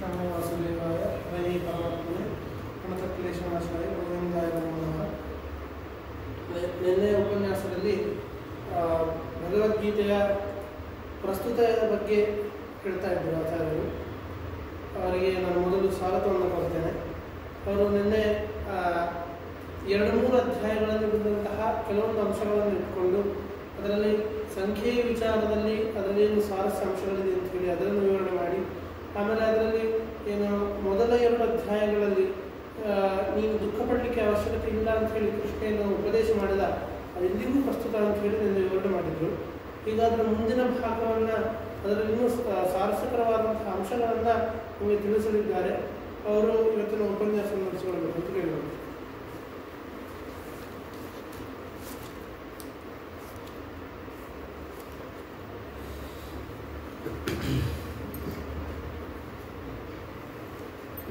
कृष्णाय वासुदेवाय हरे परमात्मने प्रणतक्लेशनाशाय ಗೋವಿಂದಾಯ ನಮಃ. ನಿನ್ನೆ ಉಪನ್ಯಾಸದಲ್ಲಿ ಭಗವದ್ಗೀತೆಯ ಪ್ರಸ್ತುತೆಯ ಬಗ್ಗೆ ಹೇಳ್ತಾ ಇದ್ದರು ಆಚಾರ್ಯರು. ಅವರಿಗೆ ನಾನು ಮೊದಲು ಸ್ವಾಗತವನ್ನು ಕೊಡ್ತೇನೆ. ಅವರು ನಿನ್ನೆ 2-3 ಅಧ್ಯಾಯಗಳಲ್ಲಿ ಬಂದಂತಹ ಕೆಲವೊಂದು ಅಂಶಗಳನ್ನು ಇಟ್ಕೊಂಡು ಅದರಲ್ಲಿ ಸಂಖ್ಯೆಯ ವಿಚಾರದಲ್ಲಿ ಅದರಲ್ಲೇನು ಸ್ವಾರಸ್ಯ ಅಂಶಗಳಿದೆ ಅಂತ ಹೇಳಿ ಅದನ್ನು ವಿವರಣೆ ಮಾಡಿ, ಆಮೇಲೆ ಅದರಲ್ಲಿ ಏನು ಮೊದಲ 2 ಅಧ್ಯಾಯಗಳಲ್ಲಿ ನೀನು ದುಃಖ ಪಡಲಿಕ್ಕೆ ಅವಶ್ಯಕತೆ ಇಲ್ಲ ಅಂತ ಹೇಳಿ ಕೃಷ್ಣೆಯನ್ನು ಉಪದೇಶ ಮಾಡಿದ ಅದೆಂದಿಗೂ ಪ್ರಸ್ತುತ ಅಂತ ಹೇಳಿ ನಿನ್ನೆ ವಿವರಣೆ ಮಾಡಿದರು. ಈಗ ಅದರ ಮುಂದಿನ ಭಾಗವನ್ನು ಅದರಲ್ಲಿ ಇನ್ನೂ ಸ್ವಾರಸ್ಯಕರವಾದಂತಹ ಅಂಶಗಳನ್ನು ನಮಗೆ ತಿಳಿಸಲಿದ್ದಾರೆ. ಅವರು ಇವತ್ತಿನ ಉಪನ್ಯಾಸ ನಡೆಸಿಕೊಳ್ಬೇಕು ಅಂತ ಕೇಳಿದರು.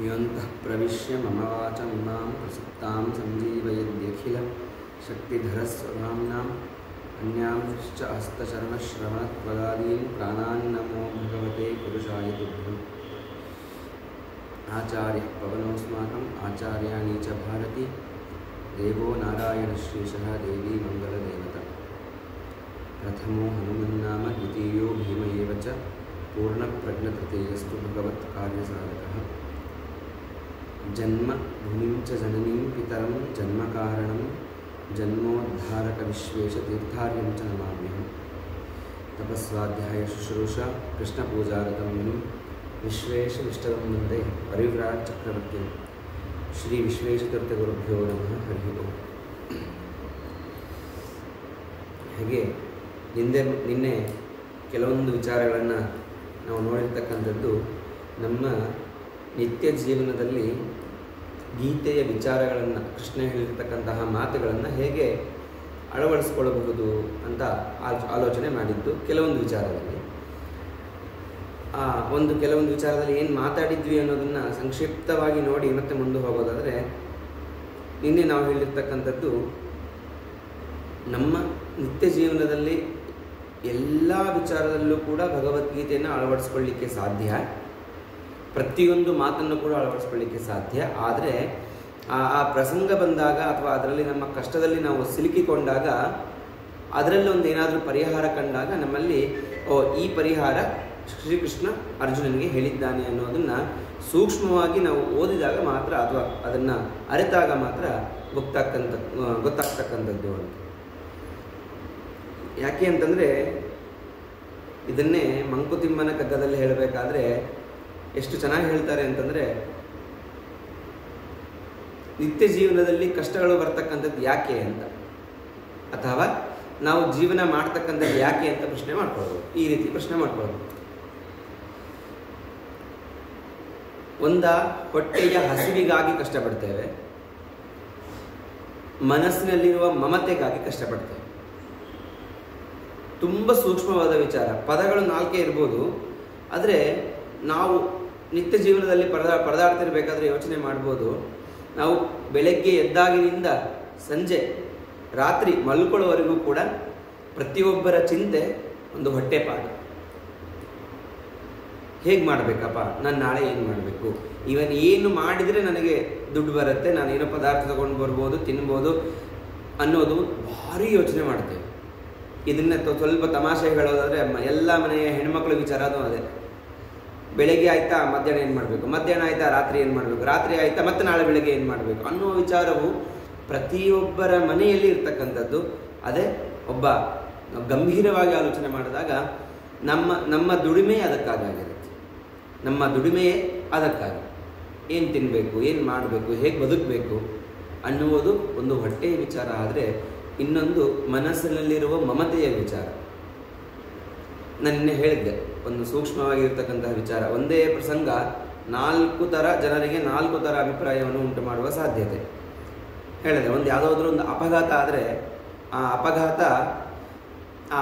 योऽन्तः प्रविश्य मम वाचमिमां प्रसुप्तां सञ्जीवयद्यखिलं शक्तिधरस्वधाम्नाम् अन्यांश्च हस्तचरणश्रवणत्वगादीन् प्राणान् नमो भगवते पुरुषाय तुभ्यम्. आचार्यः पवनोऽस्माकम् आचार्याणि च भारती देवो नारायणश्रीशः देवी मङ्गलदेवता. प्रथमो हनुमन्नाम द्वितीयो भीम एव च पूर्णप्रज्ञतृतीयस्तु भगवत्कार्यसाधकः. जन्म भूमिं च जननीं पितरं जन्मकारणं जन्मोद्धारकविश्वेशतीर्थार्यं च नमाम्यहम्. तपस्वाध्यायशुश्रूषा कृष्णपूजारतं मुनिं विश्वेशविष्टदं वन्दे परिव्राट् चक्रवर्तिं. श्री विश्वेशतीर्थगुरुभ्यो नमः. हरिः ओम्. ಹಾಗೆ ನಿನ್ನೆ ಕೆಲವೊಂದು ವಿಚಾರಗಳನ್ನು ನಾವು ನೋಡಿರ್ತಕ್ಕಂಥದ್ದು ನಮ್ಮ ನಿತ್ಯ ಜೀವನದಲ್ಲಿ ಗೀತೆಯ ವಿಚಾರಗಳನ್ನು, ಕೃಷ್ಣ ಹೇಳಿರ್ತಕ್ಕಂತಹ ಮಾತುಗಳನ್ನು ಹೇಗೆ ಅಳವಡಿಸ್ಕೊಳ್ಳಬಹುದು ಅಂತ ಆಲೋಚನೆ ಮಾಡಿದ್ದು. ಕೆಲವೊಂದು ವಿಚಾರದಲ್ಲಿ ಕೆಲವೊಂದು ವಿಚಾರದಲ್ಲಿ ಏನು ಮಾತಾಡಿದ್ವಿ ಅನ್ನೋದನ್ನು ಸಂಕ್ಷಿಪ್ತವಾಗಿ ನೋಡಿ ಮತ್ತೆ ಮುಂದೆ ಹೋಗೋದಾದರೆ, ನಿನ್ನೆ ನಾವು ಹೇಳಿರ್ತಕ್ಕಂಥದ್ದು ನಮ್ಮ ನಿತ್ಯ ಜೀವನದಲ್ಲಿ ಎಲ್ಲ ವಿಚಾರದಲ್ಲೂ ಕೂಡ ಭಗವದ್ಗೀತೆಯನ್ನು ಅಳವಡಿಸ್ಕೊಳ್ಳಿಕ್ಕೆ ಸಾಧ್ಯ, ಪ್ರತಿಯೊಂದು ಮಾತನ್ನು ಕೂಡ ಅಳವಡಿಸ್ಕೊಳ್ಳಿಕ್ಕೆ ಸಾಧ್ಯ. ಆದರೆ ಆ ಪ್ರಸಂಗ ಬಂದಾಗ ಅಥವಾ ಅದರಲ್ಲಿ ನಮ್ಮ ಕಷ್ಟದಲ್ಲಿ ನಾವು ಸಿಲುಕಿಕೊಂಡಾಗ ಅದರಲ್ಲಿ ಒಂದು ಏನಾದರೂ ಪರಿಹಾರ ಕಂಡಾಗ ನಮ್ಮಲ್ಲಿ ಈ ಪರಿಹಾರ ಶ್ರೀಕೃಷ್ಣ ಅರ್ಜುನನಿಗೆ ಹೇಳಿದ್ದಾನೆ ಅನ್ನೋದನ್ನು ಸೂಕ್ಷ್ಮವಾಗಿ ನಾವು ಓದಿದಾಗ ಮಾತ್ರ ಅಥವಾ ಅದನ್ನು ಅರಿತಾಗ ಮಾತ್ರ ಗೊತ್ತಾಗ್ತಕ್ಕಂಥದ್ದು ಅಂತ. ಯಾಕೆ ಅಂತಂದರೆ ಇದನ್ನೇ ಮಂಕುತಿಮ್ಮನ ಕಗ್ಗದಲ್ಲಿ ಹೇಳಬೇಕಾದ್ರೆ ಎಷ್ಟು ಚೆನ್ನಾಗಿ ಹೇಳ್ತಾರೆ ಅಂತಂದರೆ, ನಿತ್ಯ ಜೀವನದಲ್ಲಿ ಕಷ್ಟಗಳು ಬರ್ತಕ್ಕಂಥದ್ದು ಯಾಕೆ ಅಂತ, ಅಥವಾ ನಾವು ಜೀವನ ಮಾಡ್ತಕ್ಕಂಥದ್ದು ಯಾಕೆ ಅಂತ ಪ್ರಶ್ನೆ ಮಾಡ್ಕೊಳ್ಬೋದು. ಈ ರೀತಿ ಪ್ರಶ್ನೆ ಮಾಡ್ಕೊಳ್ಬೋದು. ಹೊಟ್ಟೆಯ ಹಸಿವಿಗಾಗಿ ಕಷ್ಟಪಡ್ತೇವೆ, ಮನಸ್ಸಿನಲ್ಲಿರುವ ಮಮತೆಗಾಗಿ ಕಷ್ಟಪಡ್ತೇವೆ. ತುಂಬ ಸೂಕ್ಷ್ಮವಾದ ವಿಚಾರ. ಪದಗಳು 4 ಇರ್ಬೋದು, ಆದರೆ ನಾವು ನಿತ್ಯ ಜೀವನದಲ್ಲಿ ಪರದಾಡ್ತಿರ್ಬೇಕಾದ್ರೆ ಯೋಚನೆ ಮಾಡ್ಬೋದು. ನಾವು ಬೆಳಗ್ಗೆ ಎದ್ದಾಗಿನಿಂದ ಸಂಜೆ ರಾತ್ರಿ ಮಲ್ಕೊಳ್ಳೋವರೆಗೂ ಕೂಡ ಪ್ರತಿಯೊಬ್ಬರ ಚಿಂತೆ ಒಂದು ಹೊಟ್ಟೆಪಾಡು. ಹೇಗೆ ಮಾಡಬೇಕಪ್ಪ, ನಾನು ನಾಳೆ ಏನು ಮಾಡಬೇಕು, ಇವನ್ ಏನು ಮಾಡಿದರೆ ನನಗೆ ದುಡ್ಡು ಬರುತ್ತೆ, ನಾನೇನೋ ಪದಾರ್ಥ ತೊಗೊಂಡು ಬರ್ಬೋದು, ತಿನ್ಬೋದು ಅನ್ನೋದು ಭಾರಿ ಯೋಚನೆ ಮಾಡ್ತೇವೆ. ಇದನ್ನ ಸ್ವಲ್ಪ ತಮಾಷೆ ಹೇಳೋದಾದರೆ ಎಲ್ಲ ಮನೆಯ ಹೆಣ್ಮಕ್ಳ ವಿಚಾರನೂ ಅದೇ. ಬೆಳಗ್ಗೆ ಆಯಿತಾ ಮಧ್ಯಾಹ್ನ ಏನು ಮಾಡಬೇಕು, ಮಧ್ಯಾಹ್ನ ಆಯಿತಾ ರಾತ್ರಿ ಏನು ಮಾಡಬೇಕು, ರಾತ್ರಿ ಆಯಿತಾ ಮತ್ತೆ ನಾಳೆ ಬೆಳಗ್ಗೆ ಏನು ಮಾಡಬೇಕು ಅನ್ನೋ ವಿಚಾರವು ಪ್ರತಿಯೊಬ್ಬರ ಮನೆಯಲ್ಲಿ ಇರ್ತಕ್ಕಂಥದ್ದು. ಅದೇ ಒಬ್ಬ ಗಂಭೀರವಾಗಿ ಆಲೋಚನೆ ಮಾಡಿದಾಗ ನಮ್ಮ ದುಡಿಮೆಯೇ ಅದಕ್ಕಾಗಿರುತ್ತೆ. ನಮ್ಮ ದುಡಿಮೆಯೇ ಅದಕ್ಕಾಗಿ ಏನು ತಿನ್ನಬೇಕು, ಏನು ಮಾಡಬೇಕು, ಹೇಗೆ ಬದುಕಬೇಕು ಅನ್ನುವುದು ಒಂದು ಹೊಟ್ಟೆಯ ವಿಚಾರ. ಆದರೆ ಇನ್ನೊಂದು ಮನಸ್ಸಿನಲ್ಲಿರುವ ಮಮತೆಯ ವಿಚಾರ. ನಾನು ನಿನ್ನೆ ಹೇಳಿದ್ದೆ, ಒಂದು ಸೂಕ್ಷ್ಮವಾಗಿರ್ತಕ್ಕಂತಹ ವಿಚಾರ. ಒಂದೇ ಪ್ರಸಂಗ 4 ಥರ ಜನರಿಗೆ 4 ಥರ ಅಭಿಪ್ರಾಯವನ್ನು ಉಂಟು ಮಾಡುವ ಸಾಧ್ಯತೆ ಹೇಳಿದೆ. ಯಾವುದಾದ್ರೂ ಒಂದು ಅಪಘಾತ ಆದರೆ ಆ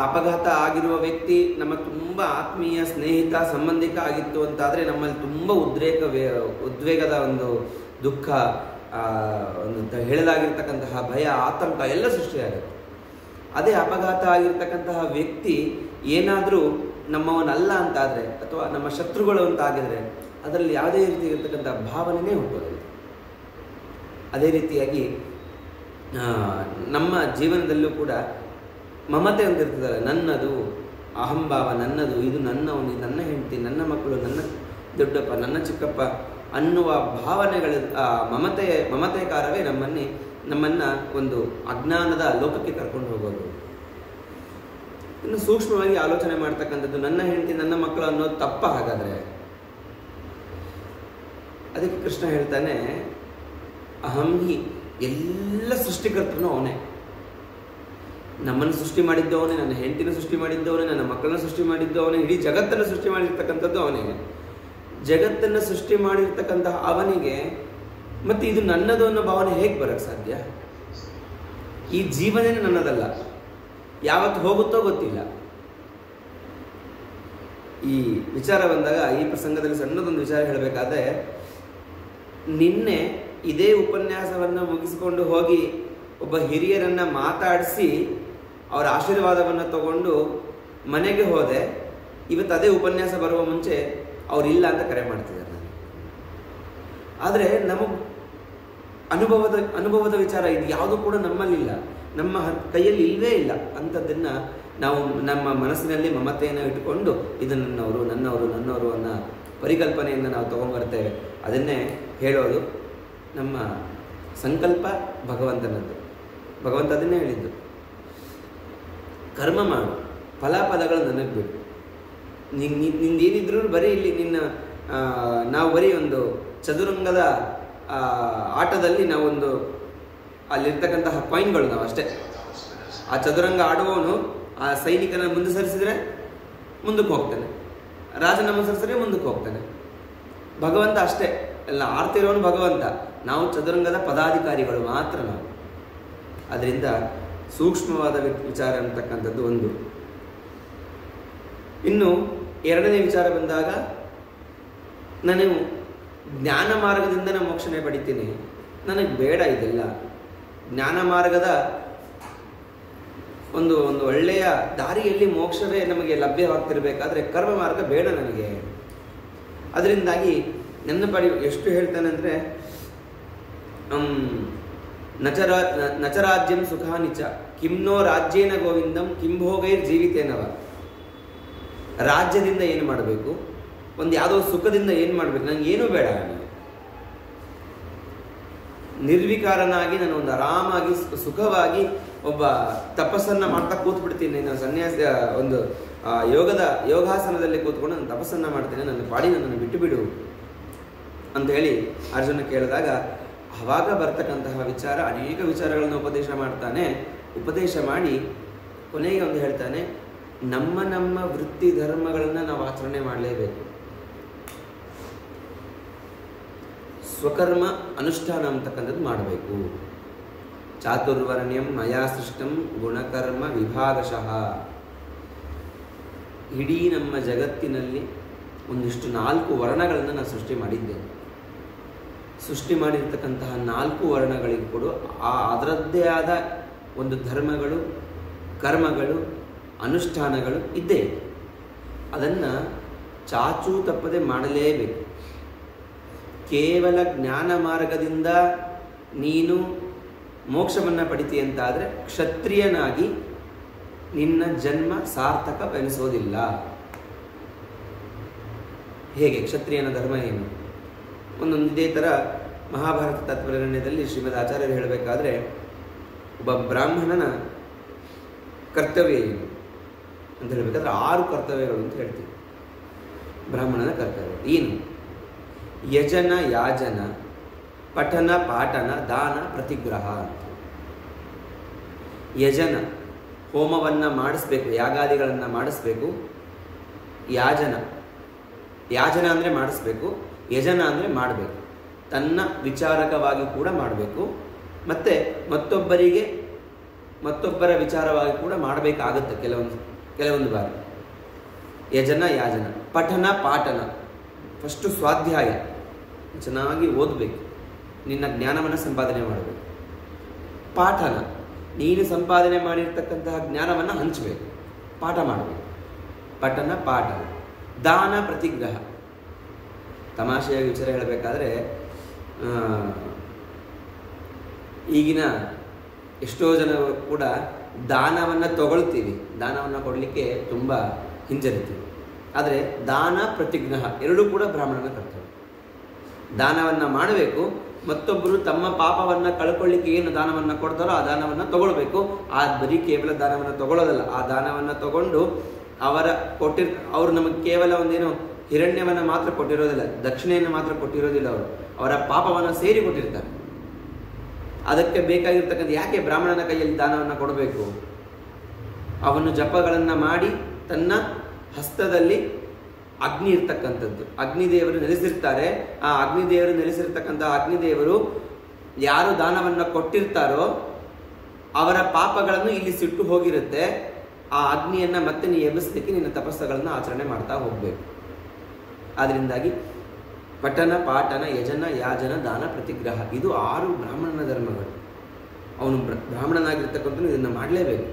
ಅಪಘಾತ ಆಗಿರುವ ವ್ಯಕ್ತಿ ನಮ್ಮ ತುಂಬ ಆತ್ಮೀಯ ಸ್ನೇಹಿತ ಸಂಬಂಧಿಕ ಆಗಿತ್ತು ಅಂತಾದರೆ ನಮ್ಮಲ್ಲಿ ತುಂಬ ಉದ್ವೇಗದ ಒಂದು ದುಃಖ, ಒಂದು ಹೇಳಲಾಗಿರ್ತಕ್ಕಂತಹ ಭಯ, ಆತಂಕ ಎಲ್ಲ ಸೃಷ್ಟಿಯಾಗುತ್ತೆ. ಅದೇ ಅಪಘಾತ ಆಗಿರ್ತಕ್ಕಂತಹ ವ್ಯಕ್ತಿ ಏನಾದರೂ ನಮ್ಮವನಲ್ಲ ಅಂತಾದರೆ ಅಥವಾ ನಮ್ಮ ಶತ್ರುಗಳು ಅಂತಾಗಿದ್ರೆ ಅದರಲ್ಲಿ ಯಾವುದೇ ರೀತಿ ಇರತಕ್ಕಂಥ ಭಾವನೆಯೇ ಹುಟ್ಟೋದಿಲ್ಲ. ಅದೇ ರೀತಿಯಾಗಿ ನಮ್ಮ ಜೀವನದಲ್ಲೂ ಕೂಡ ಮಮತೆ ಅಂತ ಇರ್ತದಲ್ಲ, ನನ್ನದು, ಅಹಂಭಾವ, ನನ್ನದು, ಇದು ನನ್ನವನು, ನನ್ನ ಹೆಂಡತಿ, ನನ್ನ ಮಕ್ಕಳು, ನನ್ನ ದೊಡ್ಡಪ್ಪ, ನನ್ನ ಚಿಕ್ಕಪ್ಪ ಅನ್ನುವ ಭಾವನೆಗಳ ಮಮತೆಕಾರವೇ ನಮ್ಮನ್ನು ಒಂದು ಅಜ್ಞಾನದ ಲೋಕಕ್ಕೆ ಕರ್ಕೊಂಡು ಹೋಗೋದು. ಇನ್ನು ಸೂಕ್ಷ್ಮವಾಗಿ ಆಲೋಚನೆ ಮಾಡ್ತಕ್ಕಂಥದ್ದು ನನ್ನ ಹೆಂಡತಿ, ನನ್ನ ಮಕ್ಕಳು ಅನ್ನೋದು ತಪ್ಪ. ಹಾಗಾದರೆ ಅದಕ್ಕೆ ಕೃಷ್ಣ ಹೇಳ್ತಾನೆ, ಅಹಂ ಹಿ, ಎಲ್ಲ ಸೃಷ್ಟಿಕರ್ತನು ಅವನೇ. ನಮ್ಮನ್ನು ಸೃಷ್ಟಿ ಮಾಡಿದ್ದವನೇ, ನನ್ನ ಹೆಂಡತಿನ ಸೃಷ್ಟಿ ಮಾಡಿದ್ದವನೇ, ನನ್ನ ಮಕ್ಕಳನ್ನ ಸೃಷ್ಟಿ ಮಾಡಿದ್ದವನೇ, ಇಡೀ ಜಗತ್ತನ್ನು ಸೃಷ್ಟಿ ಮಾಡಿರ್ತಕ್ಕಂಥದ್ದು ಅವನೇ. ಜಗತ್ತನ್ನು ಸೃಷ್ಟಿ ಮಾಡಿರ್ತಕ್ಕಂತಹ ಅವನಿಗೆ ಮತ್ತೆ ಇದು ನನ್ನದು ಅನ್ನೋ ಭಾವನೆ ಹೇಗೆ ಬರಕ್ಕೆ ಸಾಧ್ಯ? ಈ ಜೀವನೇ ನನ್ನದಲ್ಲ, ಯಾವತ್ತು ಹೋಗುತ್ತೋ ಗೊತ್ತಿಲ್ಲ. ಈ ವಿಚಾರ ಬಂದಾಗ ಈ ಪ್ರಸಂಗದಲ್ಲಿ ಸಣ್ಣದೊಂದು ವಿಚಾರ ಹೇಳಬೇಕಾದ್ರೆ, ನಿನ್ನೆ ಇದೇ ಉಪನ್ಯಾಸವನ್ನು ಮುಗಿಸಿಕೊಂಡು ಹೋಗಿ ಒಬ್ಬ ಹಿರಿಯರನ್ನು ಮಾತಾಡಿಸಿ ಅವರ ಆಶೀರ್ವಾದವನ್ನು ತಗೊಂಡು ಮನೆಗೆ ಹೋದೆ. ಇವತ್ತು ಅದೇ ಉಪನ್ಯಾಸ ಬರುವ ಮುಂಚೆ ಅವರಿಲ್ಲ ಅಂತ ಕರೆ ಮಾಡ್ತಿದ್ದಾರೆ ನನಗೆ. ಆದರೆ ನಮಗೆ ಅನುಭವದ ವಿಚಾರ ಇದು ಯಾವುದು ಕೂಡ ನಮ್ಮಲ್ಲಿಲ್ಲ, ನಮ್ಮ ಕೈಯಲ್ಲಿ ಇಲ್ಲವೇ ಇಲ್ಲ. ಅಂಥದ್ದನ್ನು ನಾವು ನಮ್ಮ ಮನಸ್ಸಿನಲ್ಲಿ ಮಮತೆಯನ್ನು ಇಟ್ಟುಕೊಂಡು ಇದು ನನ್ನವರು ಅನ್ನೋ ಪರಿಕಲ್ಪನೆಯನ್ನು ನಾವು ತಗೊಂಡ್ಬರ್ತೇವೆ. ಅದನ್ನೇ ಹೇಳೋದು ನಮ್ಮ ಸಂಕಲ್ಪ ಭಗವಂತನದ್ದು. ಭಗವಂತ ಅದನ್ನೇ ಹೇಳಿದ್ದು, ಕರ್ಮ ಮಾಡು, ಫಲಾಫಲಗಳು ನನಗೆ ಬಿಡು. ನಿಂದೇನಿದ್ರು ಬರೀ ಇಲ್ಲಿ ನಾವು ಬರೀ ಒಂದು ಚದುರಂಗದ ಆಟದಲ್ಲಿ ನಾವೊಂದು ಅಲ್ಲಿರ್ತಕ್ಕಂತಹ ಪಾಯಿಂಟ್ಗಳು ನಾವು ಅಷ್ಟೇ. ಆ ಚದುರಂಗ ಆಡುವವನು ಆ ಸೈನಿಕನ ಮುಂದೆ ಸರಿಸಿದ್ರೆ ಮುಂದಕ್ಕೆ ಹೋಗ್ತಾನೆ, ರಾಜನ ಮುಂದೆ ಸರಿಸಿದ್ರೆ ಮುಂದಕ್ಕೆ ಹೋಗ್ತಾನೆ. ಭಗವಂತ ಅಷ್ಟೇ, ಎಲ್ಲ ಆಡ್ತಿರೋನು ಭಗವಂತ, ನಾವು ಚದುರಂಗದ ಪದಾಧಿಕಾರಿಗಳು ಮಾತ್ರ ನಾವು. ಅದರಿಂದ ಸೂಕ್ಷ್ಮವಾದ ವಿಚಾರ ಅಂತಕ್ಕಂಥದ್ದು ಒಂದು. ಇನ್ನು ಎರಡನೇ ವಿಚಾರ ಬಂದಾಗ, ನಾನು ಜ್ಞಾನ ಮಾರ್ಗದಿಂದ ನಾನು ಮೋಕ್ಷನೇ ಪಡಿತೀನಿ, ನನಗೆ ಬೇಡ ಇದೆಲ್ಲ. ಜ್ಞಾನ ಮಾರ್ಗದ ಒಂದು ಒಳ್ಳೆಯ ದಾರಿಯಲ್ಲಿ ಮೋಕ್ಷವೇ ನಮಗೆ ಲಭ್ಯವಾಗ್ತಿರ್ಬೇಕಾದ್ರೆ ಕರ್ಮ ಮಾರ್ಗ ಬೇಡ ನನಗೆ. ಅದರಿಂದಾಗಿ ಎಷ್ಟು ಹೇಳ್ತಾನೆ ಅಂದರೆ, ನಚರಾಜ್ಯಂ ಸುಖಾನಿಚ ಕಿಮ್ನೋ ರಾಜ್ಯೇನ ಗೋವಿಂದಂ ಕಿಂಭೋಗೈರ್ ಜೀವಿತೇನವ. ರಾಜ್ಯದಿಂದ ಏನು ಮಾಡಬೇಕು, ಒಂದು ಯಾವುದೋ ಸುಖದಿಂದ ಏನು ಮಾಡಬೇಕು, ನನಗೆ ಏನೂ ಬೇಡ. ನನಗೆ ನಿರ್ವಿಕಾರನಾಗಿ ನಾನು ಒಂದು ಆರಾಮಾಗಿ ಸುಖವಾಗಿ ಒಬ್ಬ ತಪಸ್ಸನ್ನು ಮಾಡ್ತಾ ಕೂತ್ಬಿಡ್ತೀನಿ. ನಾನು ಸನ್ಯಾಸ ಒಂದು ಯೋಗಾಸನದಲ್ಲಿ ಕೂತ್ಕೊಂಡು ನಾನು ತಪಸ್ಸನ್ನು ಮಾಡ್ತೇನೆ, ನನ್ನ ಪಾಡಿ ನನ್ನನ್ನು ಬಿಟ್ಟು ಬಿಡು ಅಂತ ಹೇಳಿ ಅರ್ಜುನ ಕೇಳಿದಾಗ, ಆವಾಗ ಬರ್ತಕ್ಕಂತಹ ವಿಚಾರ ಅನೇಕ ವಿಚಾರಗಳನ್ನು ಉಪದೇಶ ಮಾಡ್ತಾನೆ. ಉಪದೇಶ ಮಾಡಿ ಕೊನೆಗೆ ಒಂದು ಹೇಳ್ತಾನೆ, ನಮ್ಮ ವೃತ್ತಿ ಧರ್ಮಗಳನ್ನು ನಾವು ಆಚರಣೆ ಮಾಡಲೇಬೇಕು. ಸ್ವಕರ್ಮ ಅನುಷ್ಠಾನ ಅಂತಕ್ಕಂಥದ್ದು ಮಾಡಬೇಕು. ಚಾತುರ್ವರ್ಣ್ಯಂ ಮಯಾ ಸೃಷ್ಟಂ ಗುಣಕರ್ಮ ವಿಭಾಗಶಃ. ಇಡೀ ನಮ್ಮ ಜಗತ್ತಿನಲ್ಲಿ ಒಂದಿಷ್ಟು 4 ವರ್ಣಗಳನ್ನು ನಾನು ಸೃಷ್ಟಿ ಮಾಡಿದ್ದೇನೆ. ಸೃಷ್ಟಿ ಮಾಡಿರ್ತಕ್ಕಂತಹ 4 ವರ್ಣಗಳಿಗೂ ಕೂಡ ಅದರದ್ದೇ ಆದ ಒಂದು ಧರ್ಮಗಳು, ಕರ್ಮಗಳು, ಅನುಷ್ಠಾನಗಳು ಇದ್ದೇ. ಅದನ್ನು ಚಾಚೂ ತಪ್ಪದೆ ಮಾಡಲೇಬೇಕು. ಕೇವಲ ಜ್ಞಾನ ಮಾರ್ಗದಿಂದ ನೀನು ಮೋಕ್ಷವನ್ನು ಪಡಿತೀಯ ಅಂತಾದರೆ ಕ್ಷತ್ರಿಯನಾಗಿ ನಿನ್ನ ಜನ್ಮ ಸಾರ್ಥಕವೆನಿಸೋದಿಲ್ಲ. ಹೇಗೆ? ಕ್ಷತ್ರಿಯನ ಧರ್ಮ ಏನು? ಇದೇ ಥರ ಮಹಾಭಾರತ ತತ್ವನಿರ್ಣಯದಲ್ಲಿ ಶ್ರೀಮದ್ ಆಚಾರ್ಯರು ಹೇಳಬೇಕಾದ್ರೆ, ಒಬ್ಬ ಬ್ರಾಹ್ಮಣನ ಕರ್ತವ್ಯ ಏನು ಅಂತ ಹೇಳಬೇಕಾದ್ರೆ 6 ಕರ್ತವ್ಯಗಳು ಅಂತ ಹೇಳ್ತೀವಿ. ಬ್ರಾಹ್ಮಣನ ಕರ್ತವ್ಯ ಏನು? ಯಜನ, ಯಾಜನ, ಪಠನ, ಪಾಠನ, ದಾನ, ಪ್ರತಿಗ್ರಹ ಅಂತ. ಯಜನ, ಹೋಮವನ್ನು ಮಾಡಿಸ್ಬೇಕು, ಯಾಗಾದಿಗಳನ್ನು ಮಾಡಿಸ್ಬೇಕು. ಯಾಜನ ಅಂದರೆ ಮಾಡಿಸ್ಬೇಕು, ಯಜನ ಅಂದರೆ ಮಾಡಬೇಕು. ತನ್ನ ವಿಚಾರಕವಾಗಿ ಕೂಡ ಮಾಡಬೇಕು, ಮತ್ತು ಮತ್ತೊಬ್ಬರ ವಿಚಾರವಾಗಿ ಕೂಡ ಮಾಡಬೇಕಾಗುತ್ತೆ ಕೆಲವೊಂದು ಬಾರಿ. ಯಜನ, ಯಾಜನ. ಪಠನ, ಪಾಠನ, ಫಸ್ಟು ಸ್ವಾಧ್ಯಾಯ, ಚೆನ್ನಾಗಿ ಓದಬೇಕು, ನಿನ್ನ ಜ್ಞಾನವನ್ನು ಸಂಪಾದನೆ ಮಾಡಬೇಕು. ಪಾಠನ, ನೀನು ಸಂಪಾದನೆ ಮಾಡಿರ್ತಕ್ಕಂತಹ ಜ್ಞಾನವನ್ನು ಹಂಚಬೇಕು, ಪಾಠ ಮಾಡಬೇಕು. ಪಠನ, ಪಾಠ. ದಾನ, ಪ್ರತಿಗ್ರಹ, ತಮಾಷೆಯಾಗಿ ವಿಚಾರ ಹೇಳಬೇಕಾದ್ರೆ ಈಗಿನ ಎಷ್ಟೋ ಜನ ಕೂಡ ದಾನವನ್ನು ತಗೊಳ್ತೀವಿ, ದಾನವನ್ನು ಕೊಡಲಿಕ್ಕೆ ತುಂಬ ಹಿಂಜರಿತೀವಿ. ಆದರೆ ದಾನ ಪ್ರತಿಗ್ರಹ ಎರಡೂ ಕೂಡ ಬ್ರಾಹ್ಮಣನ ಕರ್ತವ್ಯ. ದಾನವನ್ನು ಮಾಡಬೇಕು, ಮತ್ತೊಬ್ಬರು ತಮ್ಮ ಪಾಪವನ್ನು ಕಳ್ಕೊಳ್ಳಿಕ್ಕೆ ಏನು ದಾನವನ್ನು ಕೊಡ್ತಾರೋ ಆ ದಾನವನ್ನು ತಗೊಳ್ಬೇಕು. ಆ ಬರೀ ಕೇವಲ ದಾನವನ್ನು ತಗೊಳ್ಳೋದಲ್ಲ, ಆ ದಾನವನ್ನು ತಗೊಂಡು ಅವರು ನಮಗೆ ಕೇವಲ ಒಂದೇನು ಹಿರಣ್ಯವನ್ನು ಮಾತ್ರ ಕೊಟ್ಟಿರೋದಿಲ್ಲ, ದಕ್ಷಿಣೆಯನ್ನು ಮಾತ್ರ ಕೊಟ್ಟಿರೋದಿಲ್ಲ, ಅವರ ಪಾಪವನ್ನು ಸೇರಿ ಕೊಟ್ಟಿರ್ತಾರೆ. ಅದಕ್ಕೆ ಬೇಕಾಗಿರ್ತಕ್ಕಂಥ ಯಾಕೆ ಬ್ರಾಹ್ಮಣನ ಕೈಯಲ್ಲಿ ದಾನವನ್ನು ಕೊಡಬೇಕು? ಅವನು ಜಪಗಳನ್ನು ಮಾಡಿ ತನ್ನ ಹಸ್ತದಲ್ಲಿ ಅಗ್ನಿ ಇರ್ತಕ್ಕಂಥದ್ದು, ಅಗ್ನಿದೇವರು ನೆಲೆಸಿರ್ತಾರೆ. ಆ ಅಗ್ನಿದೇವರು ನೆಲೆಸಿರ್ತಕ್ಕಂಥ ಅಗ್ನಿದೇವರು ಯಾರು ದಾನವನ್ನು ಕೊಟ್ಟಿರ್ತಾರೋ ಅವರ ಪಾಪಗಳನ್ನು ಇಲ್ಲಿ ಸಿಟ್ಟು ಹೋಗಿರುತ್ತೆ. ಆ ಅಗ್ನಿಯನ್ನು ಮತ್ತೆ ನೀ ಎಬ್ಬಿಸಲಿಕ್ಕೆ ನಿನ್ನ ತಪಸ್ಸುಗಳನ್ನು ಆಚರಣೆ ಮಾಡ್ತಾ ಹೋಗಬೇಕು. ಆದ್ದರಿಂದಾಗಿ ಪಠನ, ಪಾಠನ, ಯಜನ, ಯಾಜನ, ದಾನ, ಪ್ರತಿಗ್ರಹ ಇದು 6 ಬ್ರಾಹ್ಮಣನ ಧರ್ಮಗಳು. ಅವನು ಬ್ರಾಹ್ಮಣನಾಗಿರ್ತಕ್ಕಂಥ ಇದನ್ನು ಮಾಡಲೇಬೇಕು.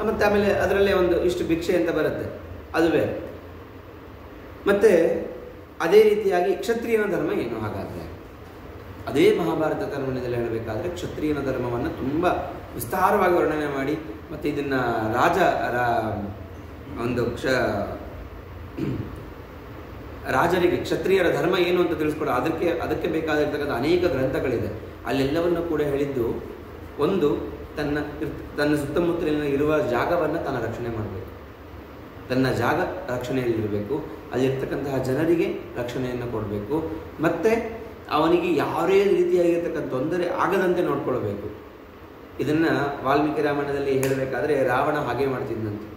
ಮತ್ತು ಆಮೇಲೆ ಅದರಲ್ಲೇ ಒಂದು ಇಷ್ಟು ಭಿಕ್ಷೆ ಅಂತ ಬರುತ್ತೆ, ಅದುವೇ. ಮತ್ತು ಅದೇ ರೀತಿಯಾಗಿ ಕ್ಷತ್ರಿಯನ ಧರ್ಮ ಏನು? ಹಾಗಾದರೆ ಅದೇ ಮಹಾಭಾರತ ಧರ್ಮದಲ್ಲಿ ಹೇಳಬೇಕಾದ್ರೆ ಕ್ಷತ್ರಿಯನ ಧರ್ಮವನ್ನು ತುಂಬ ವಿಸ್ತಾರವಾಗಿ ವರ್ಣನೆ ಮಾಡಿ, ಮತ್ತು ಇದನ್ನು ರಾಜರಿಗೆ ಕ್ಷತ್ರಿಯರ ಧರ್ಮ ಏನು ಅಂತ ತಿಳಿಸ್ಕೊಡ ಅದಕ್ಕೆ ಬೇಕಾಗಿರ್ತಕ್ಕಂಥ ಅನೇಕ ಗ್ರಂಥಗಳಿದೆ. ಅಲ್ಲೆಲ್ಲವನ್ನು ಕೂಡ ಹೇಳಿದ್ದು, ಒಂದು ತನ್ನ ಸುತ್ತಮುತ್ತಲಿನ ಇರುವ ಜಾಗವನ್ನು ತಾನು ರಕ್ಷಣೆ ಮಾಡಬೇಕು, ತನ್ನ ಜಾಗ ರಕ್ಷಣೆಯಲ್ಲಿರಬೇಕು, ಅಲ್ಲಿರ್ತಕ್ಕಂತಹ ಜನರಿಗೆ ರಕ್ಷಣೆಯನ್ನು ಕೊಡಬೇಕು, ಮತ್ತು ಅವನಿಗೆ ಯಾವುದೇ ರೀತಿಯಾಗಿರ್ತಕ್ಕಂಥ ತೊಂದರೆ ಆಗದಂತೆ ನೋಡ್ಕೊಳ್ಬೇಕು. ಇದನ್ನು ವಾಲ್ಮೀಕಿ ರಾಮಾಯಣದಲ್ಲಿ ಹೇಳಬೇಕಾದ್ರೆ ರಾವಣ ಹಾಗೆ ಮಾಡ್ತಿದ್ದಂತೆ.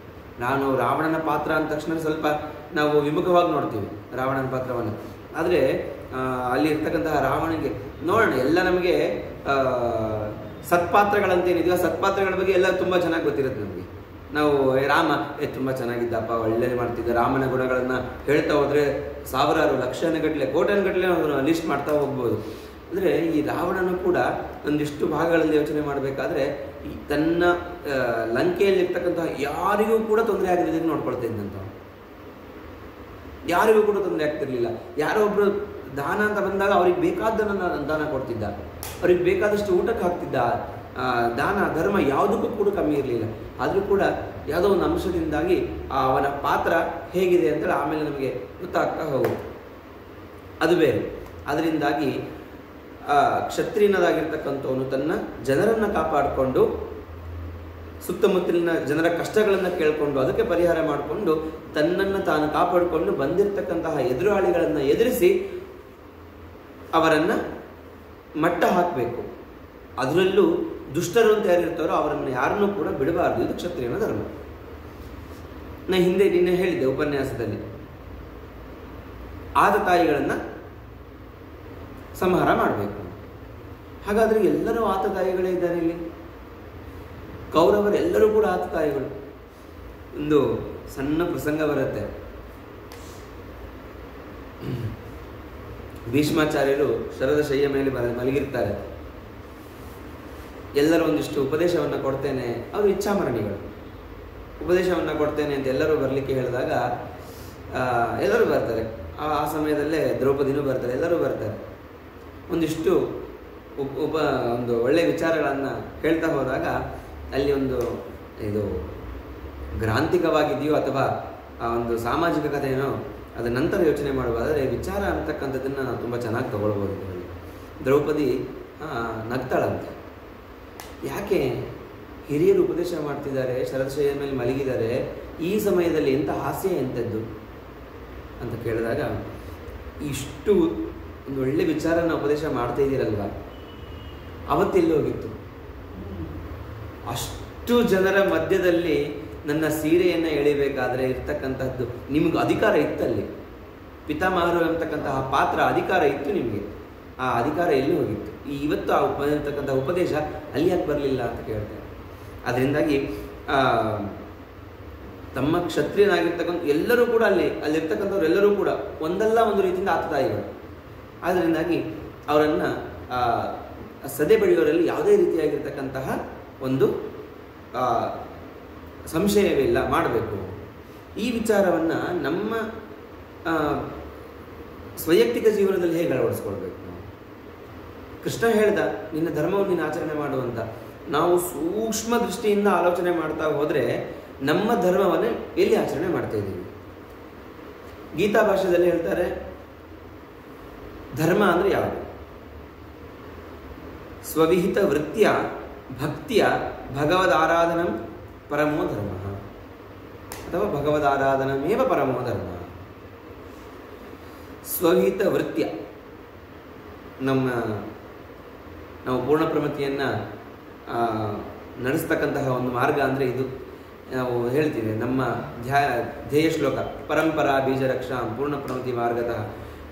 ರಾವಣನ ಪಾತ್ರ ಅಂದ ತಕ್ಷಣ ಸ್ವಲ್ಪ ನಾವು ವಿಮುಖವಾಗಿ ನೋಡ್ತೀವಿ ರಾವಣನ ಪಾತ್ರವನ್ನು. ಆದರೆ ಅಲ್ಲಿ ಇರ್ತಕ್ಕಂತಹ ರಾವಣನಿಗೆ ನೋಡೋಣ, ಎಲ್ಲ ನಮಗೆ ಸತ್ಪಾತ್ರಗಳಂತೇನಿದೆಯೋ ಸತ್ಪಾತ್ರಗಳ ಬಗ್ಗೆ ಎಲ್ಲ ತುಂಬ ಚೆನ್ನಾಗಿ ಗೊತ್ತಿರುತ್ತೆ ನಮಗೆ. ನಾವು ರಾಮ ತುಂಬ ಚೆನ್ನಾಗಿದ್ದಪ್ಪ, ಒಳ್ಳೆ ಮಾಡ್ತಿದ್ದ, ರಾಮನ ಗುಣಗಳನ್ನು ಹೇಳ್ತಾ ಹೋದರೆ ಸಾವಿರಾರು ಲಕ್ಷಣಗಟ್ಟಲೆ ಕೋಟೆಗಟ್ಟಲೆ ನಾವು ಲಿಸ್ಟ್ ಮಾಡ್ತಾ ಹೋಗ್ಬೋದು. ಅಂದರೆ ಈ ರಾವಣನು ಕೂಡ ಒಂದಿಷ್ಟು ಭಾಗಗಳಲ್ಲಿ ಯೋಚನೆ ಮಾಡಬೇಕಾದ್ರೆ ತನ್ನ ಲಂಕೆಯಲ್ಲಿರ್ತಕ್ಕಂತಹ ಯಾರಿಗೂ ಕೂಡ ತೊಂದರೆ ಆಗದಿದ್ದನ್ನು ನೋಡ್ಕೊಳ್ತಾ ಇದ್ದಂತ, ಯಾರಿಗೂ ಕೂಡ ತೊಂದರೆ ಆಗ್ತಿರ್ಲಿಲ್ಲ. ಯಾರೋ ಒಬ್ಬರು ದಾನ ಅಂತ ಬಂದಾಗ ಅವ್ರಿಗೆ ಬೇಕಾದ್ದನ್ನು ದಾನ ಕೊಡ್ತಿದ್ದ, ಅವ್ರಿಗೆ ಬೇಕಾದಷ್ಟು ಊಟಕ್ಕೆ ಹಾಕ್ತಿದ್ದ. ದಾನ ಧರ್ಮ ಯಾವುದಕ್ಕೂ ಕೂಡ ಕಮ್ಮಿ ಇರಲಿಲ್ಲ. ಆದರೂ ಕೂಡ ಯಾವುದೋ ಒಂದು ಅಂಶದಿಂದಾಗಿ ಅವನ ಪಾತ್ರ ಹೇಗಿದೆ ಅಂತೇಳಿ ಆಮೇಲೆ ನಮಗೆ ಗೊತ್ತಾಗ್ತಾ ಹೋಗುತ್ತೆ, ಅದು ಬೇರೆ. ಅದರಿಂದಾಗಿ ಕ್ಷತ್ರಿಯನಾಗಿರ್ತಕ್ಕಂಥವನು ತನ್ನ ಜನರನ್ನು ಕಾಪಾಡಿಕೊಂಡು, ಸುತ್ತಮುತ್ತಲಿನ ಜನರ ಕಷ್ಟಗಳನ್ನು ಕೇಳಿಕೊಂಡು ಅದಕ್ಕೆ ಪರಿಹಾರ ಮಾಡಿಕೊಂಡು ತನ್ನನ್ನು ತಾನು ಕಾಪಾಡಿಕೊಂಡು ಬಂದಿರತಕ್ಕಂತಹ ಎದುರಾಳಿಗಳನ್ನು ಎದುರಿಸಿ ಅವರನ್ನು ಮಟ್ಟ ಹಾಕಬೇಕು. ಅದರಲ್ಲೂ ದುಷ್ಟರು ಅಂತ ಯಾರಿರ್ತಾರೋ ಅವರನ್ನು ಯಾರನ್ನೂ ಕೂಡ ಬಿಡಬಾರ್ದು. ಇದು ಕ್ಷತ್ರಿಯನ ಧರ್ಮ. ನಿನ್ನೆ ಹೇಳಿದ್ದೆ ಉಪನ್ಯಾಸದಲ್ಲಿ, ಆದ ತಾಯಿಗಳನ್ನು ಸಂಹಾರ ಮಾಡಬೇಕು. ಹಾಗಾದರೆ ಎಲ್ಲರೂ ಆತತಾಯಿಗಳೇ ಇದ್ದಾರೆ ಇಲ್ಲಿ. ಕೌರವರೆಲ್ಲರೂ ಕೂಡ ಆತತಾಯಿಗಳು. ಒಂದು ಸಣ್ಣ ಪ್ರಸಂಗ ಬರುತ್ತೆ. ಭೀಷ್ಮಾಚಾರ್ಯರು ಶರದ ಶಯ್ಯ ಮೇಲೆ ಮಲಗಿರ್ತಾರೆ. ಎಲ್ಲರೂ ಒಂದಿಷ್ಟು ಉಪದೇಶವನ್ನು ಕೊಡ್ತೇನೆ, ಅವರು ಇಚ್ಛಾಮರಣಿಗಳು, ಉಪದೇಶವನ್ನು ಕೊಡ್ತೇನೆ ಅಂತ ಎಲ್ಲರೂ ಬರಲಿಕ್ಕೆ ಹೇಳಿದಾಗ ಎಲ್ಲರೂ ಬರ್ತಾರೆ. ಆ ಸಮಯದಲ್ಲೇ ದ್ರೌಪದಿನೂ ಬರ್ತಾರೆ, ಎಲ್ಲರೂ ಬರ್ತಾರೆ. ಒಂದಿಷ್ಟು ಒಂದು ಒಳ್ಳೆಯ ವಿಚಾರಗಳನ್ನು ಹೇಳ್ತಾ ಹೋದಾಗ ಅಲ್ಲಿ ಇದು ಗ್ರಾಂಥಿಕವಾಗಿದೆಯೋ ಅಥವಾ ಒಂದು ಸಾಮಾಜಿಕ ಕಥೆಯೋ ಅದರ ನಂತರ ಯೋಚನೆ ಮಾಡುವುದಾದರೆ ವಿಚಾರ ಅಂತಕ್ಕಂಥದ್ದನ್ನು ನಾವು ತುಂಬ ಚೆನ್ನಾಗಿ ತಗೊಳ್ಬೋದು. ಇದರಲ್ಲಿ ದ್ರೌಪದಿ ನಗ್ತಾಳಂತೆ. ಯಾಕೆ ಹಿರಿಯರು ಉಪದೇಶ ಮಾಡ್ತಿದ್ದಾರೆ, ಶರದಶಯ್ಯ ಮೇಲೆ ಮಲಗಿದ್ದಾರೆ, ಈ ಸಮಯದಲ್ಲಿ ಎಂಥ ಹಾಸ್ಯ ಎಂಥದ್ದು ಅಂತ ಕೇಳಿದಾಗ, ಇಷ್ಟು ಒಂದು ಒಳ್ಳೆ ವಿಚಾರನ ಉಪದೇಶ ಮಾಡ್ತಾ ಇದ್ದೀರಲ್ವ, ಅವತ್ತೆಲ್ಲಿ ಹೋಗಿತ್ತು? ಅಷ್ಟು ಜನರ ಮಧ್ಯದಲ್ಲಿ ನನ್ನ ಸೀರೆಯನ್ನು ಎಳಿಬೇಕಾದ್ರೆ ಇರ್ತಕ್ಕಂಥದ್ದು ನಿಮ್ಗೆ ಅಧಿಕಾರ ಇತ್ತಲ್ಲಿ. ಪಿತಾಮಹರು ಅಂತಕ್ಕಂತಹ ಪಾತ್ರ ಅಧಿಕಾರ ಇತ್ತು ನಿಮಗೆ, ಆ ಅಧಿಕಾರ ಎಲ್ಲಿ ಹೋಗಿತ್ತು? ಇವತ್ತು ಇರ್ತಕ್ಕಂಥ ಉಪದೇಶ ಅಲ್ಲಿ ಯಾಕೆ ಬರಲಿಲ್ಲ ಅಂತ ಕೇಳ್ತಾರೆ. ಅದರಿಂದಾಗಿ ತಮ್ಮ ಕ್ಷತ್ರಿಯನಾಗಿರ್ತಕ್ಕಂಥ ಎಲ್ಲರೂ ಕೂಡ ಅಲ್ಲಿರ್ತಕ್ಕಂಥವ್ರು ಎಲ್ಲರೂ ಕೂಡ ಒಂದಲ್ಲ ಒಂದು ರೀತಿಯಿಂದ ಆತತಾಯಿಗಳು. ಆದ್ದರಿಂದಾಗಿ ಅವರನ್ನು ಸದೆ ಬೆಳೆಯೋರಲ್ಲಿ ಯಾವುದೇ ರೀತಿಯಾಗಿರ್ತಕ್ಕಂತಹ ಒಂದು ಸಂಶಯವಿಲ್ಲ, ಮಾಡಬೇಕು. ಈ ವಿಚಾರವನ್ನು ನಮ್ಮ ವೈಯಕ್ತಿಕ ಜೀವನದಲ್ಲಿ ಹೇಗೆ ಅಳವಡಿಸ್ಕೊಳ್ಬೇಕು ನಾವು? ಕೃಷ್ಣ ಹೇಳ್ದ ನಿನ್ನ ಧರ್ಮವನ್ನು ನೀನು ಆಚರಣೆ ಮಾಡುವಂತ. ನಾವು ಸೂಕ್ಷ್ಮ ದೃಷ್ಟಿಯಿಂದ ಆಲೋಚನೆ ಮಾಡ್ತಾ ಹೋದ್ರೆ ನಮ್ಮ ಧರ್ಮವನ್ನೇ ಎಲ್ಲಿ ಆಚರಣೆ ಮಾಡ್ತಾ ಇದ್ದೀವಿ? ಗೀತಾ ಭಾಷೆಯಲ್ಲಿ ಹೇಳ್ತಾರೆ ಧರ್ಮ ಅಂದ್ರೆ ಯಾವುದು? ಸ್ವವಿಹಿತ ವೃತ್ತಿಯ ಭಕ್ತಿಯ ಭಗವದಾರಾಧನಂ ಪರಮೋ ಧರ್ಮ ಅಥವಾ ಭಗವದಾರಾಧನಮೇವ ಪರಮೋ ಧರ್ಮ. ಸ್ವವಿಹಿತ ವೃತ್ಯ, ನಾವು ಪೂರ್ಣ ಪ್ರಮತಿಯನ್ನು ನಡೆಸ್ತಕ್ಕಂತಹ ಒಂದು ಮಾರ್ಗ ಅಂದರೆ ಇದು. ನಾವು ಹೇಳ್ತೀವಿ ನಮ್ಮ ಧ್ಯೇಯ ಶ್ಲೋಕ ಪರಂಪರಾ ಬೀಜ ರಕ್ಷಾ ಪೂರ್ಣ ಪ್ರಮತಿ ಮಾರ್ಗದ.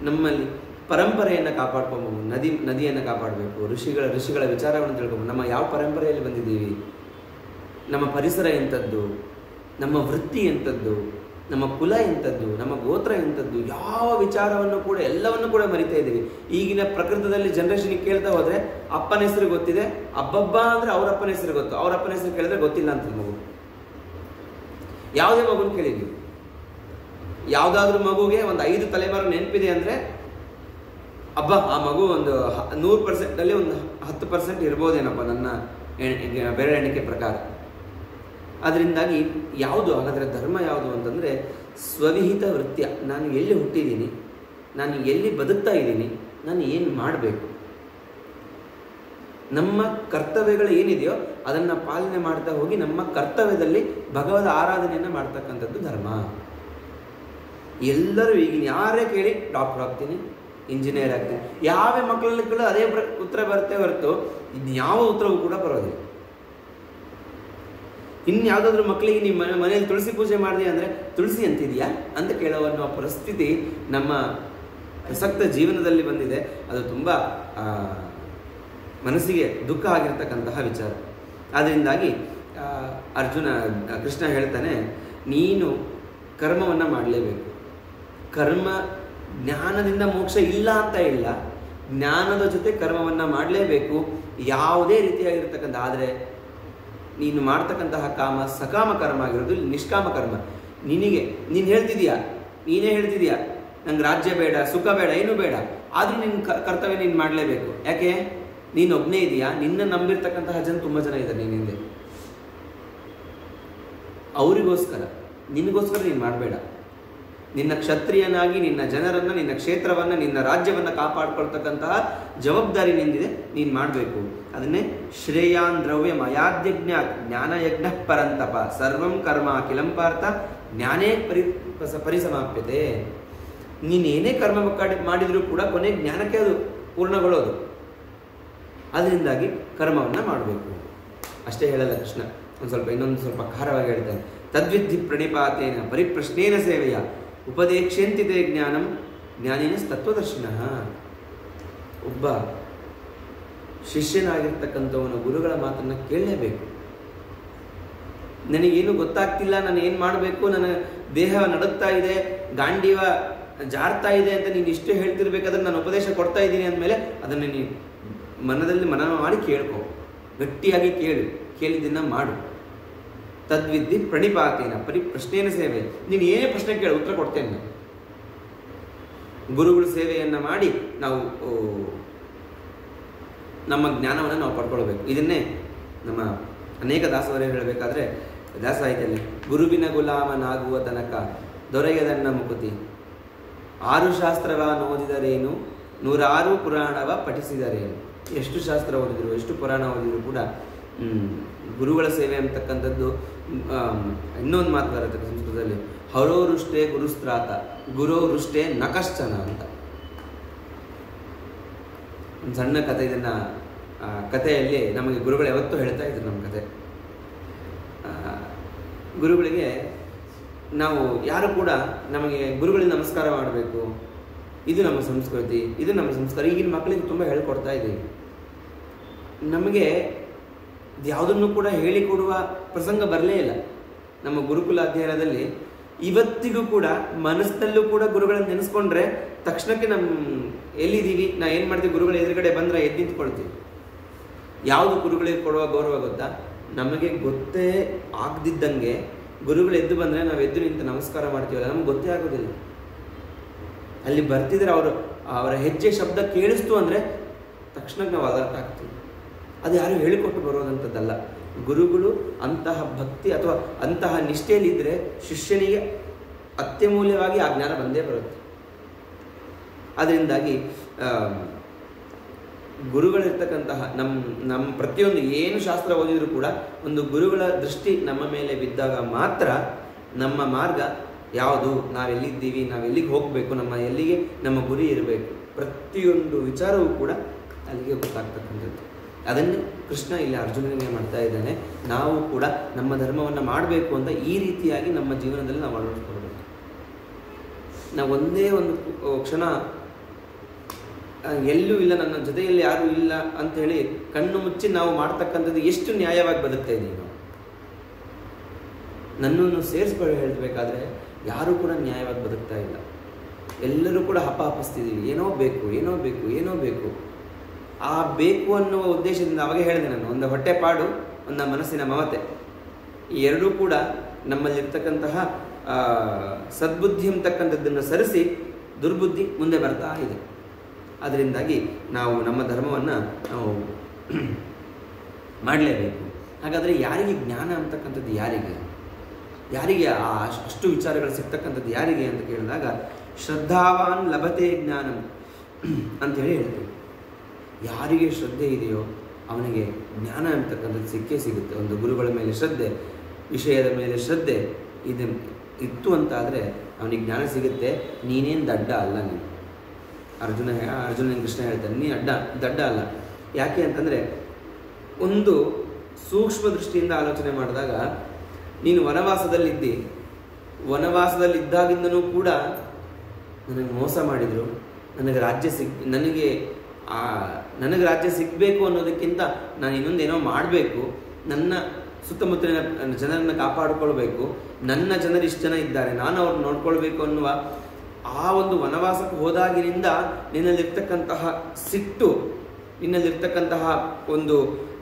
ನಮ್ಮಲ್ಲಿ ಪರಂಪರೆಯನ್ನು ಕಾಪಾಡ್ಕೊಬೋದು, ನದಿಯನ್ನು ಕಾಪಾಡಬೇಕು, ಋಷಿಗಳ ವಿಚಾರವನ್ನು ತಿಳ್ಕೊಬೋದು. ನಮ್ಮ ಯಾವ ಪರಂಪರೆಯಲ್ಲಿ ಬಂದಿದ್ದೀವಿ, ನಮ್ಮ ಪರಿಸರ ಎಂಥದ್ದು, ನಮ್ಮ ವೃತ್ತಿ ಎಂಥದ್ದು, ನಮ್ಮ ಕುಲ ಎಂಥದ್ದು, ನಮ್ಮ ಗೋತ್ರ ಎಂಥದ್ದು, ಯಾವ ವಿಚಾರವನ್ನು ಕೂಡ ಎಲ್ಲವನ್ನು ಕೂಡ ಮರಿತಾ ಇದ್ದೀವಿ. ಈಗಿನ ಪ್ರಕೃತದಲ್ಲಿ ಜನರೇಷನ್ಗೆ ಕೇಳ್ತಾ ಹೋದರೆ ಅಪ್ಪನ ಹೆಸರು ಗೊತ್ತಿದೆ, ಅಬ್ಬಬ್ಬ ಅಂದರೆ ಅವ್ರ ಅಪ್ಪನ ಹೆಸರು ಗೊತ್ತು, ಅವ್ರ ಅಪ್ಪನ ಹೆಸರು ಕೇಳಿದ್ರೆ ಗೊತ್ತಿಲ್ಲ ಅಂತ ಮಗು. ಯಾವುದೇ ಮಗುನ ಕೇಳಿದ್ವಿ, ಯಾವುದಾದ್ರೂ ಮಗುಗೆ ಒಂದು 5 ತಲೆಮಾರು ನೆನಪಿದೆ ಅಂದರೆ ಅಬ್ಬಾ ಆ ಮಗು ಒಂದು 100%ಅಲ್ಲಿ ಒಂದು 10% ಇರ್ಬೋದೇನಪ್ಪ ನನ್ನ ಬೆರಳೆಣಿಕೆ ಪ್ರಕಾರ. ಅದರಿಂದಾಗಿ ಯಾವುದು ಹಾಗಾದರೆ ಧರ್ಮ ಯಾವುದು ಅಂತಂದರೆ ಸ್ವವಿಹಿತ ವೃತ್ಯ. ನಾನು ಎಲ್ಲಿ ಹುಟ್ಟಿದ್ದೀನಿ, ನಾನು ಎಲ್ಲಿ ಬದುಕ್ತಾ ಇದ್ದೀನಿ, ನಾನು ಏನು ಮಾಡಬೇಕು, ನಮ್ಮ ಕರ್ತವ್ಯಗಳು ಏನಿದೆಯೋ ಅದನ್ನು ಪಾಲನೆ ಮಾಡ್ತಾ ಹೋಗಿ ನಮ್ಮ ಕರ್ತವ್ಯದಲ್ಲಿ ಭಗವದ ಆರಾಧನೆಯನ್ನು ಮಾಡ್ತಕ್ಕಂಥದ್ದು ಧರ್ಮ. ಎಲ್ಲರೂ ಈಗಿನ ಯಾರೇ ಕೇಳಿ ಡಾಕ್ಟರ್ ಆಗ್ತೀನಿ, ಇಂಜಿನಿಯರ್ ಆಗ್ತೀನಿ, ಯಾವ ಮಕ್ಕಳಲ್ಲೂ ಅದೇ ಉತ್ತರ ಬರುತ್ತೆ ಹೊರತು ಇನ್ಯಾವ ಉತ್ತರವೂ ಕೂಡ ಬರೋದಿಲ್ಲ. ಇನ್ಯಾವುದಾದ್ರೂ ಮಕ್ಕಳಿಗೆ ನಿಮ್ಮ ಮನೆಯಲ್ಲಿ ತುಳಸಿ ಪೂಜೆ ಮಾಡಿದೆ ಅಂದರೆ ತುಳಸಿ ಅಂತಿದೆಯಾ ಅಂತ ಕೇಳೋವನ್ನೋ ಪರಿಸ್ಥಿತಿ ನಮ್ಮ ಪ್ರಸಕ್ತ ಜೀವನದಲ್ಲಿ ಬಂದಿದೆ. ಅದು ತುಂಬ ಮನಸ್ಸಿಗೆ ದುಃಖ ಆಗಿರ್ತಕ್ಕಂತಹ ವಿಚಾರ. ಅದರಿಂದಾಗಿ ಕೃಷ್ಣ ಹೇಳ್ತಾನೆ, ನೀನು ಕರ್ಮವನ್ನು ಮಾಡಲೇಬೇಕು. ಕರ್ಮ ಜ್ಞಾನದಿಂದ ಮೋಕ್ಷ ಇಲ್ಲ ಅಂತ ಇಲ್ಲ, ಜ್ಞಾನದ ಜೊತೆ ಕರ್ಮವನ್ನು ಮಾಡಲೇಬೇಕು ಯಾವುದೇ ರೀತಿಯಾಗಿರ್ತಕ್ಕಂಥ. ಆದರೆ ನೀನು ಮಾಡ್ತಕ್ಕಂತಹ ಕಾಮ ಸಕಾಮ ಕರ್ಮ ಆಗಿರೋದು, ನಿಷ್ಕಾಮ ಕರ್ಮ. ನೀನು ನೀನೇ ಹೇಳ್ತಿದೀಯಾ ನಂಗೆ ರಾಜ್ಯ ಬೇಡ, ಸುಖ ಬೇಡ, ಏನೂ ಬೇಡ, ಆದರೂ ನಿನ್ನ ಕರ್ತವ್ಯ ನೀನು ಮಾಡಲೇಬೇಕು. ಯಾಕೆ? ನೀನು ಒಬ್ಬನೇ ಇದೆಯಾ? ನಿನ್ನ ನಂಬಿರ್ತಕ್ಕಂತಹ ತುಂಬ ಜನ ಇದ್ದಾರೆ ನೀನು ಹಿಂದೆ. ಅವರಿಗೋಸ್ಕರ, ನಿನಗೋಸ್ಕರ ನೀನು ಮಾಡಬೇಡ. ನಿನ್ನ ಕ್ಷತ್ರಿಯನಾಗಿ ನಿನ್ನ ಜನರನ್ನು, ನಿನ್ನ ಕ್ಷೇತ್ರವನ್ನು, ನಿನ್ನ ರಾಜ್ಯವನ್ನು ಕಾಪಾಡ್ಕೊಳ್ತಕ್ಕಂತಹ ಜವಾಬ್ದಾರಿ ನಿಂದಿದೆ, ನೀನು ಮಾಡಬೇಕು. ಅದನ್ನೇ ಶ್ರೇಯಾನ್ ದ್ರವ್ಯ ಮಯಾದ್ಯಜ್ಞ ಜ್ಞಾನಯಜ್ಞ ಪರಂತಪ ಸರ್ವಂ ಕರ್ಮ ಅಖಿಲಂ ಪಾರ್ಥ ಜ್ಞಾನೇ ಪರಿಸಮಾಪ್ಯತೆ. ನೀನೇನೇ ಕರ್ಮ ಮಾಡಿದರೂ ಕೂಡ ಕೊನೆ ಜ್ಞಾನಕ್ಕೆ ಅದು ಪೂರ್ಣಗೊಳ್ಳೋದು. ಅದರಿಂದಾಗಿ ಕರ್ಮವನ್ನು ಮಾಡಬೇಕು. ಅಷ್ಟೇ ಹೇಳಲ್ಲ ಕೃಷ್ಣ, ಇನ್ನೊಂದು ಸ್ವಲ್ಪ ಖಾರವಾಗಿ ಹೇಳ್ತಾನೆ. ತದ್ವಿಧಿ ಪ್ರಣಿಪಾತೇನ ಪರಿಪ್ರಶ್ನೇನ ಸೇವೆಯ ಉಪದೇಕ್ಷಂತಿತೆ ಜ್ಞಾನಂ ಜ್ಞಾನಿನ ತತ್ವದರ್ಶಿನಃ. ಒಬ್ಬ ಶಿಷ್ಯನಾಗಿರ್ತಕ್ಕಂಥವನು ಗುರುಗಳ ಮಾತನ್ನು ಕೇಳಲೇಬೇಕು. ನನಗೇನು ಗೊತ್ತಾಗ್ತಿಲ್ಲ, ನಾನು ಏನು ಮಾಡಬೇಕು, ನನ್ನ ದೇಹ ನಡುತ್ತಾ ಇದೆ, ಗಾಂಡೀವ ಜಾರ್ತಾ ಇದೆ ಅಂತ ನೀನು ಇಷ್ಟೇ ಹೇಳ್ತಿರ್ಬೇಕಾದ್ರೆ ನಾನು ಉಪದೇಶ ಕೊಡ್ತಾ ಇದ್ದೀನಿ ಅಂದಮೇಲೆ ಅದನ್ನು ನೀನು ಮನದಲ್ಲಿ ಮನನ ಮಾಡಿ ಕೇಳ್ಕೊ, ಗಟ್ಟಿಯಾಗಿ ಕೇಳಿದ್ದನ್ನು ಮಾಡು. ತದ್ವಿಧಿ ಪ್ರಣಿಪಾತೇನ ಪರಿಪ್ರಶ್ನೇನ ಸೇವೆ. ನೀನು ಏನೇ ಪ್ರಶ್ನೆ ಕೇಳು, ಉತ್ತರ ಕೊಡ್ತೇನೆ ನಾನು. ಗುರುಗಳ ಸೇವೆಯನ್ನು ಮಾಡಿ ನಾವು ನಮ್ಮ ಜ್ಞಾನವನ್ನು ನಾವು ಪಡ್ಕೊಳ್ಬೇಕು. ಇದನ್ನೇ ನಮ್ಮ ಅನೇಕ ದಾಸವರೇ ಹೇಳಬೇಕಾದ್ರೆ ದಾಸಾಹಿತ್ಯದಲ್ಲಿ ಗುರುವಿನ ಗುಲಾಮನಾಗುವ ತನಕ ದೊರೆಯದನ್ನ ಮುಕುತಿ, 6 ಶಾಸ್ತ್ರವ ಓದಿದರೇನು, 106 ಪುರಾಣವ ಪಠಿಸಿದರೇನು. ಎಷ್ಟು ಶಾಸ್ತ್ರ ಓದಿದ್ರು, ಎಷ್ಟು ಪುರಾಣ ಓದಿದ್ರು ಕೂಡ ಗುರುಗಳ ಸೇವೆ ಅಂತಕ್ಕಂಥದ್ದು. ಇನ್ನೊಂದು ಮಾತು ಬರುತ್ತೆ ಸಂಸ್ಕೃತದಲ್ಲಿ, ಹರೋರುಷ್ಟೇ ಗುರುಸ್ತ್ರಾತ ಗುರೋರುಷ್ಟೇ ನಕಶ್ಚನ ಅಂತ. ಒಂದು ಸಣ್ಣ ಕಥೆ, ಇದನ್ನು ಕಥೆಯಲ್ಲಿ ನಮಗೆ ಗುರುಗಳು ಯಾವತ್ತೂ ಹೇಳ್ತಾ ಇದ್ರು. ನಮ್ಮ ಕಥೆ, ಗುರುಗಳಿಗೆ ನಾವು ಯಾರು ಕೂಡ ನಮಗೆ ಗುರುಗಳಿಗೆ ನಮಸ್ಕಾರ ಮಾಡಬೇಕು, ಇದು ನಮ್ಮ ಸಂಸ್ಕೃತಿ, ಇದು ನಮ್ಮ ಸಂಸ್ಕಾರ. ಈಗಿನ ಮಕ್ಕಳಿಗೆ ತುಂಬ ಹೇಳ್ಕೊಡ್ತಾ ಇದ್ದೀವಿ. ನಮಗೆ ಯಾವುದನ್ನು ಕೂಡ ಹೇಳಿಕೊಡುವ ಪ್ರಸಂಗ ಬರಲೇ ಇಲ್ಲ. ನಮ್ಮ ಗುರುಕುಲ ಅಧ್ಯಯನದಲ್ಲಿ ಇವತ್ತಿಗೂ ಕೂಡ ಮನಸ್ಸಿನಲ್ಲೂ ಕೂಡ ಗುರುಗಳನ್ನು ನೆನೆಸ್ಕೊಂಡ್ರೆ ತಕ್ಷಣಕ್ಕೆ ನಮ್ಮ ಎಲ್ಲಿದ್ದೀವಿ, ನಾ ಏನು ಮಾಡ್ತೀವಿ, ಗುರುಗಳ ಎದುರುಗಡೆ ಬಂದರೆ ಎದ್ದು ನಿಂತ್ಕೊಳ್ತೀವಿ. ಯಾವುದು ಗುರುಗಳಿಗೆ ಕೊಡುವ ಗೌರವ ಗೊತ್ತಾ? ನಮಗೆ ಗೊತ್ತೇ ಆಗದಿದ್ದಂಗೆ ಗುರುಗಳು ಎದ್ದು ಬಂದರೆ ನಾವು ಎದ್ದು ನಿಂತು ನಮಸ್ಕಾರ ಮಾಡ್ತೀವಲ್ಲ, ನಮ್ಗೆ ಗೊತ್ತೇ ಆಗೋದಿಲ್ಲ. ಅಲ್ಲಿ ಬರ್ತಿದ್ರೆ ಅವರ ಹೆಜ್ಜೆ ಶಬ್ದ ಕೇಳಿಸ್ತು ಅಂದರೆ ತಕ್ಷಣ ನಾವು ಅಲರ್ಟ್ ಆಗ್ತೀವಿ. ಅದು ಯಾರು ಹೇಳಿಕೊಟ್ಟು ಬರೋದಂಥದ್ದಲ್ಲ. ಗುರುಗಳು ಅಂತಹ ಭಕ್ತಿ ಅಥವಾ ಅಂತಹ ನಿಷ್ಠೆಯಲ್ಲಿದ್ದರೆ ಶಿಷ್ಯನಿಗೆ ಅತ್ಯಮೂಲ್ಯವಾಗಿ ಆ ಜ್ಞಾನ ಬಂದೇ ಬರುತ್ತೆ. ಅದರಿಂದಾಗಿ ಗುರುಗಳಿರ್ತಕ್ಕಂತಹ ನಮ್ಮ ಪ್ರತಿಯೊಂದು ಏನು ಶಾಸ್ತ್ರ ಓದಿದರೂ ಕೂಡ ಒಂದು ಗುರುಗಳ ದೃಷ್ಟಿ ನಮ್ಮ ಮೇಲೆ ಬಿದ್ದಾಗ ಮಾತ್ರ ನಮ್ಮ ಮಾರ್ಗ ಯಾವುದು, ನಾವೆಲ್ಲಿದ್ದೀವಿ, ನಾವೆಲ್ಲಿಗೆ ಹೋಗಬೇಕು, ಎಲ್ಲಿಗೆ ನಮ್ಮ ಗುರಿ ಇರಬೇಕು, ಪ್ರತಿಯೊಂದು ವಿಚಾರವೂ ಕೂಡ ಅಲ್ಲಿಗೆ ಗೊತ್ತಾಗ್ತಕ್ಕಂಥದ್ದು. ಅದನ್ನೇ ಕೃಷ್ಣ ಇಲ್ಲಿ ಅರ್ಜುನನಿಗೆ ಮಾಡ್ತಾ ಇದ್ದಾನೆ. ನಾವು ಕೂಡ ನಮ್ಮ ಧರ್ಮವನ್ನು ಮಾಡಬೇಕು ಅಂತ ಈ ರೀತಿಯಾಗಿ ನಮ್ಮ ಜೀವನದಲ್ಲಿ ನಾವು ಅಳವಡಿಸ್ಕೊಳ್ಬೇಕು. ನಾವು ಒಂದೇ ಒಂದು ಕ್ಷಣ ಎಲ್ಲೂ ಇಲ್ಲ, ನನ್ನ ಜೊತೆಯಲ್ಲಿ ಯಾರೂ ಇಲ್ಲ ಅಂಥೇಳಿ ಕಣ್ಣು ಮುಚ್ಚಿ ನಾವು ಮಾಡ್ತಕ್ಕಂಥದ್ದು ಎಷ್ಟು ನ್ಯಾಯವಾಗಿ ಬದುಕ್ತಾ ಇದ್ದೀವಿ ನಾವು. ನನ್ನನ್ನು ಸೇರಿಸ್ಕೊಳ್ಳಿ ಹೇಳಬೇಕಾದ್ರೆ ಯಾರೂ ಕೂಡ ನ್ಯಾಯವಾಗಿ ಬದುಕ್ತಾ ಇಲ್ಲ. ಎಲ್ಲರೂ ಕೂಡ ಹಪಾಹಪಿಸ್ತಿದ್ದೀವಿ, ಏನೋ ಬೇಕು ಏನೋ ಬೇಕು ಏನೋ ಬೇಕು. ಆ ಬೇಕು ಅನ್ನುವ ಉದ್ದೇಶದಿಂದ ಅವಾಗೇ ಹೇಳಿದೆ ನಾನು, ಒಂದು ಹೊಟ್ಟೆಪಾಡು, ಒಂದು ಮನಸ್ಸಿನ ಮಮತೆ, ಈ ಎರಡೂ ಕೂಡ ನಮ್ಮಲ್ಲಿರ್ತಕ್ಕಂತಹ ಸದ್ಬುದ್ಧಿ ಅಂತಕ್ಕಂಥದ್ದನ್ನು ಸರಿಸಿ ದುರ್ಬುದ್ಧಿ ಮುಂದೆ ಬರ್ತಾ ಇದೆ. ಅದರಿಂದಾಗಿ ನಾವು ನಮ್ಮ ಧರ್ಮವನ್ನು ನಾವು ಮಾಡಲೇಬೇಕು. ಹಾಗಾದರೆ ಯಾರಿಗೆ ಜ್ಞಾನ ಅಂತಕ್ಕಂಥದ್ದು ಯಾರಿಗೆ ಅಷ್ಟು ವಿಚಾರಗಳು ಸಿಗ್ತಕ್ಕಂಥದ್ದು ಯಾರಿಗೆ ಅಂತ ಕೇಳಿದಾಗ ಶ್ರದ್ಧಾವಾನ್ ಲಭತೆ ಜ್ಞಾನಂ ಅಂಥೇಳಿ ಹೇಳ್ತೀವಿ. ಯಾರಿಗೆ ಶ್ರದ್ಧೆ ಇದೆಯೋ ಅವನಿಗೆ ಜ್ಞಾನ ಅಂತಕ್ಕಂಥದ್ದು ಸಿಕ್ಕೇ ಸಿಗುತ್ತೆ. ಒಂದು ಗುರುಗಳ ಮೇಲೆ ಶ್ರದ್ಧೆ, ವಿಷಯದ ಮೇಲೆ ಶ್ರದ್ಧೆ ಇತ್ತು ಅಂತಾದರೆ ಅವನಿಗೆ ಜ್ಞಾನ ಸಿಗುತ್ತೆ. ನೀನೇನು ದಡ್ಡ ಅಲ್ಲ. ನೀನು ಅರ್ಜುನ ಕೃಷ್ಣ ಹೇಳ್ತಾನೆ, ನೀ ದಡ್ಡ ಅಲ್ಲ. ಯಾಕೆ ಅಂತಂದರೆ ಒಂದು ಸೂಕ್ಷ್ಮ ದೃಷ್ಟಿಯಿಂದ ಆಲೋಚನೆ ಮಾಡಿದಾಗ ನೀನು ವನವಾಸದಲ್ಲಿದ್ದಾಗಿಂದನೂ ಕೂಡ ನನಗೆ ಮೋಸ ಮಾಡಿದರು, ನನಗೆ ರಾಜ್ಯ ಸಿಗಬೇಕು ಅನ್ನೋದಕ್ಕಿಂತ ನಾನು ಇನ್ನೊಂದೇನೋ ಮಾಡಬೇಕು, ನನ್ನ ಸುತ್ತಮುತ್ತಲಿನ ಜನರನ್ನು ಕಾಪಾಡಿಕೊಳ್ಬೇಕು, ನನ್ನ ಜನರು ಇಷ್ಟು ಜನ ಇದ್ದಾರೆ, ನಾನು ಅವ್ರನ್ನ ನೋಡ್ಕೊಳ್ಬೇಕು ಅನ್ನುವ ಆ ಒಂದು ವನವಾಸಕ್ಕೆ ಹೋದಾಗಿನಿಂದ ನಿನ್ನಲ್ಲಿರ್ತಕ್ಕಂತಹ ಸಿಟ್ಟು, ನಿನ್ನಲ್ಲಿರ್ತಕ್ಕಂತಹ ಒಂದು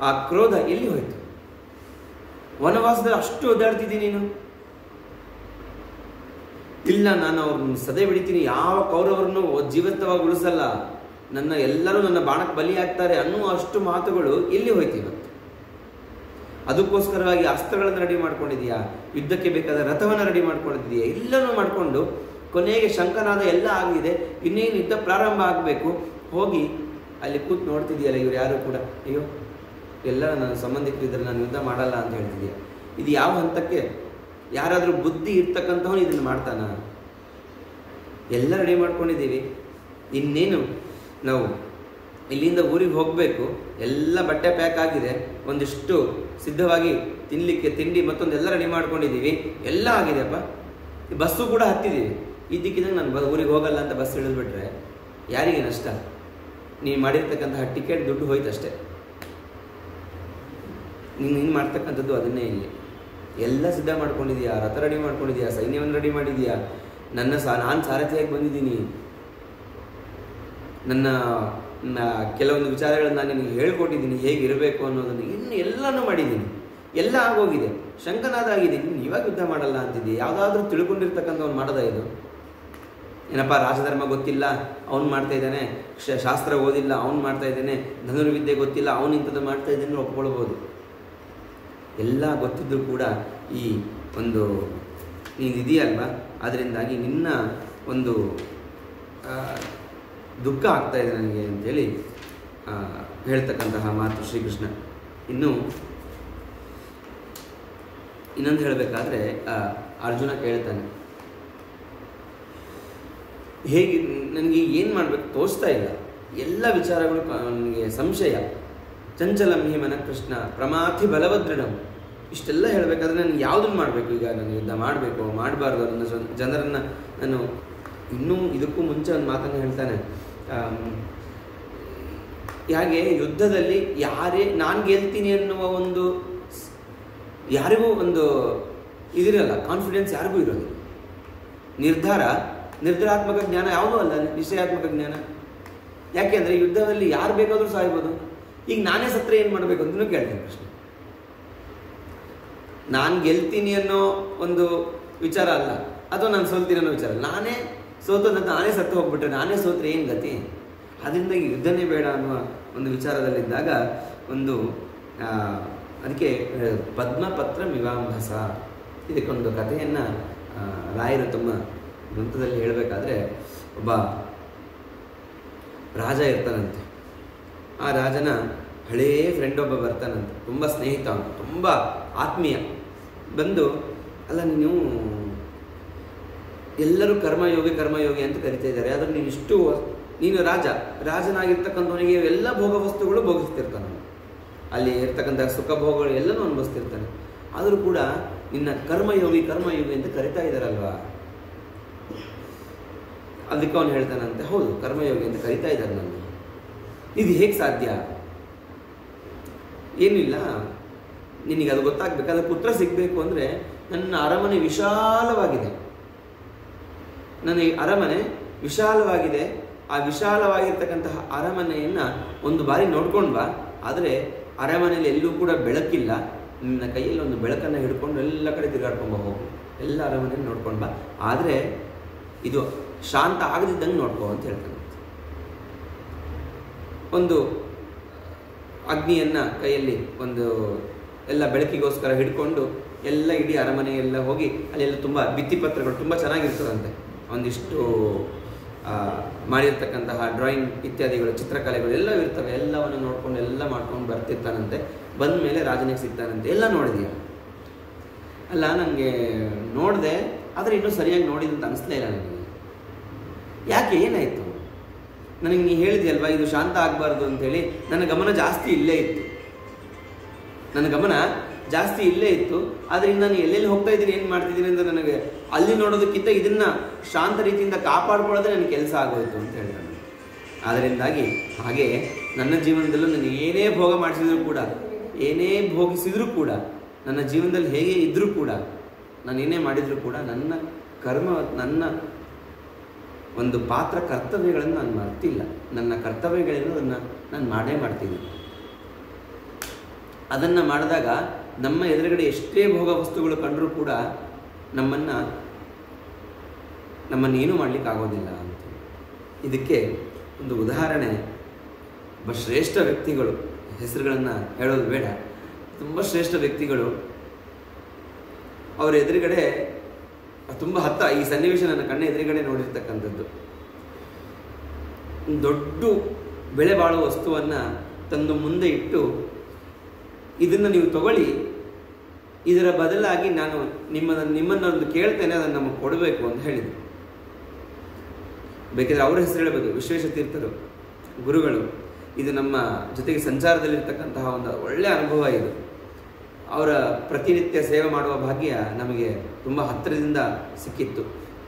ಆ ಕ್ರೋಧ ಎಲ್ಲಿ ಹೋಯಿತು? ವನವಾಸದಲ್ಲಿ ಅಷ್ಟು ಓದಾಡ್ತಿದ್ದೀನಿ ನೀನು. ಇಲ್ಲ, ನಾನು ಅವ್ರನ್ನ ಸದೆ ಬಿಡಿತೀನಿ, ಯಾವ ಕೌರವರನ್ನು ಜೀವಂತವಾಗಿ ಉಳಿಸಲ್ಲ, ಎಲ್ಲರೂ ನನ್ನ ಬಾಣಕ್ಕೆ ಬಲಿಯಾಗ್ತಾರೆ ಅನ್ನುವ ಅಷ್ಟು ಮಾತುಗಳು ಎಲ್ಲಿ ಹೋಯ್ತು ಇವತ್ತು? ಅದಕ್ಕೋಸ್ಕರವಾಗಿ ಅಸ್ತ್ರಗಳನ್ನು ರೆಡಿ ಮಾಡ್ಕೊಂಡಿದೀಯಾ, ಯುದ್ಧಕ್ಕೆ ಬೇಕಾದ ರಥವನ್ನು ರೆಡಿ ಮಾಡ್ಕೊಂಡಿದೀಯಾ, ಎಲ್ಲನೂ ಮಾಡಿಕೊಂಡು ಕೊನೆಗೆ ಶಂಕನಾದ ಎಲ್ಲ ಆಗಿದೆ, ಇನ್ನೇನು ಯುದ್ಧ ಪ್ರಾರಂಭ ಆಗಬೇಕು, ಹೋಗಿ ಅಲ್ಲಿ ಕೂತು ನೋಡ್ತಿದೆಯಲ್ಲ, ಇವ್ರು ಯಾರು ಕೂಡ ಅಯ್ಯೋ ಎಲ್ಲ ನನ್ನ ಸಂಬಂಧಿಕರಿದ್ದರೆ ನಾನು ಯುದ್ಧ ಮಾಡಲ್ಲ ಅಂತ ಹೇಳ್ತಿದ್ಯಾ. ಇದು ಯಾವ ಹಂತಕ್ಕೆ? ಯಾರಾದರೂ ಬುದ್ಧಿ ಇರ್ತಕ್ಕಂಥವನು ಇದನ್ನು ಮಾಡ್ತಾನ? ಎಲ್ಲ ರೆಡಿ ಮಾಡ್ಕೊಂಡಿದ್ದೀವಿ, ಇನ್ನೇನು ನಾವು ಇಲ್ಲಿಂದ ಊರಿಗೆ ಹೋಗಬೇಕು, ಎಲ್ಲ ಬಟ್ಟೆ ಪ್ಯಾಕ್ ಆಗಿದೆ, ಒಂದಿಷ್ಟು ಸಿದ್ಧವಾಗಿ ತಿನ್ನಲಿಕ್ಕೆ ತಿಂಡಿ ಮತ್ತೊಂದೆಲ್ಲ ರೆಡಿ ಮಾಡ್ಕೊಂಡಿದ್ದೀವಿ, ಎಲ್ಲ ಆಗಿದೆಯಪ್ಪ, ಬಸ್ಸು ಕೂಡ ಹತ್ತಿದ್ದೀವಿ. ಇದ್ದಕ್ಕಿದ್ದಂಗೆ ನಾನು ಊರಿಗೆ ಹೋಗಲ್ಲ ಅಂತ ಬಸ್ ಹಿಡಿದ್ಬಿಟ್ರೆ ಯಾರಿಗೆ ನಷ್ಟ? ನೀನು ಮಾಡಿರ್ತಕ್ಕಂತಹ ಟಿಕೆಟ್ ದುಡ್ಡು ಹೋಯ್ತಷ್ಟೇ. ನೀನು ಮಾಡ್ತಕ್ಕಂಥದ್ದು ಅದನ್ನೇ. ಇಲ್ಲಿ ಎಲ್ಲ ಸಿದ್ಧ ಮಾಡ್ಕೊಂಡಿದೀಯಾ, ರಥ ರೆಡಿ ಮಾಡ್ಕೊಂಡಿದೀಯಾ, ಸೈನ್ಯವನ್ನು ರೆಡಿ ಮಾಡಿದೀಯಾ, ನಾನು ಸಾರಥಿಯಾಗಿ ಬಂದಿದ್ದೀನಿ, ನನ್ನ ಕೆಲವೊಂದು ವಿಚಾರಗಳನ್ನು ನಾನು ನಿನಗೆ ಹೇಳ್ಕೊಟ್ಟಿದ್ದೀನಿ ಹೇಗಿರಬೇಕು ಅನ್ನೋದನ್ನು, ಇನ್ನು ಎಲ್ಲನೂ ಮಾಡಿದ್ದೀನಿ, ಎಲ್ಲ ಆಗೋಗಿದೆ, ಶಂಕನಾದ ಆಗಿದೆ, ನೀನು ಇವಾಗ ಯುದ್ಧ ಮಾಡಲ್ಲ ಅಂತಿದ್ದೀವಿ. ಯಾವುದಾದ್ರೂ ತಿಳ್ಕೊಂಡಿರ್ತಕ್ಕಂಥವ್ನು ಮಾಡೋದ ಇದು? ಏನಪ್ಪ ರಾಜಧರ್ಮ ಗೊತ್ತಿಲ್ಲ ಅವ್ನು ಮಾಡ್ತಾ ಇದ್ದಾನೆ, ಶಾಸ್ತ್ರ ಓದಿಲ್ಲ ಅವ್ನು ಮಾಡ್ತಾ ಇದ್ದಾನೆ, ಧನುರ್ವಿದ್ಯೆ ಗೊತ್ತಿಲ್ಲ ಅವನು ಇಂಥದ್ದು ಮಾಡ್ತಾ ಇದ್ದಾನೆ ಒಪ್ಕೊಳ್ಬೋದು. ಎಲ್ಲ ಗೊತ್ತಿದ್ದರೂ ಕೂಡ ಈ ಒಂದು ನೀನು ಇದೆಯಲ್ವ, ಅದರಿಂದಾಗಿ ನಿನ್ನ ಒಂದು ದುಃಖ ಆಗ್ತಾ ಇದೆ ನನಗೆ ಅಂತೇಳಿ ಹೇಳ್ತಕ್ಕಂತಹ ಮಾತು ಶ್ರೀಕೃಷ್ಣ. ಇನ್ನೊಂದು ಹೇಳಬೇಕಾದ್ರೆ ಅರ್ಜುನ ಕೇಳ್ತಾನೆ, ಹೇಗೆ ನನಗೆ ಏನು ಮಾಡಬೇಕು ತೋರಿಸ್ತಾ ಇಲ್ಲ, ಎಲ್ಲ ವಿಚಾರಗಳು ನನಗೆ ಸಂಶಯ, ಚಂಚಲಂ ಹಿ ಮನ ಕೃಷ್ಣ ಪ್ರಮಾಥಿ ಬಲವದೃಢಂ. ಇಷ್ಟೆಲ್ಲ ಹೇಳಬೇಕಾದ್ರೆ ನನಗೆ ಯಾವುದನ್ನು ಮಾಡಬೇಕು? ಈಗ ನಾನು ಯುದ್ಧ ಮಾಡಬೇಕು ಮಾಡಬಾರ್ದು, ನನ್ನ ಜನರನ್ನು ನಾನು ಇನ್ನೂ ಇದಕ್ಕೂ ಮುಂಚೆ ಒಂದು ಮಾತನ್ನು ಹೇಳ್ತಾನೆ, ಹಾಗೆ ಯುದ್ಧದಲ್ಲಿ ನಾನು ಗೆಲ್ತೀನಿ ಅನ್ನುವ ಒಂದು ಯಾರಿಗೂ ಒಂದು ಇದಿರಲ್ಲ, ಕಾನ್ಫಿಡೆನ್ಸ್ ಯಾರಿಗೂ ಇರೋದು. ನಿರ್ಧಾರಾತ್ಮಕ ಜ್ಞಾನ ಯಾವುದೂ ಅಲ್ಲ, ನಿಶ್ಚಯಾತ್ಮಕ ಜ್ಞಾನ. ಯಾಕೆಂದರೆ ಯುದ್ಧದಲ್ಲಿ ಯಾರು ಬೇಕಾದರೂ ಸಾಯ್ಬೋದು. ಈಗ ನಾನೇ ಸತ್ರ ಏನು ಮಾಡಬೇಕು ಅಂತಲೂ ಕೇಳ್ತೀನಿ ಪ್ರಶ್ನೆ. ನಾನು ಗೆಲ್ತೀನಿ ಅನ್ನೋ ಒಂದು ವಿಚಾರ ಅಲ್ಲ, ಅಥವಾ ನಾನು ಸೋಲ್ತೀನಿ ಅನ್ನೋ ವಿಚಾರ. ನಾನೇ ಸೋತೋದ ನಾನೇ ಸತ್ತು ಹೋಗ್ಬಿಟ್ರೆ, ನಾನೇ ಸೋತ್ರೆ ಏನು ಗತಿ? ಅದರಿಂದ ಯುದ್ಧನೇ ಬೇಡ ಅನ್ನುವ ಒಂದು ವಿಚಾರದಲ್ಲಿದ್ದಾಗ ಒಂದು ಅದಕ್ಕೆ ಪದ್ಮಪತ್ರ ಮಿವಾಂಭಸ ಇದಕ್ಕೊಂದು ಕಥೆಯನ್ನು ರಾಯರು ತಮ್ಮ ಗ್ರಂಥದಲ್ಲಿ ಹೇಳಬೇಕಾದ್ರೆ, ಒಬ್ಬ ರಾಜ ಇರ್ತಾನಂತೆ. ಆ ರಾಜನ ಹಳೇ ಫ್ರೆಂಡ್ ಒಬ್ಬ ಬರ್ತಾನಂತೆ, ತುಂಬ ಸ್ನೇಹಿತ, ಅವನು ತುಂಬ ಆತ್ಮೀಯ. ಬಂದು, ಅಲ್ಲ ನೀನು ಎಲ್ಲರೂ ಕರ್ಮಯೋಗಿ ಅಂತ ಕರಿತಾ ಇದ್ದಾರೆ, ಆದರೆ ನೀನು ರಾಜನಾಗಿರ್ತಕ್ಕಂಥವನಿಗೆ ಎಲ್ಲ ಭೋಗ ವಸ್ತುಗಳು ಭೋಗಿಸ್ತಿರ್ತಾನೆ, ಅಲ್ಲಿ ಇರ್ತಕ್ಕಂಥ ಸುಖ ಭೋಗಗಳು ಎಲ್ಲನೂ ಅನುಭವಿಸ್ತಿರ್ತಾನೆ. ಆದರೂ ಕೂಡ ನಿನ್ನ ಕರ್ಮಯೋಗಿ ಅಂತ ಕರಿತಾ ಇದ್ದಾರಲ್ವಾ? ಅದಕ್ಕೆ ಅವನು ಹೇಳ್ತಾನಂತೆ, ಹೌದು ಕರ್ಮಯೋಗಿ ಅಂತ ಕರಿತಾ ಇದ್ದಾರೆ ನನ್ನ, ಇದು ಹೇಗೆ ಸಾಧ್ಯ? ಏನಿಲ್ಲ, ನಿನಗೆ ಅದು ಗೊತ್ತಾಗಬೇಕಾದ್ರೆ ಪುತ್ರ ಸಿಗಬೇಕು ಅಂದರೆ ನನ್ನ ಅರಮನೆ ವಿಶಾಲವಾಗಿದೆ, ನನಗೆ ಅರಮನೆ ವಿಶಾಲವಾಗಿದೆ. ಆ ವಿಶಾಲವಾಗಿರ್ತಕ್ಕಂತಹ ಅರಮನೆಯನ್ನು ಒಂದು ಬಾರಿ ನೋಡ್ಕೊಂಡು ಬಾ. ಆದರೆ ಅರಮನೆಯಲ್ಲಿ ಎಲ್ಲೂ ಕೂಡ ಬೆಳಕಿಲ್ಲ, ನಿನ್ನ ಕೈಯಲ್ಲಿ ಒಂದು ಬೆಳಕನ್ನು ಹಿಡ್ಕೊಂಡು ಎಲ್ಲ ಕಡೆ ತಿರುಗಾಡ್ಕೊಂಡು ಹೋಗು, ಎಲ್ಲ ಅರಮನೆಯಲ್ಲಿ ನೋಡ್ಕೊಂಡು ಬಾ. ಆದರೆ ಇದು ಶಾಂತ ಆಗದಿದ್ದಂಗೆ ನೋಡ್ಕೋ ಅಂತ ಹೇಳ್ತಾನೆ. ಒಂದು ಅಗ್ನಿಯನ್ನು ಕೈಯಲ್ಲಿ ಒಂದು ಎಲ್ಲ ಬೆಳಕಿಗೋಸ್ಕರ ಹಿಡ್ಕೊಂಡು ಎಲ್ಲ ಇಡೀ ಅರಮನೆಯೆಲ್ಲ ಹೋಗಿ ಅಲ್ಲೆಲ್ಲ ತುಂಬ ಭಿತ್ತಿಪತ್ರಗಳು ತುಂಬ ಚೆನ್ನಾಗಿರ್ತದಂತೆ, ಒಂದಿಷ್ಟು ಮಾಡಿರ್ತಕ್ಕಂತಹ ಡ್ರಾಯಿಂಗ್ ಇತ್ಯಾದಿಗಳು, ಚಿತ್ರಕಲೆಗಳು ಎಲ್ಲವೂ ಇರ್ತವೆ. ಎಲ್ಲವನ್ನು ನೋಡ್ಕೊಂಡು ಎಲ್ಲ ಮಾಡ್ಕೊಂಡು ಬರ್ತಿರ್ತಾನಂತೆ. ಬಂದ ಮೇಲೆ ರಾಜನಿಗೆ ಸಿಗ್ತಾನಂತೆ. ಎಲ್ಲ ನೋಡಿದೀಯ? ಅಲ್ಲ, ನನಗೆ ನೋಡಿದೆ, ಆದರೆ ಇನ್ನೂ ಸರಿಯಾಗಿ ನೋಡಿದಂತ ಅನಿಸ್ಲೇ ಇಲ್ಲ ನನಗೆ. ಯಾಕೆ, ಏನಾಯಿತು? ನನಗೆ ನೀ ಹೇಳಿದೆಯಲ್ವಾ ಇದು ಶಾಂತ ಆಗಬಾರ್ದು ಅಂತೇಳಿ. ನನ್ನ ಗಮನ ಜಾಸ್ತಿ ಇಲ್ಲೇ ಇತ್ತು. ಆದರೆ ನಾನು ಎಲ್ಲೆಲ್ಲಿ ಹೋಗ್ತಾ ಇದ್ದೀನಿ, ಏನು ಮಾಡ್ತಿದ್ದೀನಿ ಅಂತ ನನಗೆ ಅಲ್ಲಿ ನೋಡೋದಕ್ಕಿಂತ ಇದನ್ನು ಶಾಂತ ರೀತಿಯಿಂದ ಕಾಪಾಡ್ಕೊಳ್ಳೋದೇ ನನ್ನ ಕೆಲಸ ಆಗೋಯ್ತು ಅಂತ ಹೇಳ್ತಾನೆ. ಆದ್ದರಿಂದಾಗಿ ಹಾಗೆ ನನ್ನ ಜೀವನದಲ್ಲೂ ನಾನು ಏನೇ ಭೋಗ ಮಾಡಿಸಿದ್ರು ಕೂಡ, ಏನೇ ಭೋಗಿಸಿದರೂ ಕೂಡ, ನನ್ನ ಜೀವನದಲ್ಲಿ ಹೇಗೆ ಇದ್ದರೂ ಕೂಡ, ನಾನು ಏನೇ ಮಾಡಿದರೂ ಕೂಡ ನನ್ನ ಕರ್ಮ, ನನ್ನ ಒಂದು ಪಾತ್ರ ಕರ್ತವ್ಯಗಳನ್ನು ನಾನು ಮರ್ತಿಲ್ಲ. ನನ್ನ ಕರ್ತವ್ಯಗಳೇನು ಅದನ್ನು ನಾನು ಮಾಡೇ ಮಾಡ್ತೀನಿ. ಅದನ್ನು ಮಾಡಿದಾಗ ನಮ್ಮ ಎದುರುಗಡೆ ಎಷ್ಟೇ ಭೋಗ ವಸ್ತುಗಳು ಕಂಡರೂ ಕೂಡ ನಮ್ಮನ್ನೇನು ಮಾಡಲಿಕ್ಕೆ ಆಗೋದಿಲ್ಲ ಅಂತ. ಇದಕ್ಕೆ ಒಂದು ಉದಾಹರಣೆ, ಒಬ್ಬ ಶ್ರೇಷ್ಠ ವ್ಯಕ್ತಿಗಳು, ಹೆಸರುಗಳನ್ನು ಹೇಳೋದು ಬೇಡ, ತುಂಬ ಶ್ರೇಷ್ಠ ವ್ಯಕ್ತಿಗಳು, ಅವರ ಎದುರುಗಡೆ ತುಂಬ ಈ ಸನ್ನಿವೇಶ ನನ್ನ ಕಣ್ಣ ಎದುರುಗಡೆ ನೋಡಿರ್ತಕ್ಕಂಥದ್ದು. ದೊಡ್ಡ ಬೆಲೆ ಬಾಳುವ ವಸ್ತುವನ್ನು ತಂದು ಮುಂದೆ ಇಟ್ಟು, ಇದನ್ನು ನೀವು ತಗೊಳ್ಳಿ, ಇದರ ಬದಲಾಗಿ ನಾನು ನಿಮ್ಮನ್ನೊಂದು ಕೇಳ್ತೇನೆ, ಅದನ್ನು ನಮಗೆ ಕೊಡಬೇಕು ಅಂತ ಹೇಳಿದರು. ಬೇಕಿದ್ರೆ ಅವರ ಹೆಸರು ಹೇಳಬಹುದು, ವಿಶ್ವೇಶತೀರ್ಥರು ಗುರುಗಳು. ಇದು ನಮ್ಮ ಜೊತೆಗೆ ಸಂಚಾರದಲ್ಲಿರ್ತಕ್ಕಂತಹ ಒಂದು ಒಳ್ಳೆಯ ಅನುಭವ. ಇದು ಅವರ ಪ್ರತಿನಿತ್ಯ ಸೇವೆ ಮಾಡುವ ಭಾಗ್ಯ ನಮಗೆ ತುಂಬ ಹತ್ತಿರದಿಂದ ಸಿಕ್ಕಿತ್ತು.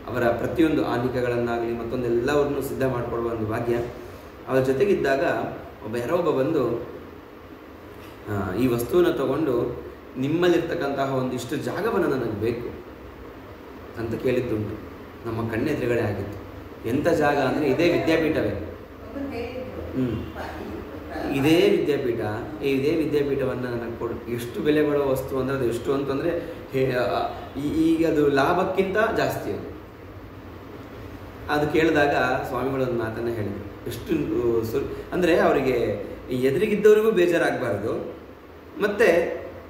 ಅವರ ಪ್ರತಿಯೊಂದು ಆನಿಕಗಳನ್ನಾಗಲಿ ಮತ್ತೊಂದೆಲ್ಲವನ್ನೂ ಸಿದ್ಧ ಮಾಡಿಕೊಡುವ ಒಂದು ಭಾಗ್ಯ. ಅವರ ಜೊತೆಗಿದ್ದಾಗ ಯಾರೋ ಒಬ್ಬ ಬಂದು ಈ ವಸ್ತುವನ್ನು ತಗೊಂಡು, ನಿಮ್ಮಲ್ಲಿರ್ತಕ್ಕಂತಹ ಒಂದಿಷ್ಟು ಜಾಗವನ್ನು ನನಗೆ ಬೇಕು ಅಂತ ಕೇಳಿದ್ದುಂಟು. ನಮ್ಮ ಕಣ್ಣೆದುರುಗಡೆ ಆಗಿತ್ತು. ಎಂಥ ಜಾಗ ಅಂದರೆ ಇದೇ ವಿದ್ಯಾಪೀಠವೇ. ಇದೇ ವಿದ್ಯಾಪೀಠವನ್ನು ನನಗೆ ಕೊಡು. ಎಷ್ಟು ಬೆಲೆ ಬಾಳುವ ವಸ್ತು ಅಂದರೆ ಅದು ಎಷ್ಟು ಅಂತಂದರೆ ಈಗ ಅದು ಲಾಭಕ್ಕಿಂತ ಜಾಸ್ತಿ ಅದು ಕೇಳಿದಾಗ ಸ್ವಾಮಿಗಳು ಒಂದು ಮಾತನ್ನು ಹೇಳಿದರು. ಎಷ್ಟು ಅಂದರೆ ಅವರಿಗೆ ಎದುರಿಗಿದ್ದವರಿಗೂ ಬೇಜಾರಾಗಬಾರ್ದು, ಮತ್ತು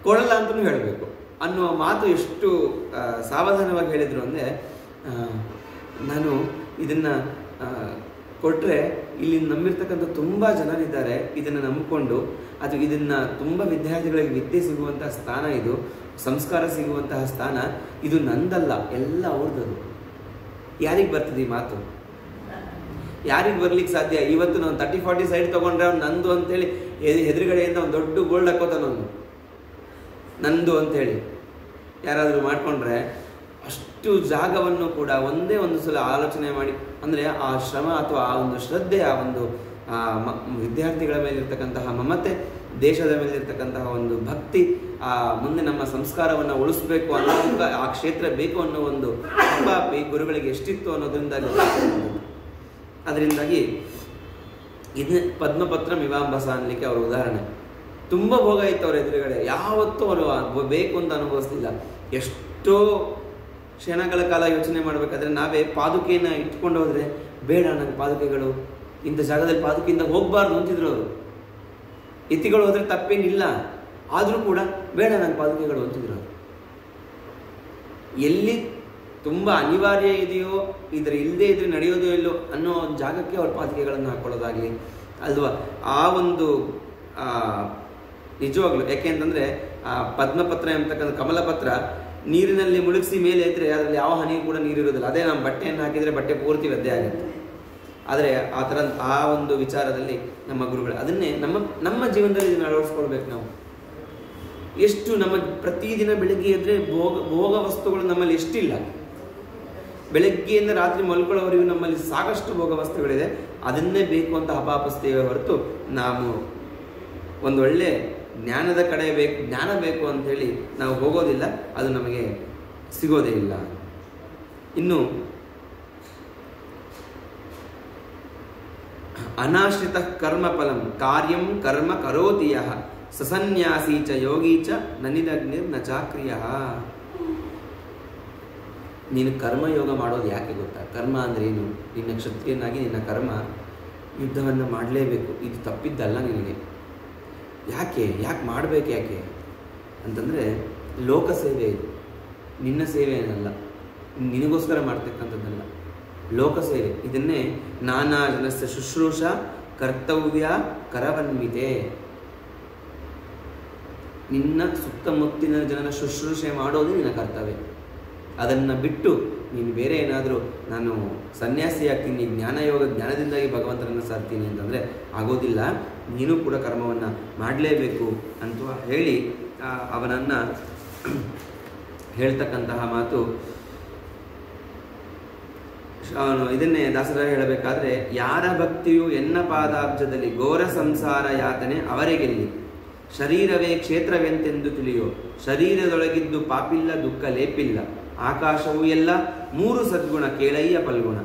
ಕೊಡಲ್ಲ ಅಂತಲೂ ಹೇಳಬೇಕು ಅನ್ನುವ ಮಾತು ಎಷ್ಟು ಸಾವಧಾನವಾಗಿ ಹೇಳಿದರು ಅಂದರೆ, ನಾನು ಇದನ್ನು ಕೊಟ್ಟರೆ ಇಲ್ಲಿ ನಂಬಿರ್ತಕ್ಕಂಥ ತುಂಬ ಜನರಿದ್ದಾರೆ, ಇದನ್ನು ನಂಬಿಕೊಂಡು ಇದನ್ನು ತುಂಬ ವಿದ್ಯಾರ್ಥಿಗಳಿಗೆ ವಿದ್ಯೆ ಸಿಗುವಂತಹ ಸ್ಥಾನ, ಇದು ಸಂಸ್ಕಾರ ಸಿಗುವಂತಹ ಸ್ಥಾನ, ಇದು ನಂದಲ್ಲ, ಎಲ್ಲ ಅವ್ರದ್ದು. ಯಾರಿಗೆ ಬರ್ತದೆ ಈ ಮಾತು? ಯಾರಿಗೆ ಬರ್ಲಿಕ್ಕೆ ಸಾಧ್ಯ? ಇವತ್ತು ನಾವು 30-40 ಸೈಡ್ ತೊಗೊಂಡ್ರೆ ಅವ್ನು ನಂದು ಅಂತೇಳಿ ಎದುರುಗಡೆಯಿಂದ ಒಂದು ದೊಡ್ಡ ಗೋಲ್ಡ್ ಹಾಕೋತಾನವನು, ನಂದು ಅಂಥೇಳಿ ಯಾರಾದರೂ ಮಾಡಿಕೊಂಡ್ರೆ ಅಷ್ಟು ಜಾಗವನ್ನು ಕೂಡ ಒಂದೇ ಒಂದು ಸಲ ಆಲೋಚನೆ ಮಾಡಿ, ಅಂದರೆ ಆ ಶ್ರಮ ಅಥವಾ ಆ ಒಂದು ಶ್ರದ್ಧೆ, ಆ ಒಂದು ವಿದ್ಯಾರ್ಥಿಗಳ ಮೇಲಿರ್ತಕ್ಕಂತಹ ಮಮತೆ, ದೇಶದ ಮೇಲಿರ್ತಕ್ಕಂತಹ ಒಂದು ಭಕ್ತಿ, ಮುಂದೆ ನಮ್ಮ ಸಂಸ್ಕಾರವನ್ನು ಉಳಿಸ್ಬೇಕು ಅನ್ನೋ ಆ ಕ್ಷೇತ್ರ ಬೇಕು ಅನ್ನೋ ಒಂದು ಹಬ್ಬ ಈ ಗುರುಗಳಿಗೆ ಎಷ್ಟಿತ್ತು ಅನ್ನೋದ್ರಿಂದಾಗಿ ಅದರಿಂದಾಗಿ ಇದನ್ನೇ ಪದ್ಮಪತ್ರ ಮಿವಾಂಬಸ ಅನ್ನಲಿಕ್ಕೆ ಅವರ ಉದಾಹರಣೆ. ತುಂಬ ಭೋಗ ಇತ್ತು ಅವರ ಎದುರುಗಡೆ, ಯಾವತ್ತೂ ಅವರು ಬೇಕು ಅಂತ ಅನುಭವಿಸ್ತಿಲ್ಲ. ಎಷ್ಟೋ ಕ್ಷಣಗಳ ಕಾಲ ಯೋಚನೆ ಮಾಡಬೇಕಾದ್ರೆ ನಾವೇ ಪಾದುಕೆಯನ್ನು ಇಟ್ಕೊಂಡು ಹೋದರೆ ಬೇಡ ನನಗೆ ಪಾದುಕೆಗಳು, ಇಂಥ ಜಾಗದಲ್ಲಿ ಪಾದುಕೆಯಿಂದ ಹೋಗಬಾರ್ದು ಅಂತಿದ್ರು ಅವರು. ಯತಿಗಳು ಹೋದರೆ ತಪ್ಪೇನಿಲ್ಲ, ಆದರೂ ಕೂಡ ಬೇಡ ನನ್ನ ಪಾದುಕೆಗಳು ಅಂತಿದ್ರು ಅವರು. ಎಲ್ಲಿ ತುಂಬ ಅನಿವಾರ್ಯ ಇದೆಯೋ, ಇದ್ರ ಇಲ್ಲದೆ ಇದ್ರೆ ನಡೆಯೋದೋ ಇಲ್ಲೋ ಅನ್ನೋ ಒಂದು ಜಾಗಕ್ಕೆ ಅವ್ರ ಪಾದುಕೆಗಳನ್ನು ಹಾಕೊಳ್ಳೋದಾಗಲಿ ಅಲ್ವಾ. ಆ ಒಂದು ನಿಜವಾಗ್ಲು ಯಾಕೆ ಅಂತಂದರೆ ಪದ್ಮಪತ್ರ ಎಂಬತಕ್ಕಂಥ ಕಮಲಪತ್ರ ನೀರಿನಲ್ಲಿ ಮುಳುಗಿಸಿ ಮೇಲೆ ಇದ್ದರೆ ಅದರಲ್ಲಿ ಯಾವ ಹನಿಯೂ ಕೂಡ ನೀರಿರೋದಿಲ್ಲ. ಅದೇ ನಮ್ಮ ಬಟ್ಟೆಯನ್ನು ಹಾಕಿದರೆ ಬಟ್ಟೆ ಪೂರ್ತಿ ಒದ್ದೆ ಆಗುತ್ತೆ. ಆದರೆ ಆ ಥರ ಆ ಒಂದು ವಿಚಾರದಲ್ಲಿ ನಮ್ಮ ಗುರುಗಳು ಅದನ್ನೇ ನಮ್ಮ ಜೀವನದಲ್ಲಿ ಇದನ್ನು ಅಳವಡಿಸ್ಕೊಳ್ಬೇಕು. ನಾವು ಎಷ್ಟು ನಮ್ಮ ಪ್ರತಿದಿನ ಬೆಳಗ್ಗೆ ಎದ್ದರೆ ಭೋಗ ವಸ್ತುಗಳು ನಮ್ಮಲ್ಲಿ ಎಷ್ಟಿಲ್ಲ. ಬೆಳಗ್ಗೆಯಿಂದ ರಾತ್ರಿ ಮಲ್ಕೊಳ್ಳೋವರೆಗೂ ನಮ್ಮಲ್ಲಿ ಸಾಕಷ್ಟು ಭೋಗ ವಸ್ತುಗಳಿದೆ. ಅದನ್ನೇ ಬೇಕು ಅಂತ ಹಪಾಪಿಸ್ತೇವೆ ಹೊರತು ನಾವು ಒಂದೊಳ್ಳೆ ಜ್ಞಾನದ ಕಡೆ ಜ್ಞಾನ ಬೇಕು ಅಂಥೇಳಿ ನಾವು ಹೋಗೋದಿಲ್ಲ, ಅದು ನಮಗೆ ಸಿಗೋದೇ ಇಲ್ಲ. ಇನ್ನು ಅನಾಶ್ರಿತ ಕರ್ಮ ಫಲಂ ಕಾರ್ಯಂ ಕರ್ಮ ಕರೋತಿ ಯಃ ಸಸನ್ಯಾಸಿ ಚ ಯೋಗಿ ಚ ನನಿದಗ್ನಿರ್ ನ ಚಾಕ್ರಿಯ. ನೀನು ಕರ್ಮಯೋಗ ಮಾಡೋದು ಯಾಕೆ ಗೊತ್ತಾ? ಕರ್ಮ ಅಂದರೆ ಏನು? ನಿನ್ನ ಕ್ಷತ್ರಿಯನಾಗಿ ನಿನ್ನ ಕರ್ಮ ಯುದ್ಧವನ್ನು ಮಾಡಲೇಬೇಕು, ಇದು ತಪ್ಪಿದ್ದಲ್ಲ ನಿನಗೆ. ಯಾಕೆ ಮಾಡಬೇಕು? ಯಾಕೆ ಅಂತಂದರೆ ಲೋಕ ಸೇವೆ ಇದು, ನಿನ್ನ ಸೇವೆ ಏನಲ್ಲ, ನಿನಗೋಸ್ಕರ ಮಾಡ್ತಕ್ಕಂಥದ್ದಲ್ಲ, ಲೋಕ ಸೇವೆ. ಇದನ್ನೇ ನಾನಾ ಜನಸ್ಯ ಶುಶ್ರೂಷ ಕರ್ತವ್ಯ ಕರವನ್ವಿತೆ. ನಿನ್ನ ಸುತ್ತಮುತ್ತಿನ ಜನರ ಶುಶ್ರೂಷೆ ಮಾಡೋದು ನಿನ್ನ ಕರ್ತವ್ಯ. ಅದನ್ನು ಬಿಟ್ಟು ನೀನು ಬೇರೆ ಏನಾದರೂ ನಾನು ಸನ್ಯಾಸಿ ಆಗ್ತೀನಿ, ಜ್ಞಾನದಿಂದಾಗಿ ಭಗವಂತನನ್ನು ಸಾರ್ತೀನಿ ಅಂತಂದರೆ ಆಗೋದಿಲ್ಲ. ನೀನು ಕೂಡ ಕರ್ಮವನ್ನು ಮಾಡಲೇಬೇಕು ಅಂತ ಹೇಳಿ ಅವನನ್ನು ಹೇಳ್ತಕ್ಕಂತಹ ಮಾತು. ಇದನ್ನೇ ದಾಸರ ಹೇಳಬೇಕಾದ್ರೆ, ಯಾರ ಭಕ್ತಿಯು ಎನ್ನ ಪಾದಾಬ್ಜದಲ್ಲಿ ಘೋರ ಸಂಸಾರ ಯಾತನೆ ಅವರಿಗೆಲ್ಲಿ, ಶರೀರವೇ ಕ್ಷೇತ್ರವೆಂತೆಂದು ತಿಳಿಯೋ, ಶರೀರದೊಳಗಿದ್ದು ಪಾಪಿಲ್ಲ ದುಃಖ ಲೇಪಿಲ್ಲ, ಆಕಾಶವೂ ಎಲ್ಲ ಮೂರು ಸದ್ಗುಣ ಕೇಳಯ್ಯ ಪಲ್ಗುಣ,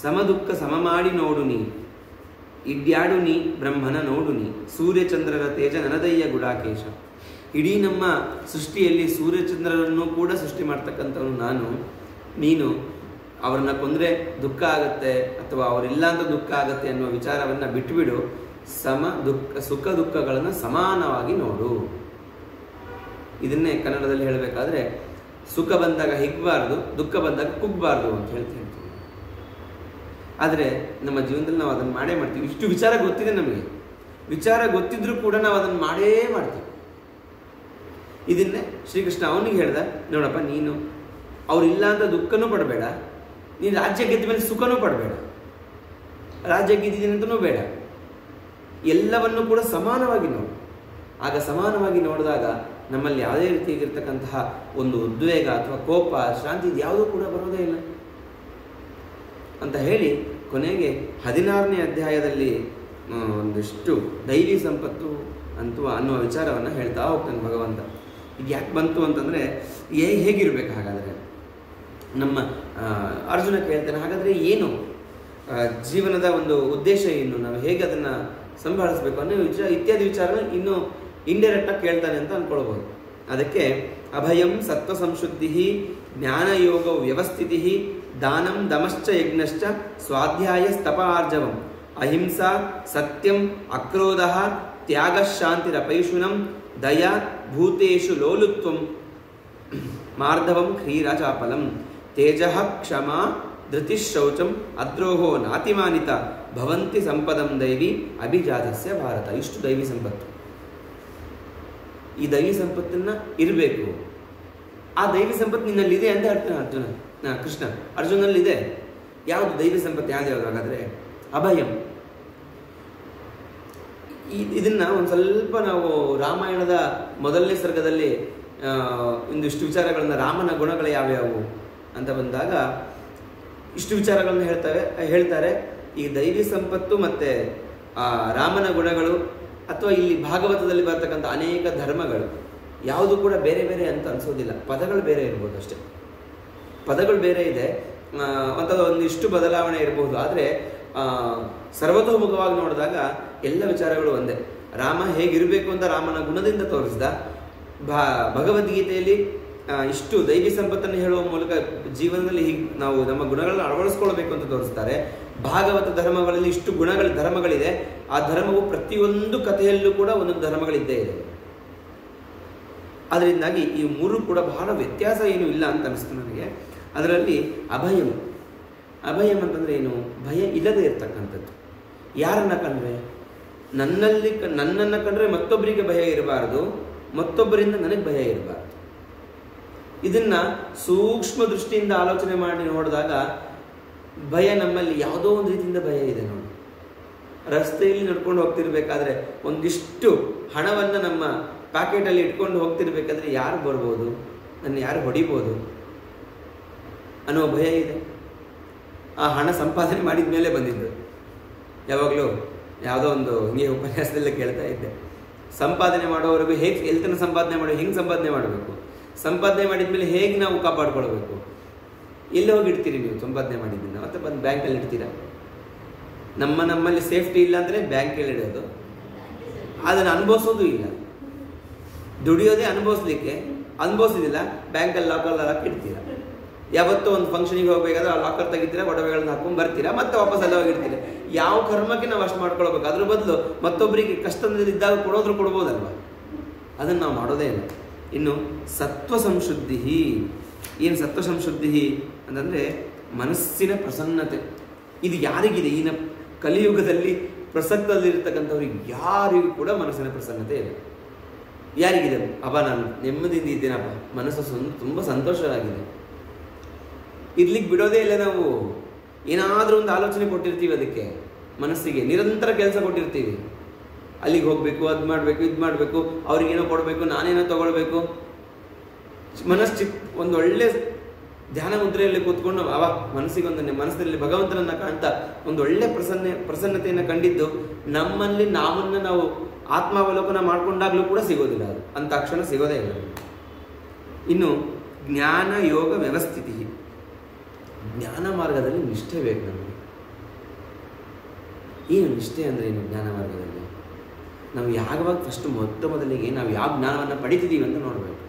ಸಮದುಃಖ ಸಮ ಮಾಡಿ ನೋಡು ನೀ, ಇಡ್ಯಾಡು ನೀ ಬ್ರಹ್ಮನ ನೋಡು ನೀ, ಸೂರ್ಯಚಂದ್ರರ ತೇಜ ನನದಯ್ಯ ಗುಡಾಕೇಶ. ಇಡೀ ನಮ್ಮ ಸೃಷ್ಟಿಯಲ್ಲಿ ಸೂರ್ಯಚಂದ್ರರನ್ನು ಕೂಡ ಸೃಷ್ಟಿ ಮಾಡ್ತಕ್ಕಂಥವನು ನಾನು. ನೀನು ಅವ್ರನ್ನ ಕೊಂದರೆ ದುಃಖ ಆಗುತ್ತೆ ಅಥವಾ ಅವರಿಲ್ಲ ಅಂತ ದುಃಖ ಆಗುತ್ತೆ ಅನ್ನುವ ವಿಚಾರವನ್ನು ಬಿಟ್ಟುಬಿಡು. ಸುಖ ದುಃಖಗಳನ್ನು ಸಮಾನವಾಗಿ ನೋಡು. ಇದನ್ನೇ ಕನ್ನಡದಲ್ಲಿ ಹೇಳಬೇಕಾದ್ರೆ, ಸುಖ ಬಂದಾಗ ಹಿಗ್ಬಾರ್ದು, ದುಃಖ ಬಂದಾಗ ಕುಗ್ಬಾರ್ದು ಅಂತ ಹೇಳ್ತೀನಿ. ಆದರೆ ನಮ್ಮ ಜೀವನದಲ್ಲಿ ನಾವು ಅದನ್ನು ಮಾಡೇ ಮಾಡ್ತೀವಿ. ಇಷ್ಟು ವಿಚಾರ ಗೊತ್ತಿದೆ ನಮಗೆ, ವಿಚಾರ ಗೊತ್ತಿದ್ರೂ ಕೂಡ ನಾವು ಅದನ್ನು ಮಾಡೇ ಮಾಡ್ತೀವಿ. ಇದನ್ನೇ ಶ್ರೀಕೃಷ್ಣ ಅವನಿಗೆ ಹೇಳ್ದ, ನೋಡಪ್ಪ ನೀನು ಅವರಿಲ್ಲ ಅಂತ ದುಃಖನೂ ಪಡಬೇಡ, ನೀನು ರಾಜ್ಯ ಗೆದ್ದ ಮೇಲೆ ಸುಖನೂ ಪಡಬೇಡ, ರಾಜ್ಯ ಗೆದ್ದಿದ್ದೀನಿ ಅಂತನೂ ಬೇಡ, ಎಲ್ಲವನ್ನೂ ಕೂಡ ಸಮಾನವಾಗಿ ನೋಡು. ಆಗ ಸಮಾನವಾಗಿ ನೋಡಿದಾಗ ನಮ್ಮಲ್ಲಿ ಯಾವುದೇ ರೀತಿಯಾಗಿರ್ತಕ್ಕಂತಹ ಒಂದು ಉದ್ವೇಗ ಅಥವಾ ಕೋಪ, ಶಾಂತಿ ಇದು ಯಾವುದೂ ಕೂಡ ಬರೋದೇ ಇಲ್ಲ ಅಂತ ಹೇಳಿ ಕೊನೆಗೆ 16ನೇ ಅಧ್ಯಾಯದಲ್ಲಿ ಒಂದಿಷ್ಟು ದೈವಿ ಸಂಪತ್ತು ಅನ್ನುವ ವಿಚಾರವನ್ನು ಹೇಳ್ತಾ ಹೋಗ್ತಾನೆ ಭಗವಂತ. ಇದು ಯಾಕೆ ಬಂತು ಅಂತಂದರೆ, ಹೇಗಿರ್ಬೇಕು ಹಾಗಾದರೆ? ನಮ್ಮ ಅರ್ಜುನ ಕೇಳ್ತಾನೆ, ಹಾಗಾದರೆ ಏನು ಜೀವನದ ಒಂದು ಉದ್ದೇಶ ಏನು, ನಾವು ಹೇಗೆ ಅದನ್ನು ಸಂಭಾಳಿಸ್ಬೇಕು ಅನ್ನೋ ಇತ್ಯಾದಿ ವಿಚಾರ ಇನ್ನೂ ಇಂಡೈರೆಕ್ಟಾಗಿ ಕೇಳ್ತಾನೆ ಅಂತ ಅಂದ್ಕೊಳ್ಬೋದು. ಅದಕ್ಕೆ ಅಭಯಂ ಸತ್ವ ಸಂಶುದ್ಧಿ ಜ್ಞಾನಯೋಗ ವ್ಯವಸ್ಥಿತಿ ದಾನಂ ದಮಶ್ಚ ಯಜ್ಞಶ್ಚ ಸ್ವಾಧ್ಯಾಯ ಸ್ತಪ ಆರ್ಜವಂ ಅಹಿಂಸಾ ಸತ್ಯಂ ಅಕ್ರೋಧ ತ್ಯಾಗ ಶಾಂತಿರಪೈಶುನಂ ದಯಾ ಭೂತೇಷು ಲೋಲುತ್ವಂ ಮಾರ್ಧವಂ ಕ್ಷೀರಚಾಪಲಂ ತೇಜಃ ಕ್ಷಮಾ ಧೃತಿಶೌಚಂ ಅದ್ರೋಹೋ ನಾತಿಮಾನಿತ ಭವಂತಿ ಸಂಪದಂ ದೈವಿ ಅಭಿಜಾತಸ್ಯ ಭಾರತ. ಇಷ್ಟು ದೈವಿ ಸಂಪತ್ತು. ಈ ದೈವಿ ಸಂಪತ್ತನ್ನು ಇರಬೇಕು. ಆ ದೈವಿ ಸಂಪತ್ತು ನಿನ್ನಲ್ಲಿದೆ ಅಂತ ಹೇಳ್ತಾನೆ ಕೃಷ್ಣ. ಅರ್ಜುನಲ್ಲಿದೆ. ಯಾವುದು ದೈವಿ ಸಂಪತ್ತು? ಯಾವ್ದು ಹಾಗಾದರೆ? ಅಭಯಂ. ಇದನ್ನು ಒಂದು ಸ್ವಲ್ಪ ನಾವು ರಾಮಾಯಣದ ಮೊದಲನೇ ಸರ್ಗದಲ್ಲಿ ಒಂದಿಷ್ಟು ವಿಚಾರಗಳನ್ನು, ರಾಮನ ಗುಣಗಳು ಯಾವ್ಯಾವು ಅಂತ ಬಂದಾಗ ಇಷ್ಟು ವಿಚಾರಗಳನ್ನು ಹೇಳ್ತಾರೆ. ಈ ದೈವಿ ಸಂಪತ್ತು ಮತ್ತು ರಾಮನ ಗುಣಗಳು ಅಥವಾ ಇಲ್ಲಿ ಭಾಗವತದಲ್ಲಿ ಬರ್ತಕ್ಕಂಥ ಅನೇಕ ಧರ್ಮಗಳು ಯಾವುದು ಕೂಡ ಬೇರೆ ಬೇರೆ ಅಂತ ಅನಿಸೋದಿಲ್ಲ. ಪದಗಳು ಬೇರೆ ಇರ್ಬೋದು ಅಷ್ಟೇ, ಪದಗಳು ಬೇರೆ ಇದೆ, ಅಂಥದ್ದು ಒಂದಿಷ್ಟು ಬದಲಾವಣೆ ಇರ್ಬೋದು. ಆದರೆ ಸರ್ವತೋಮುಖವಾಗಿ ನೋಡಿದಾಗ ಎಲ್ಲ ವಿಚಾರಗಳು ಒಂದೇ. ರಾಮ ಹೇಗಿರಬೇಕು ಅಂತ ರಾಮನ ಗುಣದಿಂದ ತೋರಿಸಿದ. ಭಗವದ್ಗೀತೆಯಲ್ಲಿ ಇಷ್ಟು ದೈವಿ ಸಂಪತ್ತನ್ನು ಹೇಳುವ ಮೂಲಕ ಜೀವನದಲ್ಲಿ ಹೀಗೆ ನಾವು ನಮ್ಮ ಗುಣಗಳನ್ನು ಅಳವಡಿಸ್ಕೊಳ್ಬೇಕು ಅಂತ ತೋರಿಸ್ತಾರೆ. ಭಾಗವತ ಧರ್ಮಗಳಲ್ಲಿ ಇಷ್ಟು ಧರ್ಮಗಳಿದೆ. ಆ ಧರ್ಮವು ಪ್ರತಿಯೊಂದು ಕಥೆಯಲ್ಲೂ ಕೂಡ ಒಂದೊಂದು ಧರ್ಮಗಳಿದ್ದೇ ಇದೆ. ಅದರಿಂದಾಗಿ ಈ ಮೂರು ಕೂಡ ಬಹಳ ವ್ಯತ್ಯಾಸ ಏನೂ ಇಲ್ಲ ಅಂತ ಅನಿಸ್ತು ನನಗೆ. ಅದರಲ್ಲಿ ಅಭಯಂ ಅಂತಂದರೆ ಏನು? ಭಯ ಇಲ್ಲದೆ ಇರ್ತಕ್ಕಂಥದ್ದು. ಯಾರನ್ನ ಕಂಡ್ರೆ ನನ್ನನ್ನು ಕಂಡ್ರೆ ಮತ್ತೊಬ್ಬರಿಗೆ ಭಯ ಇರಬಾರ್ದು, ಮತ್ತೊಬ್ಬರಿಂದ ನನಗೆ ಭಯ ಇರಬಾರ್ದು. ಇದನ್ನ ಸೂಕ್ಷ್ಮ ದೃಷ್ಟಿಯಿಂದ ಆಲೋಚನೆ ಮಾಡಿ ನೋಡಿದಾಗ ಭಯ ನಮ್ಮಲ್ಲಿ ಯಾವುದೋ ಒಂದು ರೀತಿಯಿಂದ ಭಯ ಇದೆ ನೋಡಿ. ರಸ್ತೆಯಲ್ಲಿ ನಡ್ಕೊಂಡು ಹೋಗ್ತಿರ್ಬೇಕಾದ್ರೆ ಒಂದಿಷ್ಟು ಹಣವನ್ನು ನಮ್ಮ ಪ್ಯಾಕೆಟಲ್ಲಿ ಇಟ್ಕೊಂಡು ಹೋಗ್ತಿರ್ಬೇಕಾದ್ರೆ ಯಾರು ಬರ್ಬೋದು, ನನ್ನ ಯಾರು ಹೊಡಿಬೋದು ಅನ್ನೋ ಭಯ ಇದೆ. ಆ ಹಣ ಸಂಪಾದನೆ ಮಾಡಿದ ಮೇಲೆ ಬಂದಿದ್ದು. ಯಾವಾಗಲೂ ಯಾವುದೋ ಒಂದು ಹಿಂಗೆ ಉಪನ್ಯಾಸದಲ್ಲೇ ಕೇಳ್ತಾ ಇದ್ದೆ, ಸಂಪಾದನೆ ಮಾಡೋವರೆಗೂ ಹೇಗೆ ಎಲ್ತನ ಸಂಪಾದನೆ ಹೆಂಗೆ ಸಂಪಾದನೆ ಮಾಡಬೇಕು, ಸಂಪಾದನೆ ಮಾಡಿದ ಮೇಲೆ ಹೇಗೆ ನಾವು ಕಾಪಾಡ್ಕೊಳ್ಬೇಕು. ಎಲ್ಲಿ ಹೋಗಿ ಇಡ್ತೀರಿ ನೀವು ಸಂಪಾದನೆ ಮಾಡಿದ್ದನ್ನು? ಮತ್ತೆ ಬಂದು ಬ್ಯಾಂಕಲ್ಲಿ ಇಡ್ತೀರಾ? ನಮ್ಮಲ್ಲಿ ಸೇಫ್ಟಿ ಇಲ್ಲ ಅಂದರೆ ಬ್ಯಾಂಕಲ್ಲಿ ಇಡೋದು, ಅದನ್ನು ಅನುಭವಿಸೋದು ಇಲ್ಲ. ದುಡಿಯೋದೇ ಅನುಭವಿಸಿದಿಲ್ಲ, ಬ್ಯಾಂಕಲ್ಲಿ ಲಾಕರ್ ಇಡ್ತೀರಾ. ಯಾವತ್ತೋ ಒಂದು ಫಂಕ್ಷನಿಗೆ ಹೋಗ್ಬೇಕಾದ್ರೆ ಆ ಲಾಕರ್ ತೆಗಿತೀರಾ, ಒಡವೆಗಳನ್ನ ಹಾಕೊಂಡು ಬರ್ತೀರಾ, ಮತ್ತೆ ವಾಪಸ್ ಎಲ್ಲ ಹೋಗಿರ್ತೀರಾ. ಯಾವ ಕರ್ಮಕ್ಕೆ ನಾವು ಅಷ್ಟು ಮಾಡ್ಕೊಳ್ಬೇಕು? ಅದ್ರ ಬದಲು ಮತ್ತೊಬ್ಬರಿಗೆ ಕಷ್ಟದಲ್ಲಿದ್ದಾಗ ಕೊಡ್ಬೋದಲ್ವ? ಅದನ್ನು ನಾವು ಮಾಡೋದೇ ಇಲ್ಲ. ಇನ್ನು ಸತ್ವ ಸಂಶುದ್ಧಿ. ಏನು ಸತ್ವ ಸಂಶುದ್ಧಿ ಅಂತಂದರೆ ಮನಸ್ಸಿನ ಪ್ರಸನ್ನತೆ. ಇದು ಯಾರಿಗಿದೆ? ಈ ಕಲಿಯುಗದಲ್ಲಿ ಪ್ರಸಕ್ತದಲ್ಲಿರ್ತಕ್ಕಂಥವ್ರಿಗೆ ಯಾರಿಗೂ ಕೂಡ ಮನಸ್ಸಿನ ಪ್ರಸನ್ನತೆ ಇದೆ. ಯಾರಿಗಿದೆ? ನಾನು ನೆಮ್ಮದಿಯಿಂದ ಇದ್ದೀನಪ್ಪ, ಮನಸ್ಸು ತುಂಬ ಸಂತೋಷವಾಗಿದೆ. ಇರ್ಲಿಕ್ಕೆ ಬಿಡೋದೇ ಇಲ್ಲ. ನಾವು ಏನಾದರೂ ಒಂದು ಆಲೋಚನೆ ಕೊಟ್ಟಿರ್ತೀವಿ, ಅದಕ್ಕೆ ಮನಸ್ಸಿಗೆ ನಿರಂತರ ಕೆಲಸ ಕೊಟ್ಟಿರ್ತೀವಿ. ಅಲ್ಲಿಗೆ ಹೋಗಬೇಕು, ಅದು ಮಾಡಬೇಕು, ಇದು ಮಾಡಬೇಕು, ಅವ್ರಿಗೇನೋ ಕೊಡಬೇಕು, ನಾನೇನೋ ತಗೊಳ್ಬೇಕು. ಒಂದು ಒಳ್ಳೆ ಧ್ಯಾನ ಮುದ್ರೆಯಲ್ಲಿ ಕೂತ್ಕೊಂಡು ಮನಸ್ಸಿಗೆ ಮನಸ್ಸಿನಲ್ಲಿ ಭಗವಂತನನ್ನು ಕಾಣ್ತಾ ಒಂದು ಒಳ್ಳೆ ಪ್ರಸನ್ನತೆಯನ್ನು ಕಂಡಿದ್ದು ನಮ್ಮನ್ನು ನಾವು ಆತ್ಮಾವಲೋಕನ ಮಾಡಿಕೊಂಡಾಗಲೂ ಕೂಡ ಸಿಗೋದಿಲ್ಲ. ಅದು ಅಂಥ ಕ್ಷಣ ಸಿಗೋದೇ ಇಲ್ಲ. ಇನ್ನು ಜ್ಞಾನ ಯೋಗ ವ್ಯವಸ್ಥಿತಿ. ಜ್ಞಾನ ಮಾರ್ಗದಲ್ಲಿ ನಿಷ್ಠೆ ಬೇಕು ನಮಗೆ. ಏನು ನಿಷ್ಠೆ ಅಂದರೆ ಏನು? ಜ್ಞಾನ ಮಾರ್ಗದಲ್ಲಿ ನಾವು ಯಾವಾಗ ಮೊದಲಿಗೆ ನಾವು ಯಾವ ಜ್ಞಾನವನ್ನು ಪಡಿತಿದ್ದೀವಿ ಅಂತ ನೋಡಬೇಕು.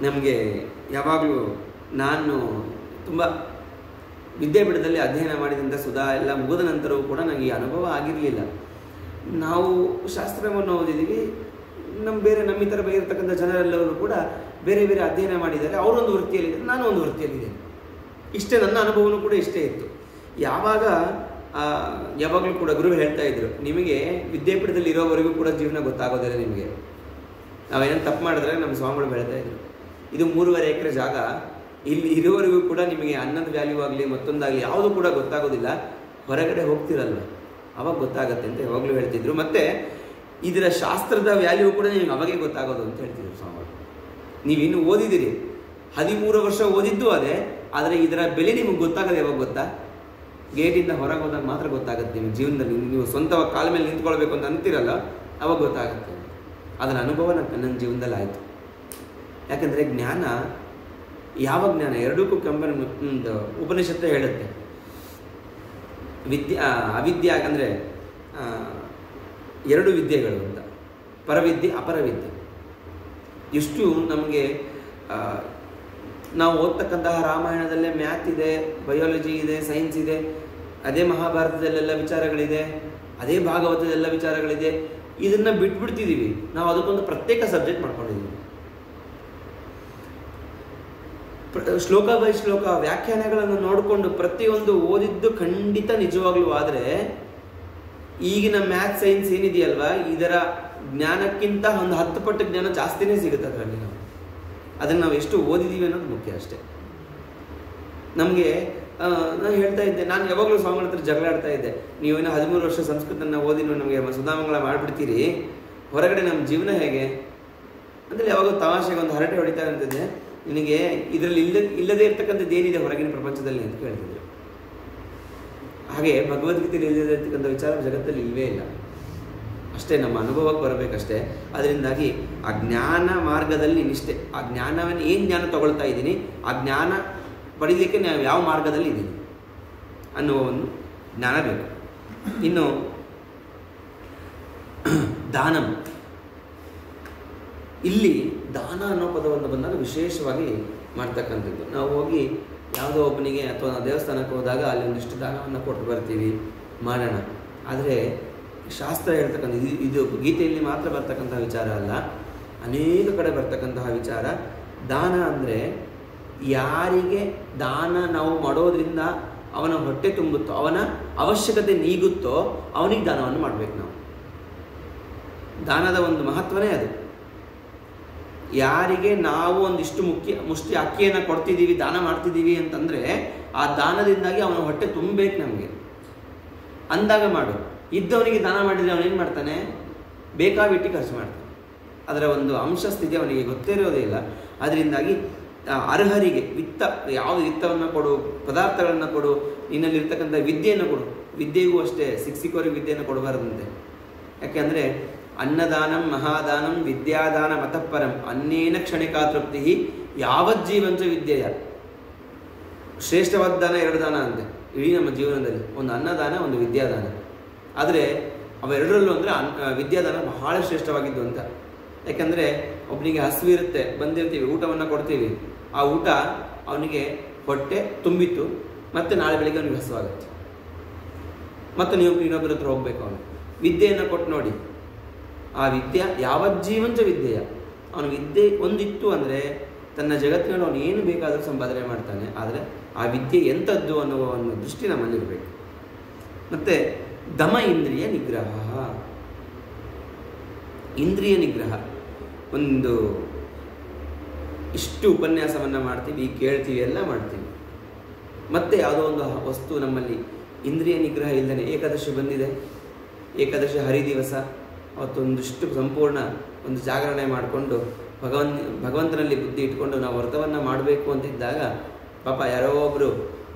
ನಮಗೆ ಯಾವಾಗಲೂ ನಾನು ತುಂಬ ವಿದ್ಯಾಪೀಠದಲ್ಲಿ ಅಧ್ಯಯನ ಮಾಡಿದಂಥ ಸುಧಾ ಎಲ್ಲ ಮುಗಿದ ನಂತರವೂ ಕೂಡ ನನಗೆ ಈ ಅನುಭವ ಆಗಿರಲಿಲ್ಲ. ನಾವು ಶಾಸ್ತ್ರವನ್ನು ಓದಿದ್ದೀವಿ, ನಮ್ಮಿತರ ಇರತಕ್ಕಂಥ ಜನರೆಲ್ಲರೂ ಕೂಡ ಬೇರೆ ಬೇರೆ ಅಧ್ಯಯನ ಮಾಡಿದ್ದಾರೆ. ಅವರೊಂದು ವೃತ್ತಿಯಲ್ಲಿದ್ದಾರೆ, ನಾನು ಒಂದು ವೃತ್ತಿಯಲ್ಲಿದ್ದೇನೆ. ಇಷ್ಟೇ ನನ್ನ ಅನುಭವನೂ ಕೂಡ ಇಷ್ಟೇ ಇತ್ತು. ಯಾವಾಗಲೂ ಕೂಡ ಗುರು ಹೇಳ್ತಾ ಇದ್ರು, ನಿಮಗೆ ವಿದ್ಯಾಪೀಠದಲ್ಲಿ ಇರೋವರೆಗೂ ಕೂಡ ಜೀವನ ಗೊತ್ತಾಗೋದಿಲ್ಲ ನಿಮಗೆ. ನಾವೇನೋ ತಪ್ಪು ಮಾಡಿದ್ರೆ ನಮ್ಮ ಸ್ವಾಮಿಗಳು ಹೇಳ್ತಾ ಇದ್ರು, ಇದು 3.5 ಎಕರೆ ಜಾಗ, ಇಲ್ಲಿ ಇರೋವರೆಗೂ ಕೂಡ ನಿಮಗೆ ಅನ್ನದ ವ್ಯಾಲ್ಯೂ ಆಗಲಿ ಮತ್ತೊಂದಾಗಲಿ ಯಾವುದು ಕೂಡ ಗೊತ್ತಾಗೋದಿಲ್ಲ. ಹೊರಗಡೆ ಹೋಗ್ತಿರಲ್ವ ಅವಾಗ ಗೊತ್ತಾಗತ್ತೆ ಅಂತ ಯಾವಾಗಲೂ ಹೇಳ್ತಿದ್ರು. ಮತ್ತು ಇದರ ಶಾಸ್ತ್ರದ ವ್ಯಾಲ್ಯೂ ಕೂಡ ನಿಮಗೆ ಅವಾಗೇ ಗೊತ್ತಾಗೋದು ಅಂತ ಹೇಳ್ತಿದ್ರು ಸ್ವಾಮಿಗಳು. ನೀವಿನ್ನೂ ಓದಿದ್ದೀರಿ, 13 ವರ್ಷ ಓದಿದ್ದು ಅದೇ, ಆದರೆ ಇದರ ಬೆಲೆ ನಿಮಗೆ ಗೊತ್ತಾಗೋದು ಯಾವಾಗ ಗೊತ್ತಾ? ಗೇಟಿಂದ ಹೊರಗೆ ಹೋದಾಗ ಮಾತ್ರ ಗೊತ್ತಾಗುತ್ತೆ. ನಿಮ್ಮ ಜೀವನದಲ್ಲಿ ನೀವು ಸ್ವಂತ ಕಾಲ ಮೇಲೆ ನಿಂತ್ಕೊಳ್ಬೇಕು ಅಂತ ಅಂತೀರಲ್ಲ, ಅವಾಗ ಗೊತ್ತಾಗುತ್ತೆ. ಅದರ ಅನುಭವ ನನ್ನ ಜೀವನದಲ್ಲಿ ಆಯಿತು. ಯಾಕಂದರೆ ಜ್ಞಾನ, ಯಾವ ಜ್ಞಾನ? ಎರಡಕ್ಕೂ ಉಪನಿಷತ್ತು ಹೇಳುತ್ತೆ, ಅವಿದ್ಯೆ ಅಂದರೆ 2 ವಿದ್ಯೆಗಳು ಅಂತ, ಪರವಿದ್ಯೆ ಅಪರವಿದ್ಯೆ. ಎಷ್ಟು ನಮಗೆ ನಾವು ಓದ್ತಕ್ಕಂತಹ ರಾಮಾಯಣದಲ್ಲೇ ಮ್ಯಾಥ್ ಇದೆ, ಬಯಾಲಜಿ ಇದೆ, ಸೈನ್ಸ್ ಇದೆ, ಅದೇ ಮಹಾಭಾರತದಲ್ಲೆಲ್ಲ ವಿಚಾರಗಳಿದೆ, ಅದೇ ಭಾಗವತದೆಲ್ಲ ವಿಚಾರಗಳಿದೆ. ಇದನ್ನು ಬಿಟ್ಬಿಡ್ತಿದ್ದೀವಿ ನಾವು, ಅದಕ್ಕೊಂದು ಪ್ರತ್ಯೇಕ ಸಬ್ಜೆಕ್ಟ್ ಮಾಡ್ಕೊಂಡಿದ್ದೀವಿ. ಶ್ಲೋಕ ಬೈ ಶ್ಲೋಕ ವ್ಯಾಖ್ಯಾನಗಳನ್ನು ನೋಡಿಕೊಂಡು ಪ್ರತಿಯೊಂದು ಓದಿದ್ದು ಖಂಡಿತ ನಿಜವಾಗ್ಲೂ. ಆದರೆ ಈಗಿನ ಮ್ಯಾಥ್ ಸೈನ್ಸ್ ಏನಿದೆಯಲ್ವಾ, ಇದರ ಜ್ಞಾನಕ್ಕಿಂತ ಒಂದು 10 ಪಟ್ಟು ಜ್ಞಾನ ಜಾಸ್ತಿನೇ ಸಿಗುತ್ತೆ ಅದರಲ್ಲಿ. ಅದನ್ನು ನಾವು ಎಷ್ಟು ಓದಿದ್ದೀವಿ ಅನ್ನೋದು ಮುಖ್ಯ ಅಷ್ಟೇ. ನಮಗೆ ನಾನು ಹೇಳ್ತಾ ಇದ್ದೆ, ನಾನು ಯಾವಾಗಲೂ ಸ್ವಾಮಿಗಳ ಹತ್ರ ಜಗಳ ಆಡ್ತಾ ಇದ್ದೆ, ನೀವೇನೋ 13 ವರ್ಷ ಸಂಸ್ಕೃತನ ಓದಿ ನಮಗೆ ಸುಧಾಮಂಗಳ ಮಾಡಿಬಿಡ್ತೀರಿ, ಹೊರಗಡೆ ನಮ್ಮ ಜೀವನ ಹೇಗೆ ಅಂದರೆ ಯಾವಾಗ ತಮಾಷೆಗೆ ಒಂದು ಹರಟೆ ಹೊಡಿತಾ ಅಂತಿದ್ದೆ. ನಿನಗೆ ಇದರಲ್ಲಿ ಇಲ್ಲದೇ ಇರ್ತಕ್ಕಂಥದ್ದು ಏನಿದೆ ಹೊರಗಿನ ಪ್ರಪಂಚದಲ್ಲಿ ಅಂತ ಕೇಳ್ತಿದ್ರು. ಹಾಗೆ ಭಗವದ್ಗೀತೆಯಲ್ಲಿ ಇಲ್ಲದೇ ಇರ್ತಕ್ಕಂಥ ವಿಚಾರ ಜಗತ್ತಲ್ಲಿ ಇಲ್ಲವೇ ಇಲ್ಲ. ಅಷ್ಟೇ, ನಮ್ಮ ಅನುಭವಕ್ಕೆ ಬರಬೇಕಷ್ಟೇ. ಅದರಿಂದಾಗಿ ಆ ಜ್ಞಾನ ಮಾರ್ಗದಲ್ಲಿ ನಿಷ್ಠೆ, ಆ ಜ್ಞಾನವನ್ನು ಏನು ಜ್ಞಾನ ತಗೊಳ್ತಾ ಇದ್ದೀನಿ, ಆ ಜ್ಞಾನ ಪಡೀಲಿಕ್ಕೆ ನಾವು ಯಾವ ಮಾರ್ಗದಲ್ಲಿ ಇದ್ದೀನಿ ಅನ್ನುವ ಒಂದು ಜ್ಞಾನ ಬೇಕು. ಇನ್ನು ದಾನಂ, ಇಲ್ಲಿ ದಾನ ಅನ್ನೋ ಪದವನ್ನು ಬಂದಾಗ ವಿಶೇಷವಾಗಿ ಮಾಡ್ತಕ್ಕಂಥದ್ದು. ನಾವು ಹೋಗಿ ಯಾವುದೋ ಒಬ್ಬನಿಗೆ ಅಥವಾ ನಾವು ದೇವಸ್ಥಾನಕ್ಕೆ ಹೋದಾಗ ಅಲ್ಲಿ ಒಂದಿಷ್ಟು ದಾನವನ್ನು ಕೊಟ್ಟು ಬರ್ತೀವಿ, ಮಾಡೋಣ. ಆದರೆ ಶಾಸ್ತ್ರ ಹೇಳ್ತಕ್ಕಂಥ ಇದು ಗೀತೆಯಲ್ಲಿ ಮಾತ್ರ ಬರ್ತಕ್ಕಂತಹ ವಿಚಾರ ಅಲ್ಲ, ಅನೇಕ ಕಡೆ ಬರ್ತಕ್ಕಂತಹ ವಿಚಾರ. ದಾನ ಅಂದರೆ ಯಾರಿಗೆ ದಾನ ನಾವು ಮಾಡೋದ್ರಿಂದ ಅವನ ಹೊಟ್ಟೆ ತುಂಬುತ್ತೋ, ಅವನ ಅವಶ್ಯಕತೆ ನೀಗುತ್ತೋ ಅವನಿಗೆ ದಾನವನ್ನು ಮಾಡಬೇಕು. ನಾವು ದಾನದ ಒಂದು ಮಹತ್ವನೇ ಅದು. ಯಾರಿಗೆ ನಾವು ಒಂದಿಷ್ಟು ಮುಷ್ಟಿ ಅಕ್ಕಿಯನ್ನು ಕೊಡ್ತಿದ್ದೀವಿ, ದಾನ ಮಾಡ್ತಿದ್ದೀವಿ ಅಂತಂದರೆ ಆ ದಾನದಿಂದಾಗಿ ಅವನ ಹೊಟ್ಟೆ ತುಂಬಬೇಕು ನಮಗೆ, ಅಂದಾಗ ಮಾಡು. ಇದ್ದವನಿಗೆ ದಾನ ಮಾಡಿದರೆ ಅವನೇನು ಮಾಡ್ತಾನೆ, ಬೇಕಾಬಿಟ್ಟು ಖರ್ಚು ಮಾಡ್ತಾನೆ. ಅದರ ಒಂದು ಅಂಶ ಸ್ಥಿತಿ ಅವನಿಗೆ ಗೊತ್ತಿರೋದೇ ಇಲ್ಲ. ಅದರಿಂದಾಗಿ ಅರ್ಹರಿಗೆ ಯಾವ ವಿತ್ತವನ್ನು ಕೊಡು, ಪದಾರ್ಥಗಳನ್ನು ಕೊಡು, ನಿನ್ನಲ್ಲಿರ್ತಕ್ಕಂಥ ವಿದ್ಯೆಯನ್ನು ಕೊಡು. ವಿದ್ಯೆಗೂ ಅಷ್ಟೇ ಸಿಕ್ಕೋರಿಗೆ ವಿದ್ಯೆಯನ್ನು ಕೊಡಬಾರದಂತೆ. ಯಾಕೆಂದರೆ ಅನ್ನದಾನಂ ಮಹಾದಾನಂ ವಿದ್ಯಾದಾನ ಮತಃಪರಂ ಅನ್ನೇನ ಕ್ಷಣಿಕಾ ತೃಪ್ತಿ ಯಾವಜ್ಜೀವಂಚ ವಿದ್ಯೆಯ. ಶ್ರೇಷ್ಠವಾದ ದಾನ 2 ದಾನ ಅಂತೆ ಇಡೀ ನಮ್ಮ ಜೀವನದಲ್ಲಿ, ಒಂದು ಅನ್ನದಾನ, ಒಂದು ವಿದ್ಯಾದಾನ. ಆದರೆ ಅವೆರಡರಲ್ಲೂ ಅಂದರೆ ವಿದ್ಯಾದಾನ ಬಹಳ ಶ್ರೇಷ್ಠವಾಗಿದ್ದು ಅಂತ. ಯಾಕೆಂದರೆ ಒಬ್ಬನಿಗೆ ಹಸಿವಿರುತ್ತೆ, ಬಂದಿರ್ತೀವಿ, ಊಟವನ್ನು ಕೊಡ್ತೀವಿ, ಆ ಊಟ ಅವನಿಗೆ ಹೊಟ್ಟೆ ತುಂಬಿತ್ತು, ಮತ್ತು ನಾಳೆ ಬೆಳಿಗ್ಗೆ ಅವನಿಗೆ ಹಸುವಾಗುತ್ತೆ, ಮತ್ತು ನೀವು ಇನ್ನೊಬ್ಬರ ಹತ್ರ ಹೋಗ್ಬೇಕು. ಅವನು ವಿದ್ಯೆಯನ್ನು ಕೊಟ್ಟು ನೋಡಿ, ಆ ವಿದ್ಯೆ ಯಾವಜ್ಜೀವಂಚ ವಿದ್ಯೆಯ. ಅವನು ವಿದ್ಯೆ ಒಂದಿತ್ತು ಅಂದರೆ ತನ್ನ ಜಗತ್ತಿನಲ್ಲಿ ಅವನು ಏನು ಬೇಕಾದರೂ ಸಂಪಾದನೆ ಮಾಡ್ತಾನೆ. ಆದರೆ ಆ ವಿದ್ಯೆ ಎಂಥದ್ದು ಅನ್ನುವ ಒಂದು ದೃಷ್ಟಿ ನಮ್ಮಲ್ಲಿರಬೇಕು. ಮತ್ತು ದಮ ಇಂದ್ರಿಯ ನಿಗ್ರಹ. ಇಂದ್ರಿಯ ನಿಗ್ರಹ ಒಂದು ಇಷ್ಟು ಉಪನ್ಯಾಸವನ್ನು ಮಾಡ್ತೀವಿ, ಕೇಳ್ತೀವಿ, ಎಲ್ಲ ಮಾಡ್ತೀವಿ. ಮತ್ತೆ ಯಾವುದೋ ಒಂದು ವಸ್ತು ನಮ್ಮಲ್ಲಿ ಇಂದ್ರಿಯ ನಿಗ್ರಹ ಇಲ್ಲದೇ, ಏಕಾದಶಿ ಬಂದಿದೆ, ಏಕಾದಶಿ ಹರಿದಿವಸ, ಅವತ್ತೊಂದಿಷ್ಟು ಸಂಪೂರ್ಣ ಒಂದು ಜಾಗರಣೆ ಮಾಡಿಕೊಂಡು ಭಗವಂತನಲ್ಲಿ ಬುದ್ಧಿ ಇಟ್ಕೊಂಡು ನಾವು ವ್ರತವನ್ನು ಮಾಡಬೇಕು ಅಂತಿದ್ದಾಗ ಪಾಪ ಯಾರೋ ಒಬ್ಬರು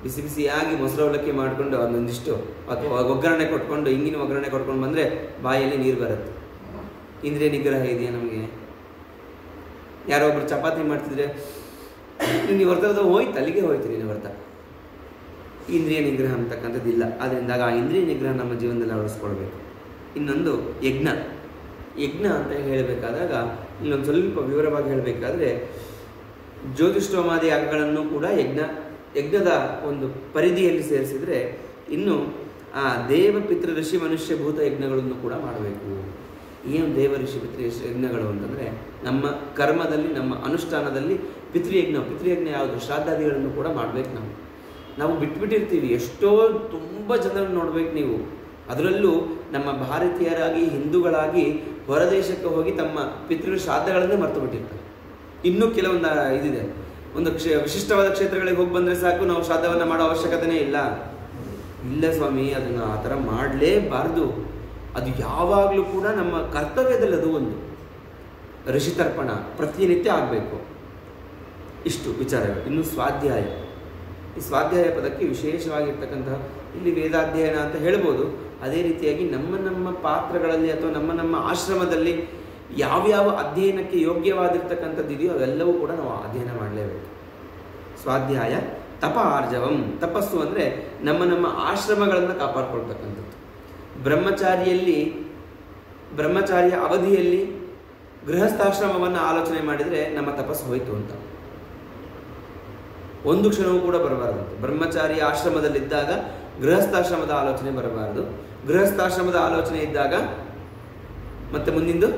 ಬಿಸಿ ಬಿಸಿಯಾಗಿ ಮೊಸರು ಅವಲಕ್ಕಿ ಮಾಡಿಕೊಂಡು ಒಂದೊಂದಿಷ್ಟು ಅಥವಾ ಒಗ್ಗರಣೆ ಕೊಟ್ಕೊಂಡು, ಹಿಂಗಿನ ಒಗ್ಗರಣೆ ಕೊಟ್ಕೊಂಡು ಬಂದರೆ ಬಾಯಲ್ಲಿ ನೀರು ಬರುತ್ತೆ. ಇಂದ್ರಿಯ ನಿಗ್ರಹ ಇದೆಯಾ ನಮಗೆ? ಯಾರೋ ಒಬ್ರು ಚಪಾತಿ ಮಾಡ್ತಿದ್ರೆ ನೀವು ವ್ರತದ ಹೋಯ್ತು, ಅಲ್ಲಿಗೆ ಹೋಯ್ತು ನಿನ್ನ ವ್ರತ. ಇಂದ್ರಿಯ ನಿಗ್ರಹ ಅಂತಕ್ಕಂಥದ್ದಿಲ್ಲ. ಅದರಿಂದಾಗ ಆ ಇಂದ್ರಿಯ ನಿಗ್ರಹ ನಮ್ಮ ಜೀವನದಲ್ಲಿ ಅಳವಡಿಸ್ಕೊಳ್ಬೇಕು. ಇನ್ನೊಂದು ಯಜ್ಞ. ಯಜ್ಞ ಅಂತ ಹೇಳಬೇಕಾದಾಗ ಇಲ್ಲೊಂದು ಸ್ವಲ್ಪ ವಿವರವಾಗಿ ಹೇಳಬೇಕಾದ್ರೆ, ಜ್ಯೋತಿಷ್ಠೋಮಾದಿ ಯಾಗಗಳನ್ನು ಕೂಡ ಯಜ್ಞದ ಒಂದು ಪರಿಧಿಯಲ್ಲಿ ಸೇರಿಸಿದರೆ, ಇನ್ನು ಆ ದೇವ ಪಿತೃ ಋಷಿ ಮನುಷ್ಯ ಭೂತ ಯಜ್ಞಗಳನ್ನು ಕೂಡ ಮಾಡಬೇಕು. ಏನು ದೇವ ಋಷಿ ಪಿತೃ ಯಜ್ಞಗಳು ಅಂತಂದರೆ, ನಮ್ಮ ಕರ್ಮದಲ್ಲಿ, ನಮ್ಮ ಅನುಷ್ಠಾನದಲ್ಲಿ ಪಿತೃಯಜ್ಞ ಯಾವುದು, ಶ್ರಾದ್ದಾದಿಗಳನ್ನು ಕೂಡ ಮಾಡಬೇಕು. ನಾವು ಬಿಟ್ಬಿಟ್ಟಿರ್ತೀವಿ. ಎಷ್ಟೋ ತುಂಬ ಜನರನ್ನು ನೋಡ್ಬೇಕು ನೀವು. ಅದರಲ್ಲೂ ನಮ್ಮ ಭಾರತೀಯರಾಗಿ, ಹಿಂದೂಗಳಾಗಿ ಹೊರದೇಶಕ್ಕೆ ಹೋಗಿ ತಮ್ಮ ಪಿತೃ ಶ್ರಾದ್ದಗಳನ್ನೇ ಮರೆತು ಬಿಟ್ಟಿರ್ತಾರೆ. ಇನ್ನೂ ಕೆಲವೊಂದು ಇದಿದೆ, ಒಂದು ವಿಶಿಷ್ಟವಾದ ಕ್ಷೇತ್ರಗಳಿಗೆ ಹೋಗಿ ಬಂದರೆ ಸಾಕು, ನಾವು ಶ್ರಾದ್ದವನ್ನು ಮಾಡೋ ಅವಶ್ಯಕತೆನೇ ಇಲ್ಲ ಸ್ವಾಮಿ. ಅದನ್ನು ಆ ಥರ ಮಾಡಲೇಬಾರ್ದು. ಅದು ಯಾವಾಗಲೂ ಕೂಡ ನಮ್ಮ ಕರ್ತವ್ಯದಲ್ಲಿ ಅದು ಒಂದು ಋಷಿತರ್ಪಣ ಪ್ರತಿನಿತ್ಯ ಆಗಬೇಕು. ಇಷ್ಟು ವಿಚಾರಗಳು. ಇನ್ನು ಸ್ವಾಧ್ಯಾಯ. ಈ ಸ್ವಾಧ್ಯಾಯ ಪದಕ್ಕೆ ವಿಶೇಷವಾಗಿರ್ತಕ್ಕಂತಹ, ಇಲ್ಲಿ ವೇದಾಧ್ಯಯನ ಅಂತ ಹೇಳ್ಬೋದು. ಅದೇ ರೀತಿಯಾಗಿ ನಮ್ಮ ಪಾತ್ರಗಳಲ್ಲಿ ಅಥವಾ ನಮ್ಮ ಆಶ್ರಮದಲ್ಲಿ ಯಾವ್ಯಾವ ಅಧ್ಯಯನಕ್ಕೆ ಯೋಗ್ಯವಾಗಿರ್ತಕ್ಕಂಥದ್ದು ಇದೆಯೋ ಅವೆಲ್ಲವೂ ಕೂಡ ನಾವು ಅಧ್ಯಯನ ಮಾಡಲೇಬೇಕು. ಸ್ವಾಧ್ಯಾಯ. ತಪ ಆರ್ಜವಂ. ತಪಸ್ಸು ಅಂದರೆ ನಮ್ಮ ಆಶ್ರಮಗಳನ್ನು ಕಾಪಾಡ್ಕೊಳ್ತಕ್ಕಂಥದ್ದು. ಬ್ರಹ್ಮಚಾರಿಯ ಅವಧಿಯಲ್ಲಿ ಗೃಹಸ್ಥಾಶ್ರಮವನ್ನು ಆಲೋಚನೆ ಮಾಡಿದರೆ ನಮ್ಮ ತಪಸ್ಸು ಹೋಯಿತು ಅಂತ. ಒಂದು ಕ್ಷಣವೂ ಕೂಡ ಬರಬಾರದು. ಬ್ರಹ್ಮಚಾರಿಯ ಆಶ್ರಮದಲ್ಲಿದ್ದಾಗ ಗೃಹಸ್ಥಾಶ್ರಮದ ಆಲೋಚನೆ ಬರಬಾರದು. ಗೃಹಸ್ಥಾಶ್ರಮದ ಆಲೋಚನೆ ಇದ್ದಾಗ ಮತ್ತೆ ಮುಂದಿಂದು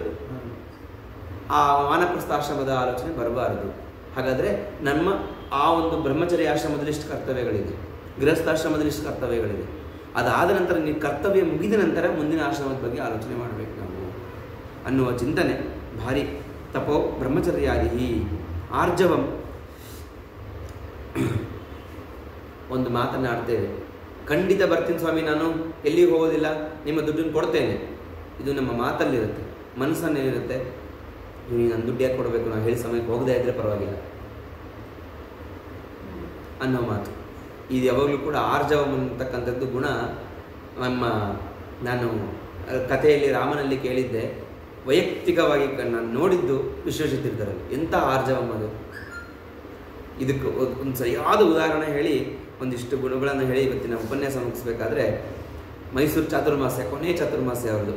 ಆ ವಾನಪ್ರಸ್ಥಾಶ್ರಮದ ಆಲೋಚನೆ ಬರಬಾರದು. ಹಾಗಾದರೆ ನಮ್ಮ ಆ ಒಂದು ಬ್ರಹ್ಮಚರ್ಯ ಆಶ್ರಮದಲ್ಲಿ ಇಷ್ಟು ಕರ್ತವ್ಯಗಳಿದೆ, ಗೃಹಸ್ಥಾಶ್ರಮದಲ್ಲಿ ಇಷ್ಟು ಕರ್ತವ್ಯಗಳಿದೆ. ಅದಾದ ನಂತರ ನೀವು ಕರ್ತವ್ಯ ಮುಗಿದ ನಂತರ ಮುಂದಿನ ಆಶ್ರಮದ ಬಗ್ಗೆ ಆಲೋಚನೆ ಮಾಡಬೇಕು ನಾವು ಅನ್ನುವ ಚಿಂತನೆ ಭಾರಿ. ತಪೋ ಬ್ರಹ್ಮಚರ್ಯಾದಿ ಆರ್ಜವಂ. ಒಂದು ಮಾತನ್ನಾಡ್ತೇವೆ, ಖಂಡಿತ ಬರ್ತೀನಿ ಸ್ವಾಮಿ, ನಾನು ಎಲ್ಲಿಗೆ ಹೋಗೋದಿಲ್ಲ, ನಿಮ್ಮ ದುಡ್ಡನ್ನು ಕೊಡ್ತೇನೆ. ಇದು ನಮ್ಮ ಮಾತಲ್ಲಿರುತ್ತೆ. ಮನಸ್ಸನ್ನೇನಿರುತ್ತೆ, ನಾನು ದುಡ್ಡು ಯಾಕೆ ಕೊಡಬೇಕು, ನಾವು ಹೇಳಿ ಸಮಯಕ್ಕೆ ಹೋಗದೇ ಇದ್ದರೆ ಪರವಾಗಿಲ್ಲ ಅನ್ನೋ ಮಾತು. ಇದು ಯಾವಾಗಲೂ ಕೂಡ ಆರ್ಜವಂ ಅಂತಕ್ಕಂಥದ್ದು ಗುಣ ನಾನು ಕಥೆಯಲ್ಲಿ ರಾಮನಲ್ಲಿ ಕೇಳಿದ್ದೆ. ವೈಯಕ್ತಿಕವಾಗಿ ನಾನು ನೋಡಿದ್ದು ವಿಶ್ವಜಿತ್ತಿರ್ತಾರಲ್ಲಿ. ಎಂಥ ಆರ್ಜವಂ ಅದು. ಇದಕ್ಕೆ ಒಂದು ಸರಿಯಾದ ಉದಾಹರಣೆ ಹೇಳಿ ಒಂದಿಷ್ಟು ಗುಣಗಳನ್ನು ಹೇಳಿ ಇವತ್ತಿನ ಉಪನ್ಯಾಸ ಮುಗಿಸ್ಬೇಕಾದ್ರೆ, ಮೈಸೂರು ಚಾತುರ್ಮಾಸ್ಯ, ಕೊನೆಯ ಚಾತುರ್ಮಾಸ್ಯ ಅವ್ರದ್ದು.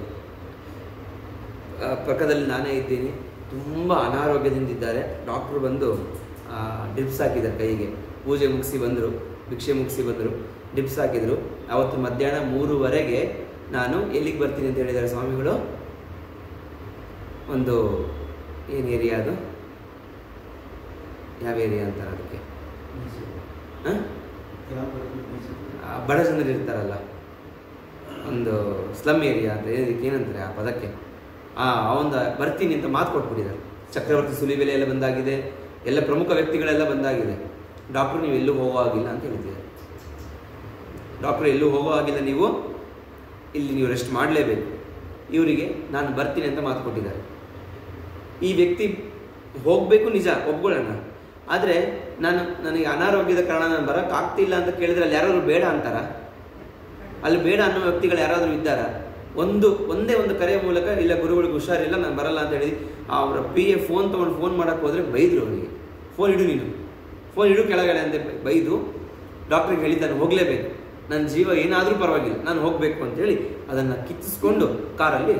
ಪಕ್ಕದಲ್ಲಿ ನಾನೇ ಇದ್ದೀನಿ. ತುಂಬ ಅನಾರೋಗ್ಯದಿಂದಿದ್ದಾರೆ. ಡಾಕ್ಟ್ರು ಬಂದು ಡ್ರಿಪ್ಸ್ ಹಾಕಿದ್ದಾರೆ ಕೈಗೆ. ಪೂಜೆ ಮುಗಿಸಿ ಬಂದರು, ಭಿಕ್ಷೆ ಮುಗಿಸಿ ಬಂದರು, ಡ್ರಿಪ್ಸ್ ಹಾಕಿದರು. ಅವತ್ತು ಮಧ್ಯಾಹ್ನ 3:00 ನಾನು ಎಲ್ಲಿಗೆ ಬರ್ತೀನಿ ಅಂತ ಹೇಳಿದ್ದಾರೆ ಸ್ವಾಮಿಗಳು. ಒಂದು ಏನು ಏರಿಯಾ ಅದು, ಯಾವ ಏರಿಯಾ ಅಂತಾರೆ ಅದಕ್ಕೆ, ಬಡ ಜನರು ಇರ್ತಾರಲ್ಲ, ಒಂದು ಸ್ಲಮ್ ಏರಿಯಾ ಅಂತ ಇದಕ್ಕೆ ಏನಂತಾರೆ ಆ ಪದಕ್ಕೆ, ಅವೊಂದು ಬರ್ತೀನಿ ಅಂತ ಮಾತು ಕೊಟ್ಬಿಟ್ಟಿದ್ದಾರೆ. ಚಕ್ರವರ್ತಿ ಸುಲಿಬೆಲೆ ಎಲ್ಲ ಬಂದಾಗಿದೆ, ಎಲ್ಲ ಪ್ರಮುಖ ವ್ಯಕ್ತಿಗಳೆಲ್ಲ ಬಂದಾಗಿದೆ. ಡಾಕ್ಟ್ರು ನೀವು ಎಲ್ಲೂ ಹೋಗೋ ಆಗಿಲ್ಲ ಅಂತ ಹೇಳಿದ್ದಾರೆ. ಡಾಕ್ಟ್ರು ಎಲ್ಲೂ ಹೋಗೋ ಆಗಿಲ್ಲ, ನೀವು ಇಲ್ಲಿ ನೀವು ರೆಸ್ಟ್ ಮಾಡಲೇಬೇಕು. ಇವರಿಗೆ ನಾನು ಬರ್ತೀನಿ ಅಂತ ಮಾತು ಕೊಟ್ಟಿದ್ದಾರೆ. ಈ ವ್ಯಕ್ತಿ ಹೋಗಬೇಕು, ನಿಜ ಒಪ್ಕೊಳ್ಳೋಣ. ಆದರೆ ನನಗೆ ಅನಾರೋಗ್ಯದ ಕಾರಣ ನಾನು ಬರೋಕ್ಕಾಗ್ತಿಲ್ಲ ಅಂತ ಕೇಳಿದ್ರೆ ಅಲ್ಲಿ ಯಾರಾದರೂ ಬೇಡ ಅಂತಾರ? ಅಲ್ಲಿ ಬೇಡ ಅನ್ನೋ ವ್ಯಕ್ತಿಗಳು ಯಾರಾದರೂ ಇದ್ದಾರಾ? ಒಂದೇ ಒಂದು ಕರೆಯ ಮೂಲಕ ಇಲ್ಲ ಗುರುಗಳಿಗೆ ಹುಷಾರಿಲ್ಲ ನಾನು ಬರಲ್ಲ ಅಂತ ಹೇಳಿ ಅವರ PA ಫೋನ್ ತೊಗೊಂಡು ಫೋನ್ ಮಾಡೋಕ್ಕೆ ಹೋದರೆ ಬೈದರು ಅವರಿಗೆ. ಫೋನ್ ಇಡು ಕೆಳಗಡೆ ಅಂತ ಬೈದು ಡಾಕ್ಟ್ರಿಗೆ ಹೇಳಿದ್ದಾನೆ ಹೋಗಲೇಬೇಕು, ನನ್ನ ಜೀವ ಏನಾದರೂ ಪರವಾಗಿಲ್ಲ ನಾನು ಹೋಗಬೇಕು ಅಂತೇಳಿ ಅದನ್ನು ಕಿತ್ತಿಸ್ಕೊಂಡು ಕಾರಲ್ಲಿ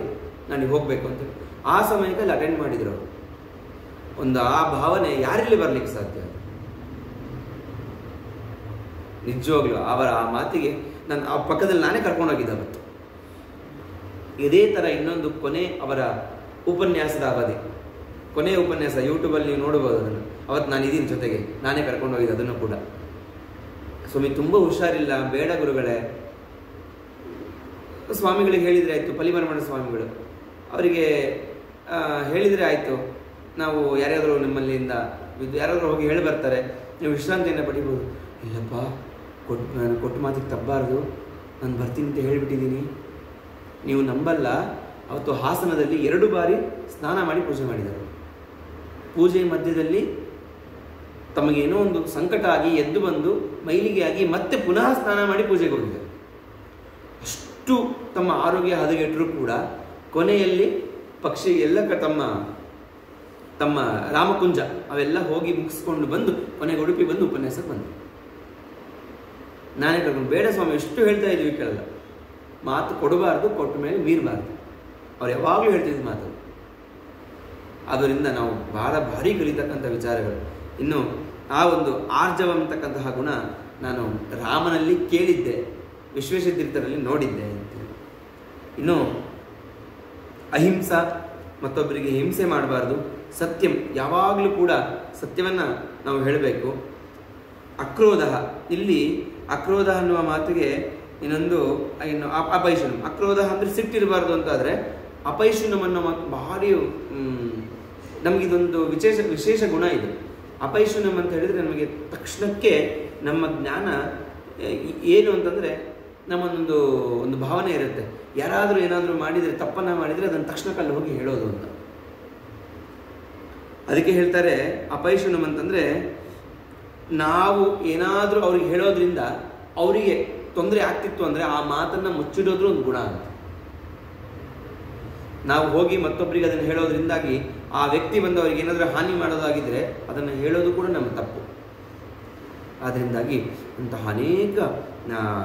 ನನಗೆ ಹೋಗಬೇಕು ಅಂತೇಳಿ ಆ ಸಮಯಕ್ಕೆ ಅಲ್ಲಿ ಅಟೆಂಡ್ ಮಾಡಿದರು ಅವರು. ಆ ಭಾವನೆ ಯಾರಲ್ಲಿ ಬರಲಿಕ್ಕೆ ಸಾಧ್ಯ? ನಿಜವಾಗ್ಲೂ ಅವರ ಆ ಮಾತಿಗೆ ನಾನು ಆ ಪಕ್ಕದಲ್ಲಿ ನಾನೇ ಕರ್ಕೊಂಡೋಗಿದ್ದೆ ಅವತ್ತು. ಇದೇ ಥರ ಇನ್ನೊಂದು ಅವರ ಉಪನ್ಯಾಸದ ಅವಧಿ, ಕೊನೆಯ ಉಪನ್ಯಾಸ ಯೂಟ್ಯೂಬಲ್ಲಿ ನೀವು ನೋಡ್ಬೋದು ಅದನ್ನು. ಅವತ್ತು ನಾನು ಇದೀನಿ ಜೊತೆಗೆ, ನಾನೇ ಕರ್ಕೊಂಡು ಹೋಗಿದ್ದೆ ಅದನ್ನು ಕೂಡ. ಸ್ವಾಮಿ ತುಂಬ ಹುಷಾರಿಲ್ಲ, ಬೇಡ ಗುರುಗಳೇ. ಸ್ವಾಮಿಗಳಿಗೆ ಹೇಳಿದರೆ ಆಯಿತು, ಪಲಿಮರಮಣ ಸ್ವಾಮಿಗಳು ಅವರಿಗೆ ಹೇಳಿದರೆ ಆಯಿತು, ನಾವು ಯಾರ್ಯಾದರೂ ನಿಮ್ಮಲ್ಲಿಂದ ಯಾರಾದರೂ ಹೋಗಿ ಹೇಳಿ ಬರ್ತಾರೆ, ನೀವು ವಿಶ್ರಾಂತಿಯನ್ನು ಪಡಿಬೋದು. ಇಲ್ಲಪ್ಪ, ನಾನು ಕೊಟ್ಟು ಮಾತಿಗೆ ತಪ್ಪಬಾರ್ದು, ನಾನು ಬರ್ತೀನಿ ಅಂತ ಹೇಳಿಬಿಟ್ಟಿದ್ದೀನಿ. ನೀವು ನಂಬಲ್ಲ, ಅವತ್ತು ಹಾಸನದಲ್ಲಿ 2 ಬಾರಿ ಸ್ನಾನ ಮಾಡಿ ಪೂಜೆ ಮಾಡಿದರು. ಪೂಜೆ ಮಧ್ಯದಲ್ಲಿ ತಮಗೇನೋ ಒಂದು ಸಂಕಟ ಆಗಿ ಎದ್ದು ಬಂದು ಮೈಲಿಗೆ ಆಗಿ ಮತ್ತೆ ಪುನಃ ಸ್ನಾನ ಮಾಡಿ ಪೂಜೆಗೆ ಹೋಗಿದ್ದಾರೆ. ಅಷ್ಟು ತಮ್ಮ ಆರೋಗ್ಯ ಹದಗೆಟ್ಟರೂ ಕೂಡ ಕೊನೆಯಲ್ಲಿ ಪಕ್ಷಿ ಎಲ್ಲ ತಮ್ಮ ರಾಮಕುಂಜ ಅವೆಲ್ಲ ಹೋಗಿ ಮುಗಿಸ್ಕೊಂಡು ಬಂದು ಕೊನೆಗೆ ಉಡುಪಿ ಬಂದು ಉಪನ್ಯಾಸಕ್ಕೆ ಬಂದರು. ನಾನೇ ಕರ್ಕೊಂಡು, ಬೇಡ ಸ್ವಾಮಿ ಎಷ್ಟು ಹೇಳ್ತಾ ಇದ್ದೀವಿ ಕೇಳಲ್ಲ, ಮಾತು ಕೊಡಬಾರ್ದು, ಕೊಟ್ಟ ಮೇಲೆ ಮೀರಬಾರ್ದು. ಅವ್ರು ಯಾವಾಗಲೂ ಹೇಳ್ತಿದ್ದ ಮಾತು. ಅದರಿಂದ ನಾವು ಭಾರಿ ಕಲಿತಕ್ಕಂಥ ವಿಚಾರಗಳು. ಇನ್ನು ಆ ಒಂದು ಆರ್ಜವ ಅಂತಕ್ಕಂತಹ ಗುಣ ನಾನು ರಾಮನಲ್ಲಿ ಕೇಳಿದ್ದೆ, ವಿಶ್ವೇಶತೀರ್ಥರಲ್ಲಿ ನೋಡಿದ್ದೆ ಅಂತೇಳಿ. ಇನ್ನು ಅಹಿಂಸಾ, ಮತ್ತೊಬ್ಬರಿಗೆ ಹಿಂಸೆ ಮಾಡಬಾರ್ದು. ಸತ್ಯಂ, ಯಾವಾಗಲೂ ಕೂಡ ಸತ್ಯವನ್ನು ನಾವು ಹೇಳಬೇಕು. ಅಕ್ರೋಧ, ಇಲ್ಲಿ ಅಕ್ರೋಧ ಅನ್ನುವ ಮಾತಿಗೆ ಇನ್ನೊಂದು ಇನ್ನು ಅಪೈಶುನಂ. ಅಕ್ರೋಧ ಅಂದರೆ ಸಿಟ್ಟಿರಬಾರ್ದು ಅಂತಾದರೆ, ಅಪೈಶುನಂ ಅನ್ನೋ ಮಾತು ಭಾರಿ ನಮಗಿದೊಂದು ವಿಶೇಷ ಗುಣ ಇದೆ. ಅಪೈಶುನಂ ಅಂತ ಹೇಳಿದರೆ ನಮಗೆ ತಕ್ಷಣಕ್ಕೆ ನಮ್ಮ ಜ್ಞಾನ ಏನು ಅಂತಂದರೆ ಒಂದು ಭಾವನೆ ಇರುತ್ತೆ. ಯಾರಾದರೂ ಏನಾದರೂ ಮಾಡಿದರೆ, ತಪ್ಪನ್ನು ಮಾಡಿದರೆ ಅದನ್ನು ತಕ್ಷಣಕ್ಕೆ ಅಲ್ಲಿ ಹೋಗಿ ಹೇಳೋದು ಅಂತ. ಅದಕ್ಕೆ ಹೇಳ್ತಾರೆ ಅಪೈಶುನಂ ಅಂತಂದರೆ, ನಾವು ಏನಾದರೂ ಅವ್ರಿಗೆ ಹೇಳೋದ್ರಿಂದ ಅವರಿಗೆ ತೊಂದರೆ ಆಗ್ತಿತ್ತು ಅಂದರೆ ಆ ಮಾತನ್ನು ಮುಚ್ಚಿಡೋದ್ರೂ ಒಂದು ಗುಣ ಅಂತ. ನಾವು ಹೋಗಿ ಮತ್ತೊಬ್ಬರಿಗೆ ಅದನ್ನು ಹೇಳೋದ್ರಿಂದಾಗಿ ಆ ವ್ಯಕ್ತಿ ಬಂದು ಅವ್ರಿಗೆ ಏನಾದರೂ ಹಾನಿ ಮಾಡೋದಾಗಿದ್ದರೆ ಅದನ್ನು ಹೇಳೋದು ಕೂಡ ನಮ್ಮ ತಪ್ಪು. ಆದ್ದರಿಂದಾಗಿ ಅಂತಹ ಅನೇಕ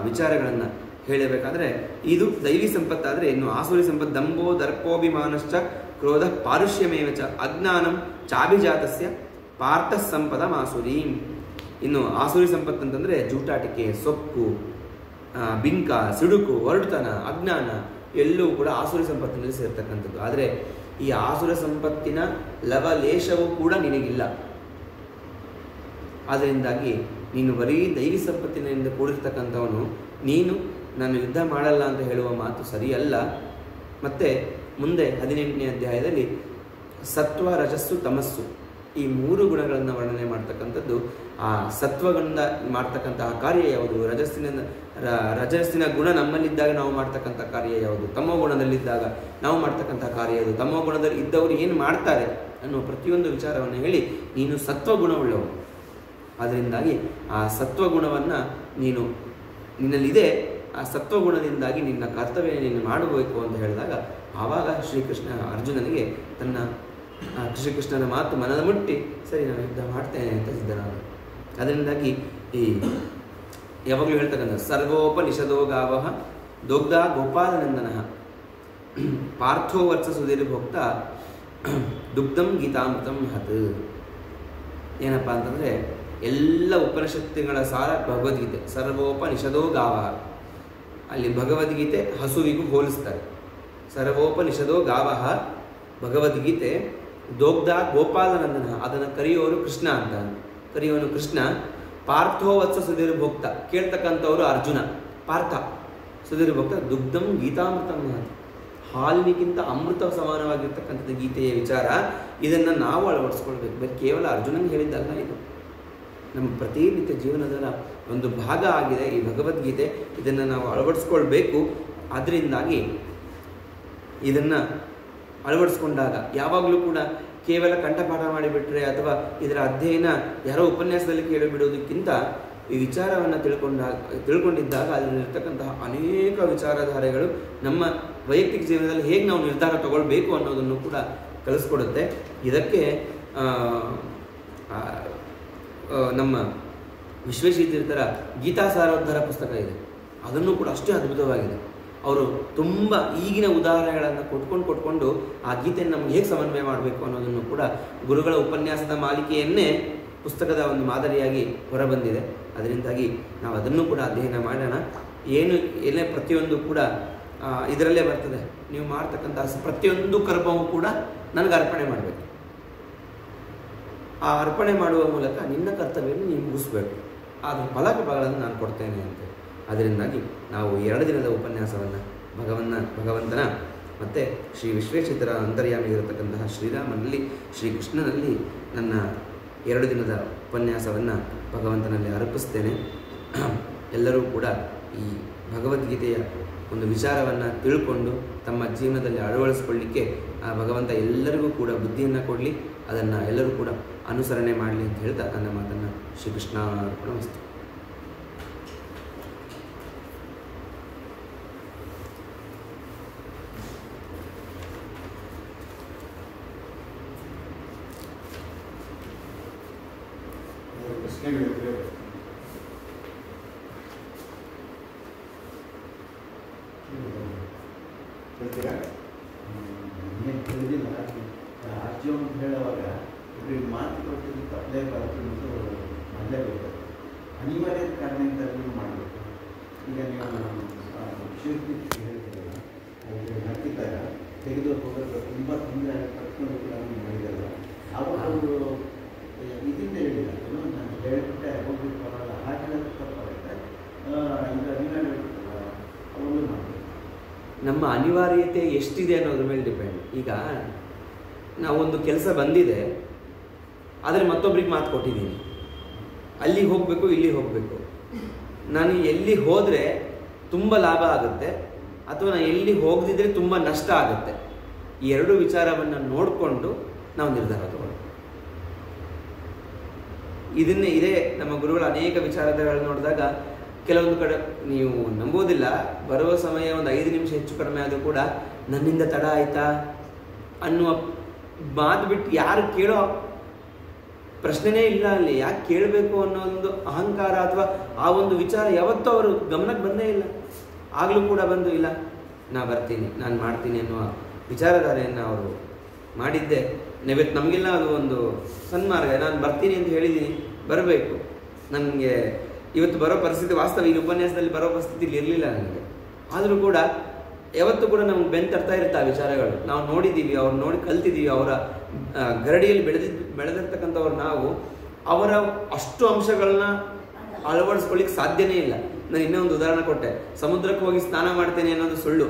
ವಿಚಾರಗಳನ್ನು ಹೇಳಬೇಕಾದ್ರೆ ಇದು ದೈವಿ ಸಂಪತ್ತಾದರೆ, ಇನ್ನು ಆಸುರಿ ಸಂಪತ್ತು ದಂಭೋ ದರ್ಪೋಭಿಮಾನಶ್ಚ ಕ್ರೋಧ ಪಾರುಷ್ಯಮೇವಚ ಅಜ್ಞಾನಂ ಚಾಭಿಜಾತಸ್ಯ ಪಾರ್ಥ ಸಂಪದ ಮಾಸುರೀಂ. ಇನ್ನು ಆಸುರಿ ಸಂಪತ್ತು ಅಂತಂದರೆ ಜೂಟಾಟಿಕೆ, ಸೊಕ್ಕು, ಬಿಂಕ, ಸಿಡುಕು, ಒರಟುತನ, ಅಜ್ಞಾನ ಎಲ್ಲವೂ ಕೂಡ ಆಸುರಿ ಸಂಪತ್ತಿನಲ್ಲಿ ಸೇರ್ತಕ್ಕಂಥದ್ದು. ಆದರೆ ಈ ಆಸುರ ಸಂಪತ್ತಿನ ಲವಲೇಶವೂ ಕೂಡ ನಿನಗಿಲ್ಲ. ಆದ್ದರಿಂದಾಗಿ ನೀನು ಬರೀ ದೈವಿ ಸಂಪತ್ತಿನಿಂದ ಕೂಡಿರ್ತಕ್ಕಂಥವನು. ನೀನು ನಾನು ಯುದ್ಧ ಮಾಡಲ್ಲ ಅಂತ ಹೇಳುವ ಮಾತು ಸರಿಯಲ್ಲ. ಮತ್ತು ಮುಂದೆ 18ನೇ ಅಧ್ಯಾಯದಲ್ಲಿ ಸತ್ವ, ರಜಸ್ಸು, ತಮಸ್ಸು ಈ 3 ಗುಣಗಳನ್ನು ವರ್ಣನೆ ಮಾಡ್ತಕ್ಕಂಥದ್ದು. ಆ ಸತ್ವಗಳಿಂದ ಮಾಡ್ತಕ್ಕಂತಹ ಕಾರ್ಯ ಯಾವುದು, ರಜಸ್ಸಿನ ಗುಣ ನಮ್ಮಲ್ಲಿದ್ದಾಗ ನಾವು ಮಾಡ್ತಕ್ಕಂಥ ಕಾರ್ಯ ಯಾವುದು, ತಮೋ ಗುಣದಲ್ಲಿದ್ದಾಗ ನಾವು ಮಾಡ್ತಕ್ಕಂಥ ಕಾರ್ಯ ಯಾವುದು, ತಮೋ ಗುಣದಲ್ಲಿ ಇದ್ದವರು ಏನು ಮಾಡ್ತಾರೆ ಅನ್ನೋ ಪ್ರತಿಯೊಂದು ವಿಚಾರವನ್ನು ಹೇಳಿ ನೀನು ಸತ್ವಗುಣವುಳ್ಳವನು. ಅದರಿಂದಾಗಿ ಆ ಸತ್ವಗುಣವನ್ನು ನಿನ್ನಲ್ಲಿದೆ, ಆ ಸತ್ವಗುಣದಿಂದಾಗಿ ನಿನ್ನ ಕರ್ತವ್ಯ ನೀನು ಮಾಡಬೇಕು ಅಂತ ಹೇಳಿದಾಗ ಆವಾಗ ಶ್ರೀಕೃಷ್ಣ ಅರ್ಜುನನಿಗೆ ಶ್ರೀಕೃಷ್ಣನ ಮಾತು ಮನದ ಮುಟ್ಟಿ ಸರಿ ನಾನು ಯುದ್ಧ ಮಾಡ್ತೇನೆ ಅಂತ ಸಿದ್ಧನಾದ. ಅದರಿಂದಾಗಿ ಈ ಯಾವಾಗಲೂ ಹೇಳ್ತಕ್ಕಂಥ ಸರ್ವೋಪನಿಷದೋ ಗಾವಃ ದೊಗ್ಧ ಗೋಪಾಲನಂದನ ಪಾರ್ಥೋ ವರ್ಚ ಸುಧೀರ್ ಭೋಕ್ತ ದುಗ್ಧಂ ಗೀತಾಮೃತಂ ಹತ್. ಏನಪ್ಪ ಅಂತಂದರೆ ಎಲ್ಲ ಉಪನಿಷತ್ತುಗಳ ಸಾರ ಭಗವದ್ಗೀತೆ. ಸರ್ವೋಪನಿಷದೋ ಗಾವ. ಅಲ್ಲಿ ಭಗವದ್ಗೀತೆ ಹಸುವಿಗೂ ಹೋಲಿಸ್ತಾರೆ. ಸರ್ವೋಪನಿಷದೋ ಗಾವ ಭಗವದ್ಗೀತೆ. ದೋಗ್ಧ ಗೋಪಾಲನಂದನ, ಅದನ್ನು ಕರೆಯೋರು ಕೃಷ್ಣ ಅಂತ. ಕರೆಯೋನು ಕೃಷ್ಣ. ಪಾರ್ಥೋವತ್ಸ ಸುಧೀರ್ ಭೋಕ್ತ, ಕೇಳ್ತಕ್ಕಂಥವ್ರು ಅರ್ಜುನ. ಪಾರ್ಥ ಸುಧೀರ್ ಭೋಕ್ತ. ದುಗ್ಧಂ ಗೀತಾಮೃತಂ ಹತ್. ಹಾಲಿನಿಗಿಂತ ಅಮೃತ ಸಮಾನವಾಗಿರ್ತಕ್ಕಂಥದ್ದು ಗೀತೆಯ ವಿಚಾರ. ಇದನ್ನು ನಾವು ಅಳವಡಿಸ್ಕೊಳ್ಬೇಕು. ಬರೀ ಕೇವಲ ಅರ್ಜುನನಿಗೆ ಹೇಳಿದ್ದಲ್ಲ, ಇದು ನಮ್ಮ ಪ್ರತಿನಿತ್ಯ ಜೀವನದ ಒಂದು ಭಾಗ ಆಗಿದೆ ಈ ಭಗವದ್ಗೀತೆ. ಇದನ್ನು ನಾವು ಅಳವಡಿಸ್ಕೊಳ್ಬೇಕು. ಅದರಿಂದಾಗಿ ಇದನ್ನು ಅಳವಡಿಸ್ಕೊಂಡಾಗ ಯಾವಾಗಲೂ ಕೂಡ ಕೇವಲ ಕಂಠಪಾಠ ಮಾಡಿಬಿಟ್ರೆ ಅಥವಾ ಇದರ ಅಧ್ಯಯನ ಯಾರೋ ಉಪನ್ಯಾಸದಲ್ಲಿ ಕೇಳಿಬಿಡೋದಕ್ಕಿಂತ ಈ ವಿಚಾರವನ್ನು ತಿಳ್ಕೊಂಡಿದ್ದಾಗ ಅದರಲ್ಲಿರ್ತಕ್ಕಂತಹ ಅನೇಕ ವಿಚಾರಧಾರೆಗಳು ನಮ್ಮ ವೈಯಕ್ತಿಕ ಜೀವನದಲ್ಲಿ ಹೇಗೆ ನಾವು ನಿರ್ಧಾರ ತಗೊಳ್ಬೇಕು ಅನ್ನೋದನ್ನು ಕೂಡ ಕಲಿಸ್ಕೊಡುತ್ತೆ. ಇದಕ್ಕೆ ನಮ್ಮ ವಿಶ್ವೇಶತೀರ್ಥರ ಗೀತಾ ಸಾರೋದ್ಧಾರ ಪುಸ್ತಕ ಇದೆ. ಅದನ್ನು ಕೂಡ ಅಷ್ಟೇ ಅದ್ಭುತವಾಗಿದೆ. ಅವರು ತುಂಬ ಈಗಿನ ಉದಾಹರಣೆಗಳನ್ನು ಕೊಟ್ಕೊಂಡು ಆ ಗೀತೆಯನ್ನು ನಮ್ಗೆ ಹೇಗೆ ಸಮನ್ವಯ ಮಾಡಬೇಕು ಅನ್ನೋದನ್ನು ಕೂಡ ಗುರುಗಳ ಉಪನ್ಯಾಸದ ಮಾಲಿಕೆಯನ್ನೇ ಪುಸ್ತಕದ ಒಂದು ಮಾದರಿಯಾಗಿ ಹೊರಬಂದಿದೆ. ಅದರಿಂದಾಗಿ ನಾವು ಅದನ್ನು ಕೂಡ ಅಧ್ಯಯನ ಮಾಡೋಣ. ಏನೇ ಪ್ರತಿಯೊಂದು ಕೂಡ ಇದರಲ್ಲೇ ಬರ್ತದೆ. ನೀವು ಮಾಡ್ತಕ್ಕಂಥ ಪ್ರತಿಯೊಂದು ಕರ್ಮವೂ ಕೂಡ ನನಗೆ ಅರ್ಪಣೆ ಮಾಡಬೇಕು. ಆ ಅರ್ಪಣೆ ಮಾಡುವ ಮೂಲಕ ನಿನ್ನ ಕರ್ತವ್ಯವನ್ನು ನೀವು ಮುಗಿಸ್ಬೇಕು. ಅದರ ಫಲಗಳನ್ನು ನಾನು ಕೊಡ್ತೇನೆ ಅಂತ. ಅದರಿಂದಾಗಿ ನಾವು 2 ದಿನದ ಉಪನ್ಯಾಸವನ್ನು ಭಗವಂತನ ಮತ್ತು ಶ್ರೀ ವಿಶ್ವೇಶ್ವರ ಅಂತರ್ಯಾಮಿ ಇರತಕ್ಕಂತಹ ಶ್ರೀರಾಮನಲ್ಲಿ, ಶ್ರೀಕೃಷ್ಣನಲ್ಲಿ ನನ್ನ 2 ದಿನದ ಉಪನ್ಯಾಸವನ್ನು ಭಗವಂತನಲ್ಲಿ ಅರ್ಪಿಸ್ತೇನೆ. ಎಲ್ಲರೂ ಕೂಡ ಈ ಭಗವದ್ಗೀತೆಯ ಒಂದು ವಿಚಾರವನ್ನು ತಿಳ್ಕೊಂಡು ತಮ್ಮ ಜೀವನದಲ್ಲಿ ಅಳವಡಿಸ್ಕೊಳ್ಳಿಕ್ಕೆ ಆ ಭಗವಂತ ಎಲ್ಲರಿಗೂ ಕೂಡ ಬುದ್ಧಿಯನ್ನು ಕೊಡಲಿ. ಅದನ್ನು ಎಲ್ಲರೂ ಕೂಡ ಅನುಸರಣೆ ಮಾಡಲಿ ಅಂತ ಹೇಳ್ತಾ ನನ್ನ ಮಾತನ್ನು ಶ್ರೀಕೃಷ್ಣ ಅರ್ಪಣಮಸ್ತು. ತಿಳಿದಿಲ್ಲ ರಾಜ್ಯ ಅಂತ ಹೇಳುವಾಗ ಇವ್ರಿಗೆ ಮಾತು ಕೊಟ್ಟಿದ್ದು ತಪ್ಪಲೇಬಾರದು ಮತ್ತು ಮಾಡಲೇಬೇಕು. ಅನಿವಾರ್ಯದ ಕಾರಣದಿಂದ ಮಾಡಬೇಕು. ಈಗ ನೀವು ವಿಷಯ ಹೇಳ್ತಿರಲ್ಲ, ಅವರು ಹಾಕಿದ್ದಾಗ ತೆಗೆದು ಹೋಗೋದು ತುಂಬ ತೊಂದರೆ ಪಡ್ಕೊಂಡು ಕೂಡ ಮಾಡಿದಲ್ಲ. ಆವಾಗ ಅವರು ಇದರಿಂದ ಹೇಳಿಲ್ಲ, ನಾನು ಹೇಳ್ಬಿಟ್ಟೆ ಹೋಗ್ಬಿಟ್ಟು ಬರೋಲ್ಲ, ಹಾಗೆ ತಪ್ಪಾಗುತ್ತೆ. ಇದು ಅನಿವಾರ್ಯ ಅವರು ಮಾಡಬೇಕು. ನಮ್ಮ ಅನಿವಾರ್ಯತೆ ಎಷ್ಟಿದೆ ಅನ್ನೋದ್ರ ಮೇಲೆ ಡಿಪೆಂಡ್. ಈಗ ನಾವೊಂದು ಕೆಲಸ ಬಂದಿದೆ, ಆದರೆ ಮತ್ತೊಬ್ರಿಗೆ ಮಾತು ಕೊಟ್ಟಿದ್ದೀನಿ, ಅಲ್ಲಿಗೆ ಹೋಗಬೇಕು, ಇಲ್ಲಿ ಹೋಗಬೇಕು. ನಾನು ಎಲ್ಲಿ ಹೋದರೆ ತುಂಬ ಲಾಭ ಆಗುತ್ತೆ ಅಥವಾ ನಾನು ಎಲ್ಲಿ ಹೋಗದಿದ್ರೆ ತುಂಬ ನಷ್ಟ ಆಗುತ್ತೆ. ಈ 2 ವಿಚಾರವನ್ನು ನೋಡಿಕೊಂಡು ನಾವು ನಿರ್ಧಾರ ತಗೊಳ್ಳಿ. ಇದೇ ನಮ್ಮ ಗುರುಗಳ ಅನೇಕ ವಿಚಾರಗಳನ್ನು ನೋಡಿದಾಗ ಕೆಲವೊಂದು ಕಡೆ ನೀವು ನಂಬೋದಿಲ್ಲ, ಬರುವ ಸಮಯ ಒಂದು 5 ನಿಮಿಷ ಹೆಚ್ಚು ಕಡಿಮೆ ಆದರೂ ಕೂಡ ನನ್ನಿಂದ ತಡ ಆಯಿತಾ ಅನ್ನುವ ಮಾತು ಬಿಟ್ಟು ಯಾರು ಕೇಳೋ ಪ್ರಶ್ನೆನೇ ಇಲ್ಲ. ಅಲ್ಲಿ ಯಾಕೆ ಕೇಳಬೇಕು ಅನ್ನೋ ಒಂದು ಅಹಂಕಾರ ಅಥವಾ ಆ ಒಂದು ವಿಚಾರ ಯಾವತ್ತೂ ಅವರು ಗಮನಕ್ಕೆ ಬಂದೇ ಇಲ್ಲ. ಆಗಲೂ ಕೂಡ ಬಂದು ಇಲ್ಲ ನಾ ಬರ್ತೀನಿ, ನಾನು ಮಾಡ್ತೀನಿ ಅನ್ನುವ ವಿಚಾರಧಾರೆಯನ್ನು ಅವರು ಮಾಡಿದ್ದೆ. ನಮಗೆಲ್ಲ ಅದು ಒಂದು ಸನ್ಮಾರ್ಗ. ನಾನು ಬರ್ತೀನಿ ಅಂತ ಹೇಳಿದ್ದೀನಿ, ಬರಬೇಕು. ನನಗೆ ಇವತ್ತು ಬರೋ ಪರಿಸ್ಥಿತಿ, ವಾಸ್ತವ ಈ ಉಪನ್ಯಾಸದಲ್ಲಿ ಬರೋ ಪರಿಸ್ಥಿತಿ ಇರಲಿಲ್ಲ ನನಗೆ. ಆದರೂ ಕೂಡ ಯಾವತ್ತೂ ಕೂಡ ನಮ್ಗೆ ಬೆಂತರ್ತಾ ಇರುತ್ತೆ ಆ ವಿಚಾರಗಳು. ನಾವು ನೋಡಿದ್ದೀವಿ, ಅವ್ರು ನೋಡಿ ಕಲ್ತಿದ್ದೀವಿ. ಅವರ ಗರಡಿಯಲ್ಲಿ ಬೆಳೆದಿರ್ತಕ್ಕಂಥವ್ರು ನಾವು ಅವರ ಅಷ್ಟು ಅಂಶಗಳನ್ನ ಅಳವಡಿಸ್ಕೊಳ್ಳಿಕ್ಕೆ ಸಾಧ್ಯನೇ ಇಲ್ಲ. ನಾನು ಇನ್ನೂ ಒಂದು ಉದಾಹರಣೆ ಕೊಟ್ಟೆ. ಸಮುದ್ರಕ್ಕೆ ಹೋಗಿ ಸ್ನಾನ ಮಾಡ್ತೇನೆ ಅನ್ನೋದು ಸುಳ್ಳು.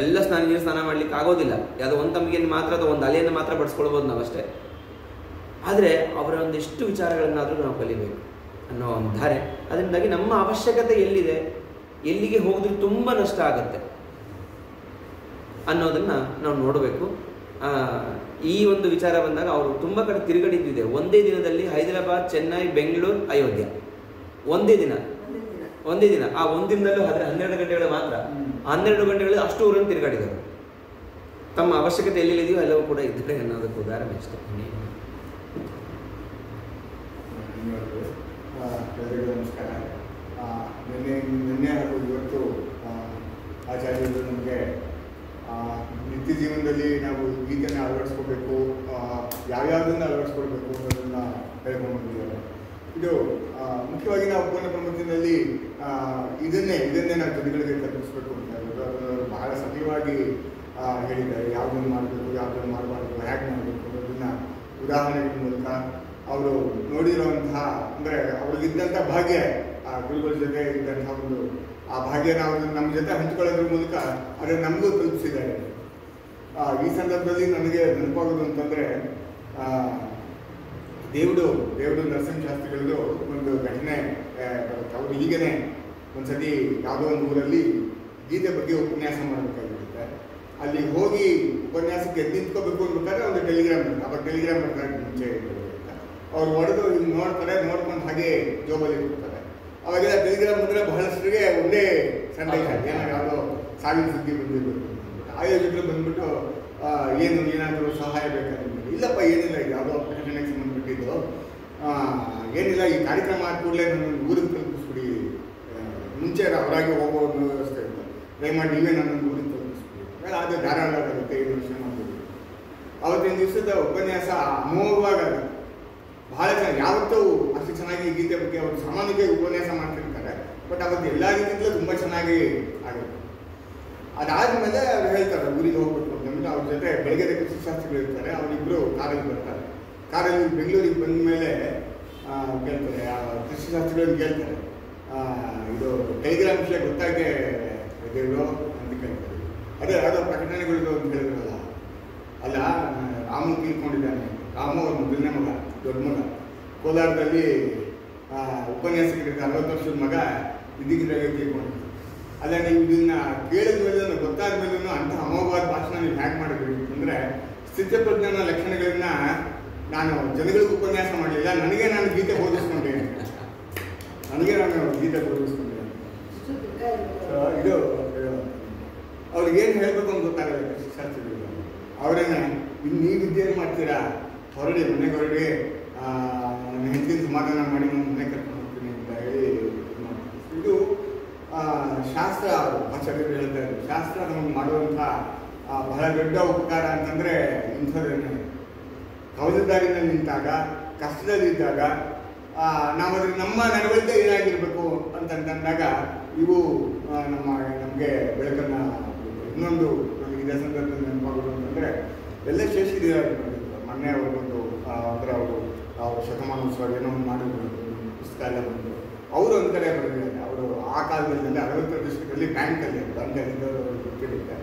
ಎಲ್ಲ ನೀರು ಸ್ನಾನ ಮಾಡ್ಲಿಕ್ಕೆ ಆಗೋದಿಲ್ಲ. ಯಾವುದೋ ಒಂದು ತಮ್ಗೆಯನ್ನು ಮಾತ್ರ ಅಥವಾ ಒಂದು ಅಲೆಯನ್ನು ಮಾತ್ರ ಬಡಿಸ್ಕೊಳ್ಬೋದು ನಾವಷ್ಟೇ. ಆದರೆ ಅವರ ಒಂದಿಷ್ಟು ವಿಚಾರಗಳನ್ನಾದರೂ ನಾವು ಕಲಿಬೇಕು ಅನ್ನೋ ಒಂದು ಧಾರೆ. ಅದರಿಂದಾಗಿ ನಮ್ಮ ಅವಶ್ಯಕತೆ ಎಲ್ಲಿದೆ, ಎಲ್ಲಿಗೆ ಹೋಗಿದ್ರೆ ತುಂಬ ನಷ್ಟ ಆಗುತ್ತೆ ಅನ್ನೋದನ್ನು ನಾವು ನೋಡಬೇಕು. ಈ ಒಂದು ವಿಚಾರ ಬಂದಾಗ ಅವರು ತುಂಬ ಕಡೆ ತಿರುಗಡಿದ್ದಿದೆ. ಒಂದೇ ದಿನದಲ್ಲಿ ಹೈದರಾಬಾದ್, ಚೆನ್ನೈ, ಬೆಂಗಳೂರು, ಅಯೋಧ್ಯ, ಒಂದೇ ದಿನ. ಆ ಒಂದಿನದಲ್ಲೂ 12 ಗಂಟೆಗಳು ಮಾತ್ರ. 12 ಗಂಟೆಗಳಲ್ಲಿ ಅಷ್ಟು ಊರನ್ನು ತಿರುಗಾಡಿದರು. ತಮ್ಮ ಅವಶ್ಯಕತೆ ಎಲ್ಲಿದೆಯೋ ಎಲ್ಲವೂ ಕೂಡ ಇದ್ದರೆ ಅನ್ನೋದಕ್ಕೆ ಉದಾಹರಣೆ ಅಷ್ಟೇ. ಎಲ್ಲರಿಗೂ ನಮಸ್ಕಾರ. ನಿನ್ನೆ ಹಾಗೂ ಇವತ್ತು ಆಚಾರ್ಯರು ನಮಗೆ ನಿತ್ಯ ಜೀವನದಲ್ಲಿ ನಾವು ಗೀತೆಯನ್ನು ಅಳವಡಿಸ್ಕೋಬೇಕು, ಯಾವ್ಯಾವುದನ್ನು ಅಳವಡಿಸ್ಕೊಳ್ಬೇಕು ಅನ್ನೋದನ್ನು ಹೇಳ್ಕೊಂಡು ಬಂದಿದ್ದಾರೆ. ಇದು ಮುಖ್ಯವಾಗಿ ನಾವು ಪೂರ್ಣ ಪ್ರಮುಖದಲ್ಲಿ ಇದನ್ನೇ ನಾವು ಜನಗಳಿಗೆ ತಲುಪಿಸ್ಬೇಕು ಅಂತ ಹೇಳೋದು. ಅದನ್ನು ಬಹಳ ಸಫಲವಾಗಿ ಹೇಳಿದ್ದಾರೆ. ಯಾವುದನ್ನು ಮಾಡಬೇಕು, ಯಾವುದನ್ನು ಮಾಡಬಾರ್ದು, ಹೇಗೆ ಮಾಡಬೇಕು ಅನ್ನೋದನ್ನು ಉದಾಹರಣೆಗಳ ಮೂಲಕ ಅವರು ನೋಡಿರುವಂತಹ, ಅಂದರೆ ಅವ್ರಿಗಿದ್ದಂಥ ಭಾಗ್ಯ, ಆ ಗುರುಗಳ ಜೊತೆ ಇದ್ದಂಥ ಒಂದು ಆ ಭಾಗ್ಯನ ಅವರು ನಮ್ಮ ಜೊತೆ ಹಂಚ್ಕೊಳ್ಳೋದ್ರ ಮೂಲಕ ಅದನ್ನು ನಮಗೂ ತಲುಪಿಸಿದ್ದಾರೆ. ಈ ಸಂದರ್ಭದಲ್ಲಿ ನನಗೆ ನೆನಪಾಗೋದು ಅಂತಂದರೆ, ದೇವರು ನರಸಿಂಹಶಾಸ್ತ್ರಿಗಳದ್ದು ಒಂದು ಘಟನೆ ಬರುತ್ತೆ. ಅವರು ಹೀಗೇ ಒಂದ್ಸತಿ ಯಾವುದೋ ಒಂದು ಊರಲ್ಲಿ ಗೀತೆ ಬಗ್ಗೆ ಉಪನ್ಯಾಸ ಮಾಡಬೇಕಾಗಿರುತ್ತೆ. ಅಲ್ಲಿ ಹೋಗಿ ಉಪನ್ಯಾಸಕ್ಕೆ ನಿಂತ್ಕೋಬೇಕು ಅನ್ಬೇಕಾದ್ರೆ ಒಂದು ಟೆಲಿಗ್ರಾಮ್ ಬರುತ್ತೆ. ಅವಾಗ ಟೆಲಿಗ್ರಾಮ್ ಬರ್ತಾರೆ ಮುಂಚೆ ಇರುತ್ತೆ. ಅವ್ರು ಹೊಡೆದು ಹಿಂಗೆ ನೋಡ್ತಾರೆ, ನೋಡ್ಕೊಂಡು ಹಾಗೆ ಜೋಬಲ್ಲಿ ಕೊಡ್ತಾರೆ. ಅವಾಗೆಲ್ಲ ಟೆಲಿಗ್ರಾಮ್ ಬಂದರೆ ಬಹಳಷ್ಟರಿಗೆ ಒಂದೇ ಸಂದೇಶ, ಯಾವುದೋ ಸಾವಿನ ಸುದ್ದಿ ಬಂದಿರ್ಬೇಕು. ಆಯೋಜಕರು ಬಂದ್ಬಿಟ್ಟು ಏನಾದರೂ ಸಹಾಯ ಬೇಕಾದ್ರೆ, ಇಲ್ಲಪ್ಪ ಏನಿಲ್ಲ, ಇದು ಯಾವುದೋ ಪ್ರಕಟಣೆಗೆ ಸಂಬಂಧಪಟ್ಟಿದ್ದು, ಏನಿಲ್ಲ, ಈ ಕಾರ್ಯಕ್ರಮ ಆದ ಕೂಡಲೇ ನನ್ನ ಊರಿಗೆ ತಲುಪಿಸ್ಬಿಡಿ, ಮುಂಚೆ ಅವರಾಗಿ ಹೋಗೋ ಒಂದು ವ್ಯವಸ್ಥೆ ಇತ್ತು, ದಯಮಾಡಿ ನೀವೇ ನನ್ನನ್ನು ಊರಿಗೆ ತಲುಪಿಸ್ಬಿಡಿ. ಅದು ಧಾರಾಳ ಆಗುತ್ತೆ, 5 ವರ್ಷ ಮಾಡ್ಬೋದು. ಅವತ್ತಿನ ದಿವಸದ ಉಪನ್ಯಾಸ ಅಮೋಘವಾಗುತ್ತೆ, ಬಹಳ ಚೆನ್ನಾಗಿ. ಯಾವತ್ತೂ ಅಷ್ಟು ಚೆನ್ನಾಗಿ ಗೀತೆ ಬಗ್ಗೆ ಅವರು ಸಾಮಾನ್ಯವಾಗಿ ಉಪನ್ಯಾಸ ಮಾಡ್ತಿರ್ತಾರೆ, ಬಟ್ ಅವತ್ತು ಎಲ್ಲ ರೀತಿಯಲ್ಲೂ ತುಂಬ ಚೆನ್ನಾಗಿ ಆಗುತ್ತೆ. ಅದಾದಮೇಲೆ ಅವ್ರು ಹೇಳ್ತಾರೆ ಊರಿಗೆ ಹೋಗ್ಬೇಕು ಅಂತಂದ್ರೆ ಅವ್ರ ಜೊತೆ ಬೆಳಗ್ಗೆ ಕೃಷಿಶಾಸ್ತ್ರಿಗಳು ಇರ್ತಾರೆ. ಅವರಿಬ್ಬರು ಕಾರಲ್ಲಿ ಬರ್ತಾರೆ. ಕಾರಲ್ಲಿ ಬೆಂಗಳೂರಿಗೆ ಬಂದ ಮೇಲೆ ಕೇಳ್ತಾರೆ, ಕೃಷಿಶಾಸ್ತ್ರಿಗಳಿಗೆ ಕೇಳ್ತಾರೆ, ಇದು ಟೆಲಿಗ್ರಾಮ್ ವಿಷಯ ಗೊತ್ತಾಗೆ ದೇವರು ಅಂತ ಕೇಳ್ತಾರೆ. ಅದೋ ಪ್ರಕಟಣೆಗಳು ಅಂತ ಹೇಳಿದ್ರಲ್ಲ, ಅಲ್ಲ, ರಾಮು ತೀರ್ಕೊಂಡಿದ್ದಾನೆ. ರಾಮು ಅವ್ರ ಮೊದಲನೇ ಮಗ, ದೊಡ್ಡ ಮಗ, ಕೋಲಾರದಲ್ಲಿ ಉಪನ್ಯಾಸಕರಿಗೆ 60 ವರ್ಷದ ಮಗ ಇದ್ದಕ್ಕಿದ್ದಾಗ ತೀರ್ಕೊಂಡಿದ್ದ. ಅಲ್ಲ, ನೀವು ಇದನ್ನ ಕೇಳಿದ ಮೇಲೆ, ಗೊತ್ತಾದ ಮೇಲೂ ಅಂಥ ಅಮೋಘವಾದ ಭಾಷಣ ನೀವು ಹ್ಯಾಕ್ ಮಾಡಿದ್ರಿ ಅಂತಂದರೆ, ಸ್ಥಿತ್ಯಪ್ರಜ್ಞಾನ ಲಕ್ಷಣಗಳನ್ನ ನಾನು ಜನಗಳಿಗೆ ಉಪನ್ಯಾಸ ಮಾಡಲಿಲ್ಲ, ನಾನು ಗೀತೆ ಬೋಧಿಸ್ಕೊಂಡೆ ಇದು ಅವ್ರಿಗೇನು ಹೇಳಬೇಕು ಅಂತ ಗೊತ್ತಾಗಲ್ಲ ಕೃಷಿಶಾಸ್ತ್ರಿಗಳಿಗೆ. ಅವರೇನೆ, ನೀವು ವಿದ್ಯೆ ಮಾಡ್ತೀರಾ, ಹೊರಡಿ, ಮನೆಗೆ ಹೊರಡಿ, ನನ್ನ ಹೆಂಡತಿನ ಸಮಾಧಾನ ಮಾಡಿ ನಾನು ಮನೆ ಕರ್ಕೊಂಡು ಹೋಗ್ತೀನಿ ಅಂತ ಹೇಳಿ ಇದು ಶಾಸ್ತ್ರ. ಆಚಾರ್ಯರು ಹೇಳ್ತಾ ಇದ್ದಾರೆ, ಶಾಸ್ತ್ರ ನಮಗೆ ಮಾಡುವಂಥ ಬಹಳ ದೊಡ್ಡ ಉಪಕಾರ ಅಂತಂದರೆ ಇಂಥದ್ದೇನೆ. ಕವಲದಾರಿನಲ್ಲಿ ನಿಂತಾಗ, ಕಷ್ಟದಲ್ಲಿದ್ದಾಗ ನಾವು ಅದ್ರ ನಮ್ಮ ನಡವಳಿಕೆ ಏನಾಗಿರ್ಬೇಕು ಅಂತಂದಾಗ ಇವು ನಮಗೆ ಬೆಳಕನ್ನು. ಇನ್ನೊಂದು ನನಗೆ ಇದೇ ಸಂದರ್ಭದಲ್ಲಿ ನೆನಪಾಗೋದು ಅಂತಂದರೆ, ಎಲ್ಲ ಶೇಷಗಿರಿಯಾಗಿರ್ಬೇಕು. ಮೊನ್ನೆ ಅವ್ರಿಗೊಂದು ಅಂದರೆ ಅವರು ಶತಮಾನೋತ್ಸವ ಏನೋ ಒಂದು ಮಾಡಿದ್ರು, ಪುಸ್ತಕ ಎಲ್ಲ ಬಂದು ಅವರು ಒಂದು ಕಡೆ ಬರೆದಿದ್ದಾರೆ. ಅವರು ಆ ಕಾಲದಲ್ಲಿ 60ರ ದಶಕದಲ್ಲಿ ಬ್ಯಾಂಕಲ್ಲಿ ಗೊತ್ತಿರುತ್ತೆ,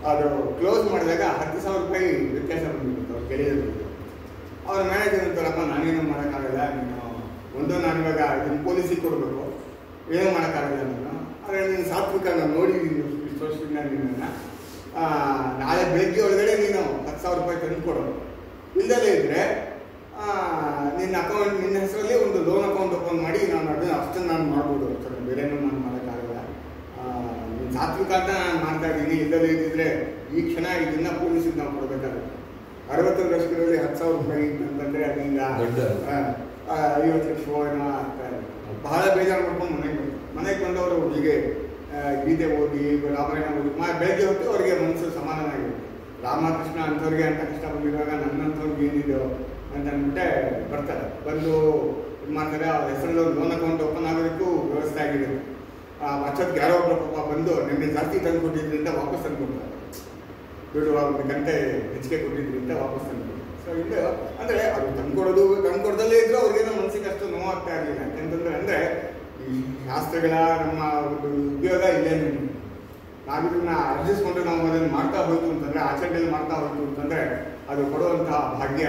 ಅದು ಕ್ಲೋಸ್ ಮಾಡಿದಾಗ 10,000 ರೂಪಾಯಿ ವ್ಯತ್ಯಾಸ ಬಂದಿರುತ್ತೆ ಅವ್ರು ಕೆರೆಯಲ್ಲಿ. ಅವ್ರ ಮ್ಯಾನೇಜರ್ ಅಂತಾರಪ್ಪ, ನಾನೇನು ಮಾಡೋಕ್ಕಾಗಲ್ಲ, ನಾನು ಇವಾಗ ಇದನ್ನು ಪೊಲೀಸಿಗೆ ಕೊಡಬೇಕು, ಏನೂ ಮಾಡೋಕ್ಕಾಗಲ್ಲ ನಾನು. ಆದರೆ ನೀನು ಸಾತ್ವಿಕ, ನಾನು ನೋಡಿದ್ದೀನಿ ಇಷ್ಟು ವರ್ಷದಿಂದ ನಿನ್ನನ್ನು, ನಾಳೆ ಬೆಳಗ್ಗೆ ಒಳಗಡೆ ನೀನು 10,000 ರೂಪಾಯಿ ತಂದು ಕೊಡೋದು. ಇಲ್ಲದೇ ಇದ್ದರೆ ನಿನ್ನ ಹೆಸರಲ್ಲಿ ಒಂದು ಲೋನ್ ಅಕೌಂಟ್ ಓಪನ್ ಮಾಡಿ ಅಷ್ಟನ್ನು ನಾನು ಮಾಡ್ಬೋದು, ಅಷ್ಟನ್ನು ಬೇರೆನೂ ನಾನು ಮಾಡೋಕ್ಕಾಗಲ್ಲ. ನೀನು ಸಾತ್ವಿಕ ಅಂತ ನಾನು ಮಾಡ್ತಾ ಇದ್ದೀನಿ, ಇಲ್ಲದೇ ಇದ್ದಿದ್ರೆ ಈ ಕ್ಷಣ ಇದನ್ನು ಪೊಲೀಸಿಗೆ ನಾವು ಕೊಡಬೇಕಾಗುತ್ತೆ. 60ರ ದಶಕದಲ್ಲಿ 10,000 ರೂಪಾಯಿ ಅಂತಂದರೆ ಅದರಿಂದ 50 ಲಕ್ಷ ಏನೋ ಆಗ್ತಾ ಇದೆ. ಬಹಳ ಬೇಜಾರು ಮಾಡ್ಕೊಂಡು ಮನೆಗೆ ಬಂದವರು ಹೀಗೆ ಗೀತೆ ಓದಿ, ರಾಮಾಯಣ ಓದಿ, ಬೆಳಗ್ಗೆ ಹೊತ್ತು ಅವರಿಗೆ ಮನಸ್ಸು ಸಮಾಧಾನ ಆಗಿರುತ್ತೆ. ರಾಮಕೃಷ್ಣ ಅಂಥವ್ರಿಗೆ ಅಂತ ಕಷ್ಟ ಬಂದಿರುವಾಗ ನನ್ನಂಥವ್ರಿಗೆ ಏನಿದೆಯೋ ಅಂತ ಅಂದ್ಬಿಟ್ಟೆ ಬರ್ತಾರೆ. ಬಂದು ಇದು ಮಾಡ್ತಾರೆ. ಅವ್ರ ಹೆಸರಲ್ಲಿ ಒಂದು ಲೋನ್ ಅಕೌಂಟ್ ಓಪನ್ ಆಗೋದಕ್ಕೂ ವ್ಯವಸ್ಥೆ ಆಗಿರುತ್ತೆ. ವರ್ಷಕ್ಕೆ ಯಾರೋ ಒಬ್ಬರು ಪಾಪ ಬಂದು ನಿನ್ನೆ ಜಾಸ್ತಿ ತಂದು ಕೊಟ್ಟಿದ್ರಿಂದ ವಾಪಸ್ ತಂದು ಕೊಡ್ತಾರೆ, ದುಡ್ಡು ಒಂದು ಗಂಟೆ ಹೆಚ್ಚಿಗೆ ಕೊಟ್ಟಿದ್ರಿಂದ ವಾಪಸ್ ತಂದು ಕೊಡ್ತಾರೆ. ಸೊ ಇದು ಅಂದರೆ ಅದು ತಂದು ಕೊಡದಲ್ಲೇ ಇದ್ರೂ ಅವ್ರಿಗೇನೋ ಮನಸ್ಸಿಗೆ ಅಷ್ಟು ನೋವಾಗ್ತಾ ಇರಲಿಲ್ಲ. ಯಾಕೆಂತಂದರೆ ಅಂದರೆ ಈ ಶಾಸ್ತ್ರಗಳ ನಮ್ಮ ಒಂದು ಉಪಯೋಗ ಇಲ್ಲೇ ನಾವಿದನ್ನ ಅರ್ಜಿಸ್ಕೊಂಡು ನಾವು ಅದನ್ನು ಮಾಡ್ತಾ ಹೋಯ್ತು ಅಂತಂದರೆ, ಆಚರಣೆಯಲ್ಲಿ ಮಾಡ್ತಾ ಹೋಯ್ತು ಅಂತಂದರೆ ಅದು ಕೊಡುವಂತಹ ಭಾಗ್ಯ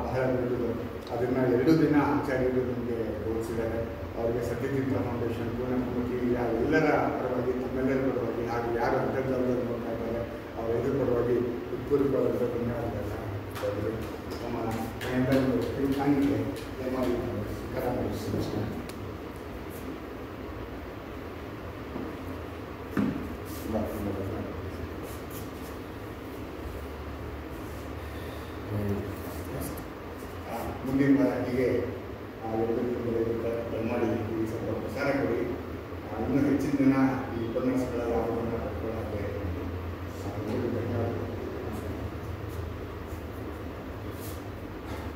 ಬಹಳ ದೊಡ್ಡದು. ಅದನ್ನು 2 ದಿನ ಆಚಾರ್ಯರು ನಮಗೆ ತೋರಿಸಿದ್ದಾರೆ. ಅವರಿಗೆ ಸತ್ಯತೀರ್ಥ ಫೌಂಡೇಶನ್, ಪೂರ್ಣಕುಮತಿ ಎಲ್ಲರ ಪರವಾಗಿ, ತಮ್ಮೆಲ್ಲರ ಪರವಾಗಿ, ಹಾಗೂ ಯಾರು ಅಂತರ್ಜಾಲದಲ್ಲಿ ನೋಡ್ತಾ ಇದ್ದಾರೆ ಅವರ ಎದುರು ಪರವಾಗಿ ಉತ್ಪೂರ್ವಕವಾದ ಧನ್ಯವಾದಗಳನ್ನ ನಮ್ಮ ಎಲ್ಲರಿಗೂ ತಿರುಗಾಣಿಕೆ ದಯಮಾಡಿ ಮುಂದಿನ ವಾರ ಹೀಗೆ ದಯಮಾಡಿ ಈ ಸ್ವಲ್ಪ ಪ್ರಸಾರ ಕೊಡಿ. ಇನ್ನೂ ಹೆಚ್ಚಿನ ಜನ ಈ ಉಪನ್ಯಾಸಗಳ ಲಾಭವನ್ನು ಪಡ್ಕೊಳ್ಳೋಕ್ಕೆ ಧನ್ಯವಾದಗಳು.